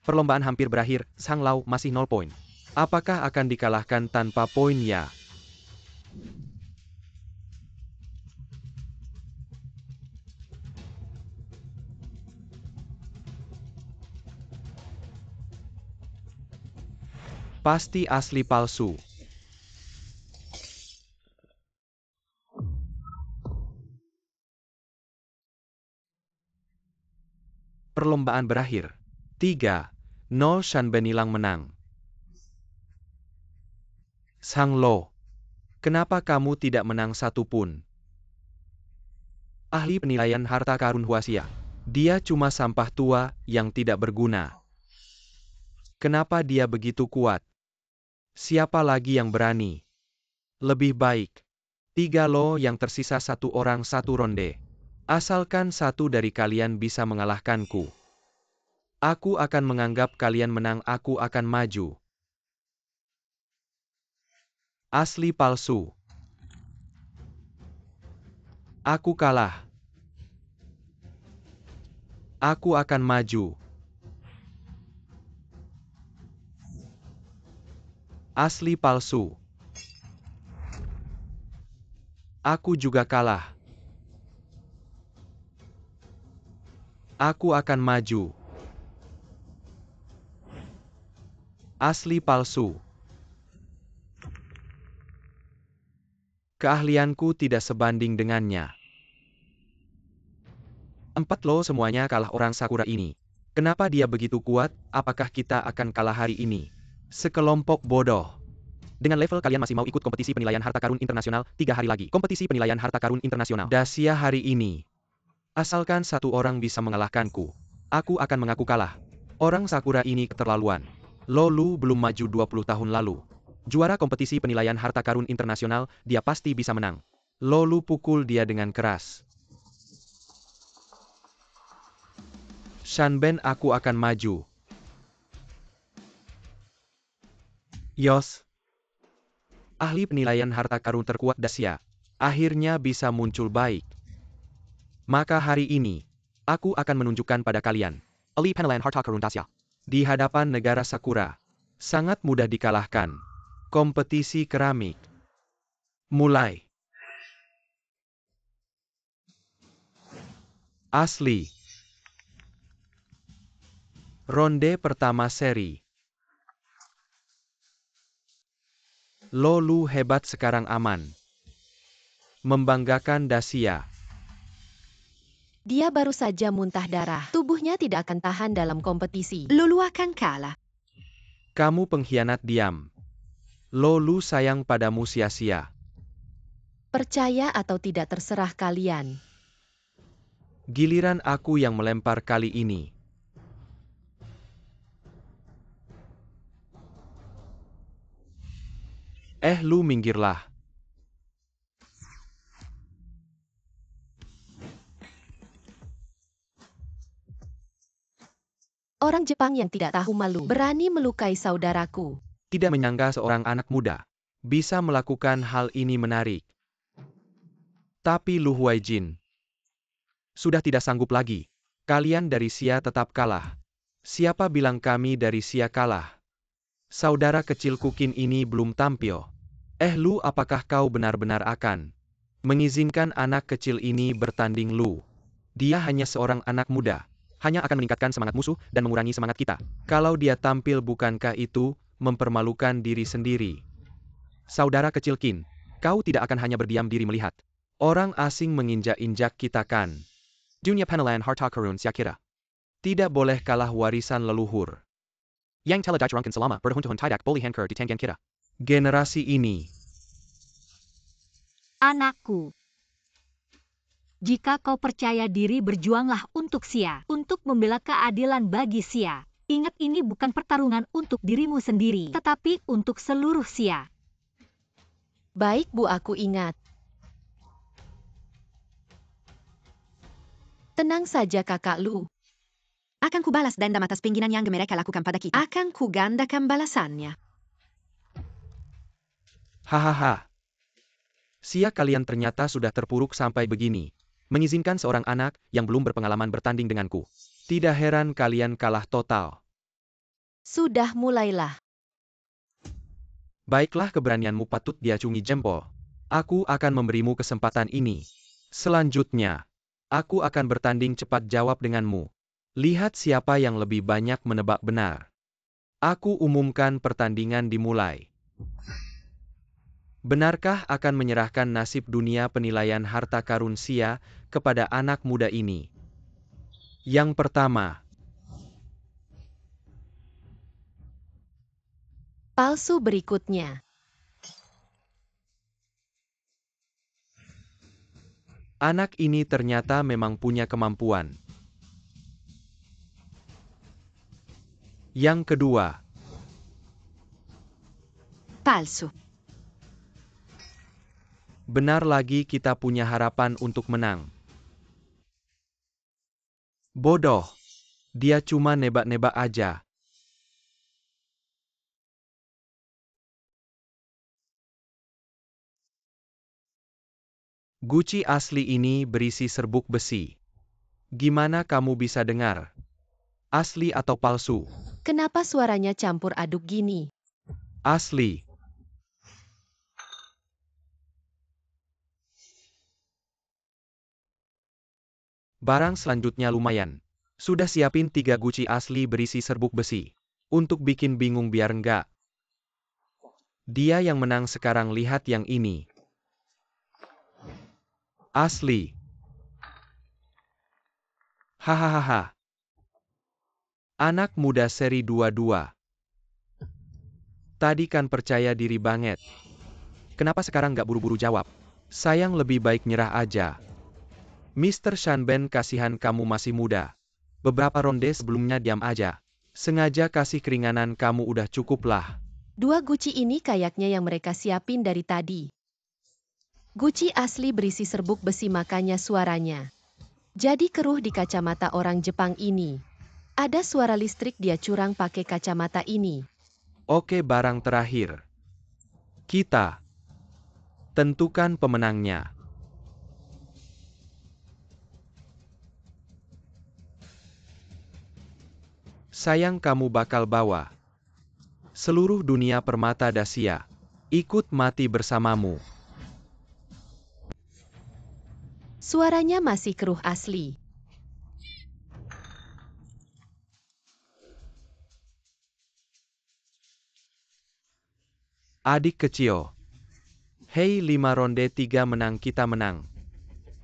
Perlombaan hampir berakhir, Sang Lau masih 0 poin. Apakah akan dikalahkan tanpa poin? Ya. Pasti asli palsu. Perlombaan berakhir. 3-0, Shanben hilang menang. Sang Lo, kenapa kamu tidak menang 1 pun? Ahli penilaian harta karun Huaxia. Dia cuma sampah tua yang tidak berguna. Kenapa dia begitu kuat? Siapa lagi yang berani? Lebih baik 3 lo yang tersisa 1 orang 1 ronde. Asalkan 1 dari kalian bisa mengalahkanku. Aku akan menganggap kalian menang, aku akan maju. Asli palsu. Aku kalah. Aku akan maju. Asli palsu. Aku juga kalah. Aku akan maju. Asli palsu. Keahlianku tidak sebanding dengannya. 4 lo semuanya kalah orang Sakura ini. Kenapa dia begitu kuat? Apakah kita akan kalah hari ini? Sekelompok bodoh. Dengan level kalian masih mau ikut kompetisi penilaian harta karun internasional 3 hari lagi. Kompetisi penilaian harta karun internasional. Dasia hari ini. Asalkan 1 orang bisa mengalahkanku, aku akan mengaku kalah. Orang Sakura ini keterlaluan. Lolu belum maju 20 tahun lalu. Juara kompetisi penilaian harta karun internasional, dia pasti bisa menang. Lolu pukul dia dengan keras. Shanben, aku akan maju. Yos. Ahli penilaian harta karun terkuat Dasia. Akhirnya bisa muncul baik. Maka hari ini, aku akan menunjukkan pada kalian. Ahli penilaian harta karun Dasia. Di hadapan negara Sakura. Sangat mudah dikalahkan. Kompetisi keramik. Mulai. Asli. Ronde pertama seri. Lolu hebat, sekarang aman. Membanggakan Dasia. Dia baru saja muntah darah. Tubuhnya tidak akan tahan dalam kompetisi. Lolu akan kalah. Kamu pengkhianat, diam. Lolu sayang padamu sia-sia. Percaya atau tidak terserah kalian. Giliran aku yang melempar kali ini. Lu minggirlah. Orang Jepang yang tidak tahu malu berani melukai saudaraku. Tidak menyangka seorang anak muda bisa melakukan hal ini menarik. Tapi Lu Huaijin sudah tidak sanggup lagi. Kalian dari Xia tetap kalah. Siapa bilang kami dari Xia kalah? Saudara kecilku Qin ini belum tampil. Lu, apakah kau benar-benar akan mengizinkan anak kecil ini bertanding? Lu, dia hanya seorang anak muda. Hanya akan meningkatkan semangat musuh dan mengurangi semangat kita. Kalau dia tampil, bukankah itu mempermalukan diri sendiri? Saudara kecil Qin, kau tidak akan hanya berdiam diri melihat orang asing menginjak-injak kita kan? Dunia penilaian harta karun Syakira. Tidak boleh kalah warisan leluhur. Yang telah dicerangkan selama bertahun-tahun tidak boleh hancur di tangan kita. Generasi ini. Anakku. Jika kau percaya diri, berjuanglah untuk Xia, untuk membela keadilan bagi Xia. Ingat, ini bukan pertarungan untuk dirimu sendiri, tetapi untuk seluruh Xia. Baik, Bu, aku ingat. Tenang saja, Kakak Lu. Akan kubalas dendam atas penghinaan yang mereka lakukan pada kita. Akan kugandakan balasannya. Hahaha. Xia, kalian ternyata sudah terpuruk sampai begini. Mengizinkan seorang anak yang belum berpengalaman bertanding denganku. Tidak heran kalian kalah total. Sudah, mulailah. Baiklah, keberanianmu patut diacungi jempol. Aku akan memberimu kesempatan ini. Selanjutnya, aku akan bertanding cepat jawab denganmu. Lihat siapa yang lebih banyak menebak benar. Aku umumkan pertandingan dimulai. Benarkah akan menyerahkan nasib dunia penilaian harta karun Xia kepada anak muda ini? Yang pertama. Palsu berikutnya. Anak ini ternyata memang punya kemampuan. Yang kedua. Palsu. Benar lagi kita punya harapan untuk menang. Bodoh. Dia cuma nebak-nebak aja. Guci asli ini berisi serbuk besi. Gimana kamu bisa dengar? Asli atau palsu? Kenapa suaranya campur aduk gini? Asli. Barang selanjutnya lumayan. Sudah siapin 3 guci asli berisi serbuk besi. Untuk bikin bingung biar enggak. Dia yang menang sekarang, lihat yang ini. Asli. Hahaha. Anak muda seri 22. Tadi kan percaya diri banget. Kenapa sekarang nggak buru-buru jawab? Sayang, lebih baik nyerah aja. Mr. Shanben, kasihan kamu masih muda. Beberapa ronde sebelumnya diam aja. Sengaja kasih keringanan kamu, udah cukup lah. 2 guci ini kayaknya yang mereka siapin dari tadi. Guci asli berisi serbuk besi, makanya suaranya jadi keruh di kacamata orang Jepang ini. Ada suara listrik, dia curang pakai kacamata ini. Oke, barang terakhir. Kita tentukan pemenangnya. Sayang, kamu bakal bawa seluruh dunia permata Dacia ikut mati bersamamu. Suaranya masih keruh asli. Adik kecil. Hei, 5 ronde 3 menang, kita menang.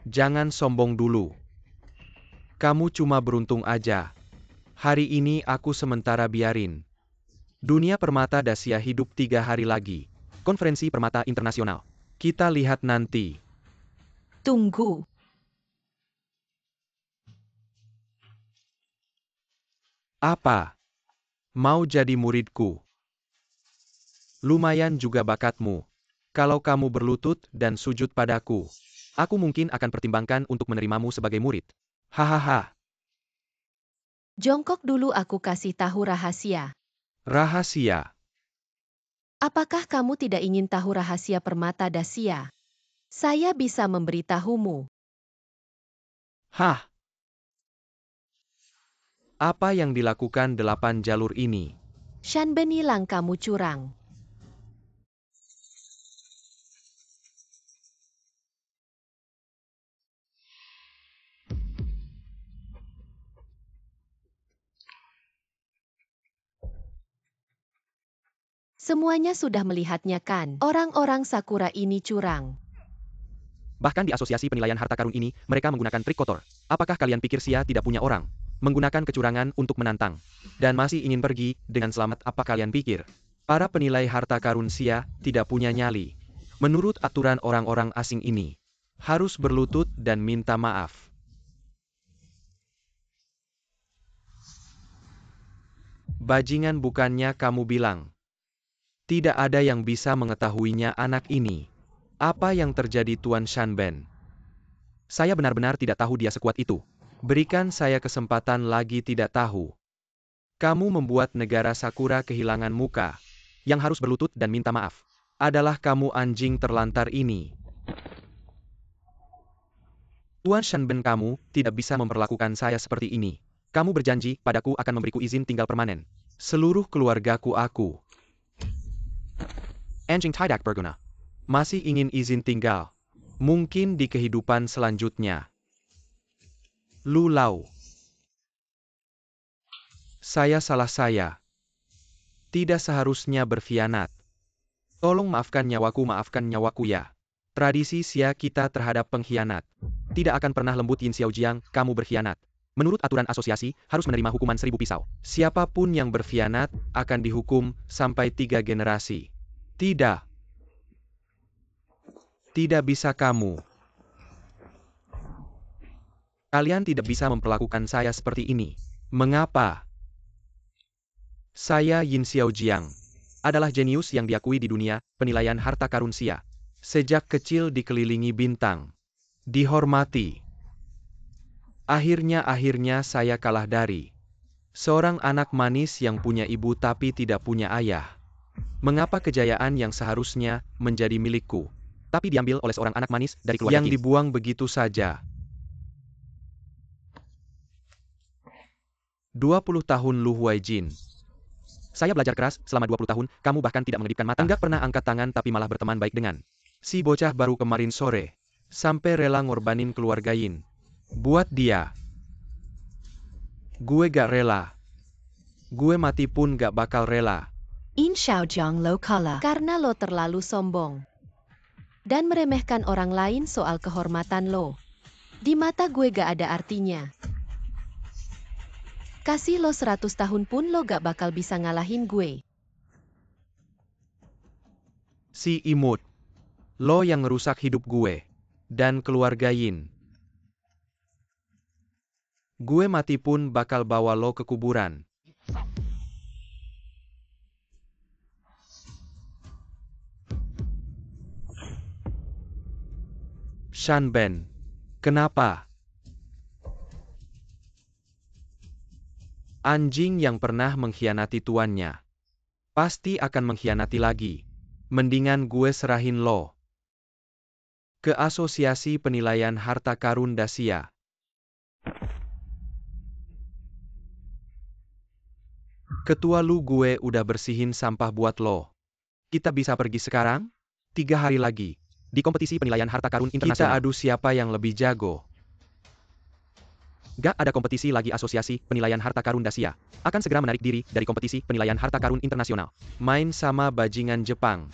Jangan sombong dulu. Kamu cuma beruntung aja. Hari ini aku sementara biarin dunia permata Dacia hidup 3 hari lagi. Konferensi Permata Internasional. Kita lihat nanti. Tunggu. Apa? Mau jadi muridku? Lumayan juga bakatmu. Kalau kamu berlutut dan sujud padaku, aku mungkin akan pertimbangkan untuk menerimamu sebagai murid. Hahaha. Jongkok dulu, aku kasih tahu rahasia. Rahasia. Apakah kamu tidak ingin tahu rahasia permata Dacia? Saya bisa memberitahumu. Hah? Apa yang dilakukan 8 jalur ini? Shanben hilang, kamu curang. Semuanya sudah melihatnya kan? Orang-orang Sakura ini curang. Bahkan di asosiasi penilaian harta karun ini, mereka menggunakan trik kotor. Apakah kalian pikir Sia tidak punya orang? Menggunakan kecurangan untuk menantang. Dan masih ingin pergi dengan selamat, apa kalian pikir? Para penilai harta karun Sia tidak punya nyali. Menurut aturan orang-orang asing ini, harus berlutut dan minta maaf. Bajingan, bukannya kamu bilang tidak ada yang bisa mengetahuinya anak ini. Apa yang terjadi, Tuan Shanben? Saya benar-benar tidak tahu dia sekuat itu. Berikan saya kesempatan lagi, tidak tahu. Kamu membuat negara Sakura kehilangan muka. Yang harus berlutut dan minta maaf adalah kamu, anjing terlantar ini. Tuan Shanben, kamu tidak bisa memperlakukan saya seperti ini. Kamu berjanji padaku akan memberiku izin tinggal permanen. Seluruh keluargaku aku. Anjing tidak berguna. Masih ingin izin tinggal. Mungkin di kehidupan selanjutnya. Lulau. Saya salah, saya tidak seharusnya berkhianat. Tolong maafkan nyawaku ya. Tradisi Sia kita terhadap pengkhianat tidak akan pernah lembut. Yin Xiaojiang, kamu berkhianat. Menurut aturan asosiasi, harus menerima hukuman 1000 pisau. Siapapun yang berkhianat akan dihukum sampai 3 generasi. Tidak. Tidak bisa kamu. Kalian tidak bisa memperlakukan saya seperti ini. Mengapa? Saya Yin Xiaojiang. adalah jenius yang diakui di dunia penilaian harta karun Xia. Sejak kecil dikelilingi bintang. Dihormati. Akhirnya saya kalah dari seorang anak manis yang punya ibu tapi tidak punya ayah. Mengapa kejayaan yang seharusnya menjadi milikku, tapi diambil oleh seorang anak manis dari keluarga yang dibuang begitu saja? 20 tahun Lu Huaijin. Saya belajar keras selama 20 tahun, kamu bahkan tidak mengedipkan mata. Enggak pernah angkat tangan tapi malah berteman baik dengan si bocah baru kemarin sore. Sampai rela ngorbanin keluarga Yin. Buat dia. Gue gak rela. Gue mati pun gak bakal rela. In Xiaojiang lo kalah karena lo terlalu sombong. Dan meremehkan orang lain soal kehormatan lo. Di mata gue gak ada artinya. Kasih lo 100 tahun pun lo gak bakal bisa ngalahin gue. Si imut. Lo yang ngerusak hidup gue. Dan keluarga Yin. Gue mati pun bakal bawa lo ke kuburan. Shan Ben. Kenapa? Anjing yang pernah mengkhianati tuannya pasti akan mengkhianati lagi. Mendingan gue serahin lo ke Asosiasi Penilaian Harta Karun Dacia. Ketua Lu, gue udah bersihin sampah buat lo. Kita bisa pergi sekarang? 3 hari lagi. Di kompetisi penilaian harta karun internasional. Kita adu siapa yang lebih jago. Gak ada kompetisi lagi. Asosiasi Penilaian Harta Karun Dacia akan segera menarik diri dari kompetisi penilaian harta karun internasional. Main sama bajingan Jepang.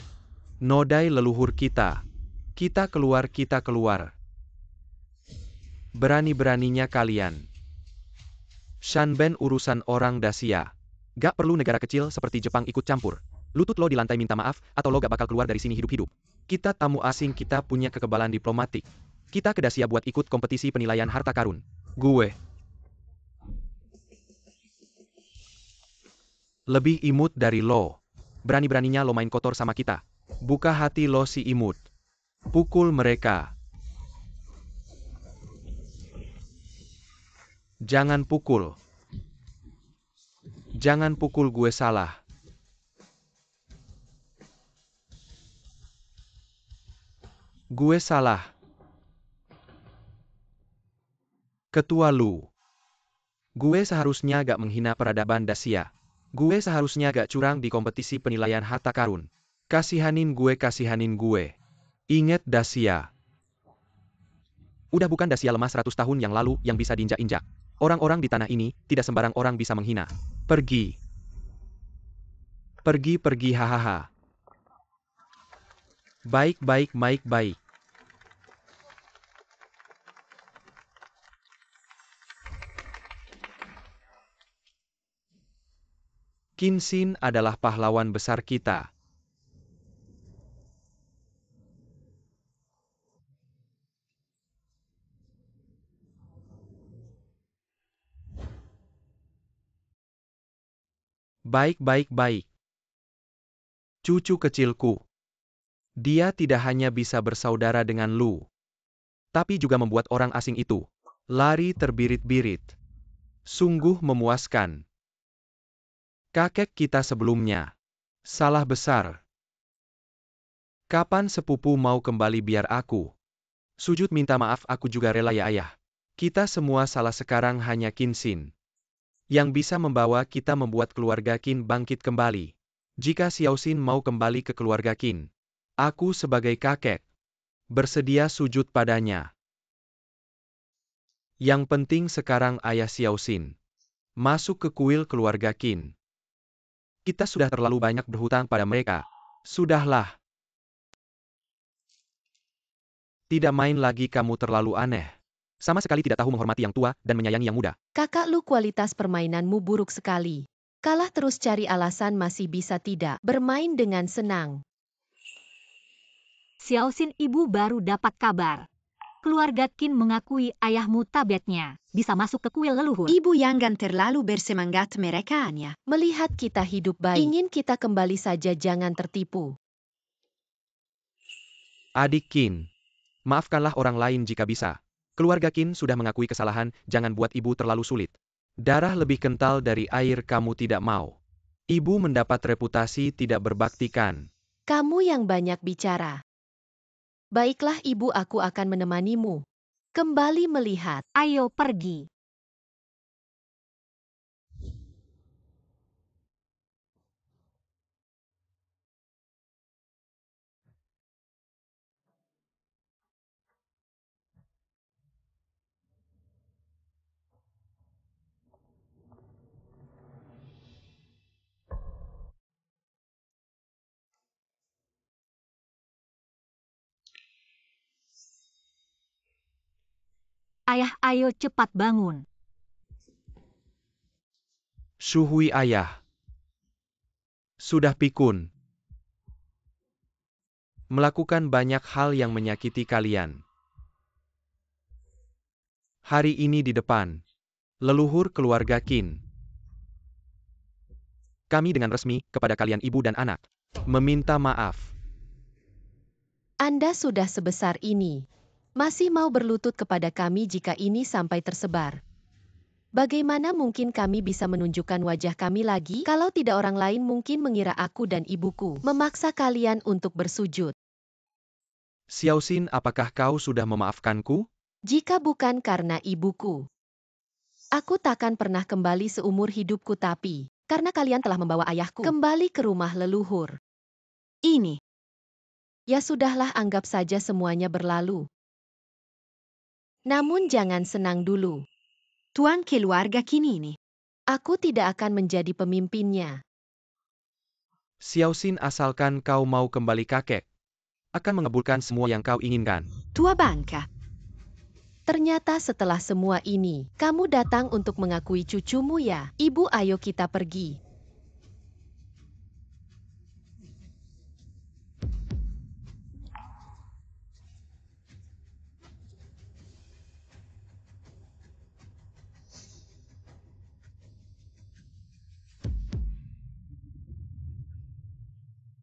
Nodai leluhur kita. Kita keluar. Berani-beraninya kalian. Shan Ben urusan orang Dacia. Gak perlu negara kecil seperti Jepang ikut campur. Lutut lo di lantai minta maaf, atau lo gak bakal keluar dari sini hidup-hidup. Kita tamu asing, kita punya kekebalan diplomatik. Kita ke Dacia buat ikut kompetisi penilaian harta karun. Gue lebih imut dari lo. Berani-beraninya lo main kotor sama kita. Buka hati lo si imut. Pukul mereka. Jangan pukul. Jangan pukul, gue salah. Gue salah. Ketua Lu. Gue seharusnya gak menghina peradaban Dacia. Gue seharusnya gak curang di kompetisi penilaian harta karun. Kasihanin gue. Ingat Dacia. Udah bukan Dacia lemah 100 tahun yang lalu yang bisa diinjak-injak. Orang-orang di tanah ini, tidak sembarang orang bisa menghina. Pergi. Pergi, hahaha. Baik. Qin Xin adalah pahlawan besar kita. Baik. Cucu kecilku. Dia tidak hanya bisa bersaudara dengan Lu, tapi juga membuat orang asing itu lari terbirit-birit. Sungguh memuaskan. Kakek kita sebelumnya salah besar. Kapan sepupu mau kembali biar aku sujud minta maaf, aku juga rela ya ayah. Kita semua salah, sekarang hanya Qin Xin yang bisa membawa kita membuat keluarga Qin bangkit kembali. Jika Xiao Xin mau kembali ke keluarga Qin, aku sebagai kakek bersedia sujud padanya. Yang penting sekarang ayah Xiao Xin masuk ke kuil keluarga Qin. Kita sudah terlalu banyak berhutang pada mereka. Sudahlah. Tidak main lagi, kamu terlalu aneh. Sama sekali tidak tahu menghormati yang tua dan menyayangi yang muda. Kakak Lu, kualitas permainanmu buruk sekali. Kalah terus cari alasan, masih bisa tidak bermain dengan senang. Xiao Xin, ibu baru dapat kabar. keluarga Qin mengakui ayahmu tabetnya bisa masuk ke kuil leluhur. Ibu Yanggan terlalu bersemangat merekanya. Melihat kita hidup baik, ingin kita kembali saja, jangan tertipu. Adik Qin, maafkanlah orang lain jika bisa. Keluarga Qin sudah mengakui kesalahan, jangan buat ibu terlalu sulit. Darah lebih kental dari air kamu tidak mau. Ibu mendapat reputasi tidak berbaktikan. Kamu yang banyak bicara. Baiklah ibu, aku akan menemanimu. Kembali melihat. Ayo pergi. Ayah, ayo cepat bangun. Shuhui ayah. Sudah pikun. Melakukan banyak hal yang menyakiti kalian. Hari ini di depan leluhur keluarga Qin, kami dengan resmi kepada kalian ibu dan anak meminta maaf. Anda sudah sebesar ini. Masih mau berlutut kepada kami jika ini sampai tersebar. Bagaimana mungkin kami bisa menunjukkan wajah kami lagi? Kalau tidak, orang lain mungkin mengira aku dan ibuku memaksa kalian untuk bersujud. Xiaoxin, apakah kau sudah memaafkanku? Jika bukan karena ibuku, aku takkan pernah kembali seumur hidupku, tapi karena kalian telah membawa ayahku kembali ke rumah leluhur. Ini. Ya sudahlah, anggap saja semuanya berlalu. Namun jangan senang dulu. Tuan keluarga Qin ini. Aku tidak akan menjadi pemimpinnya. Xiaoxin, asalkan kau mau kembali kakek, akan mengabulkan semua yang kau inginkan. Tua bangka. Ternyata setelah semua ini, kamu datang untuk mengakui cucumu ya? Ibu, ayo kita pergi.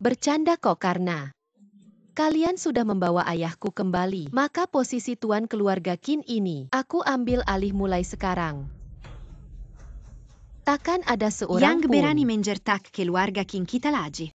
Bercanda kok, karena kalian sudah membawa ayahku kembali. Maka posisi tuan keluarga Qin ini, aku ambil alih mulai sekarang. Takkan ada seorang Yang pun berani menjertak keluarga Qin kita lagi.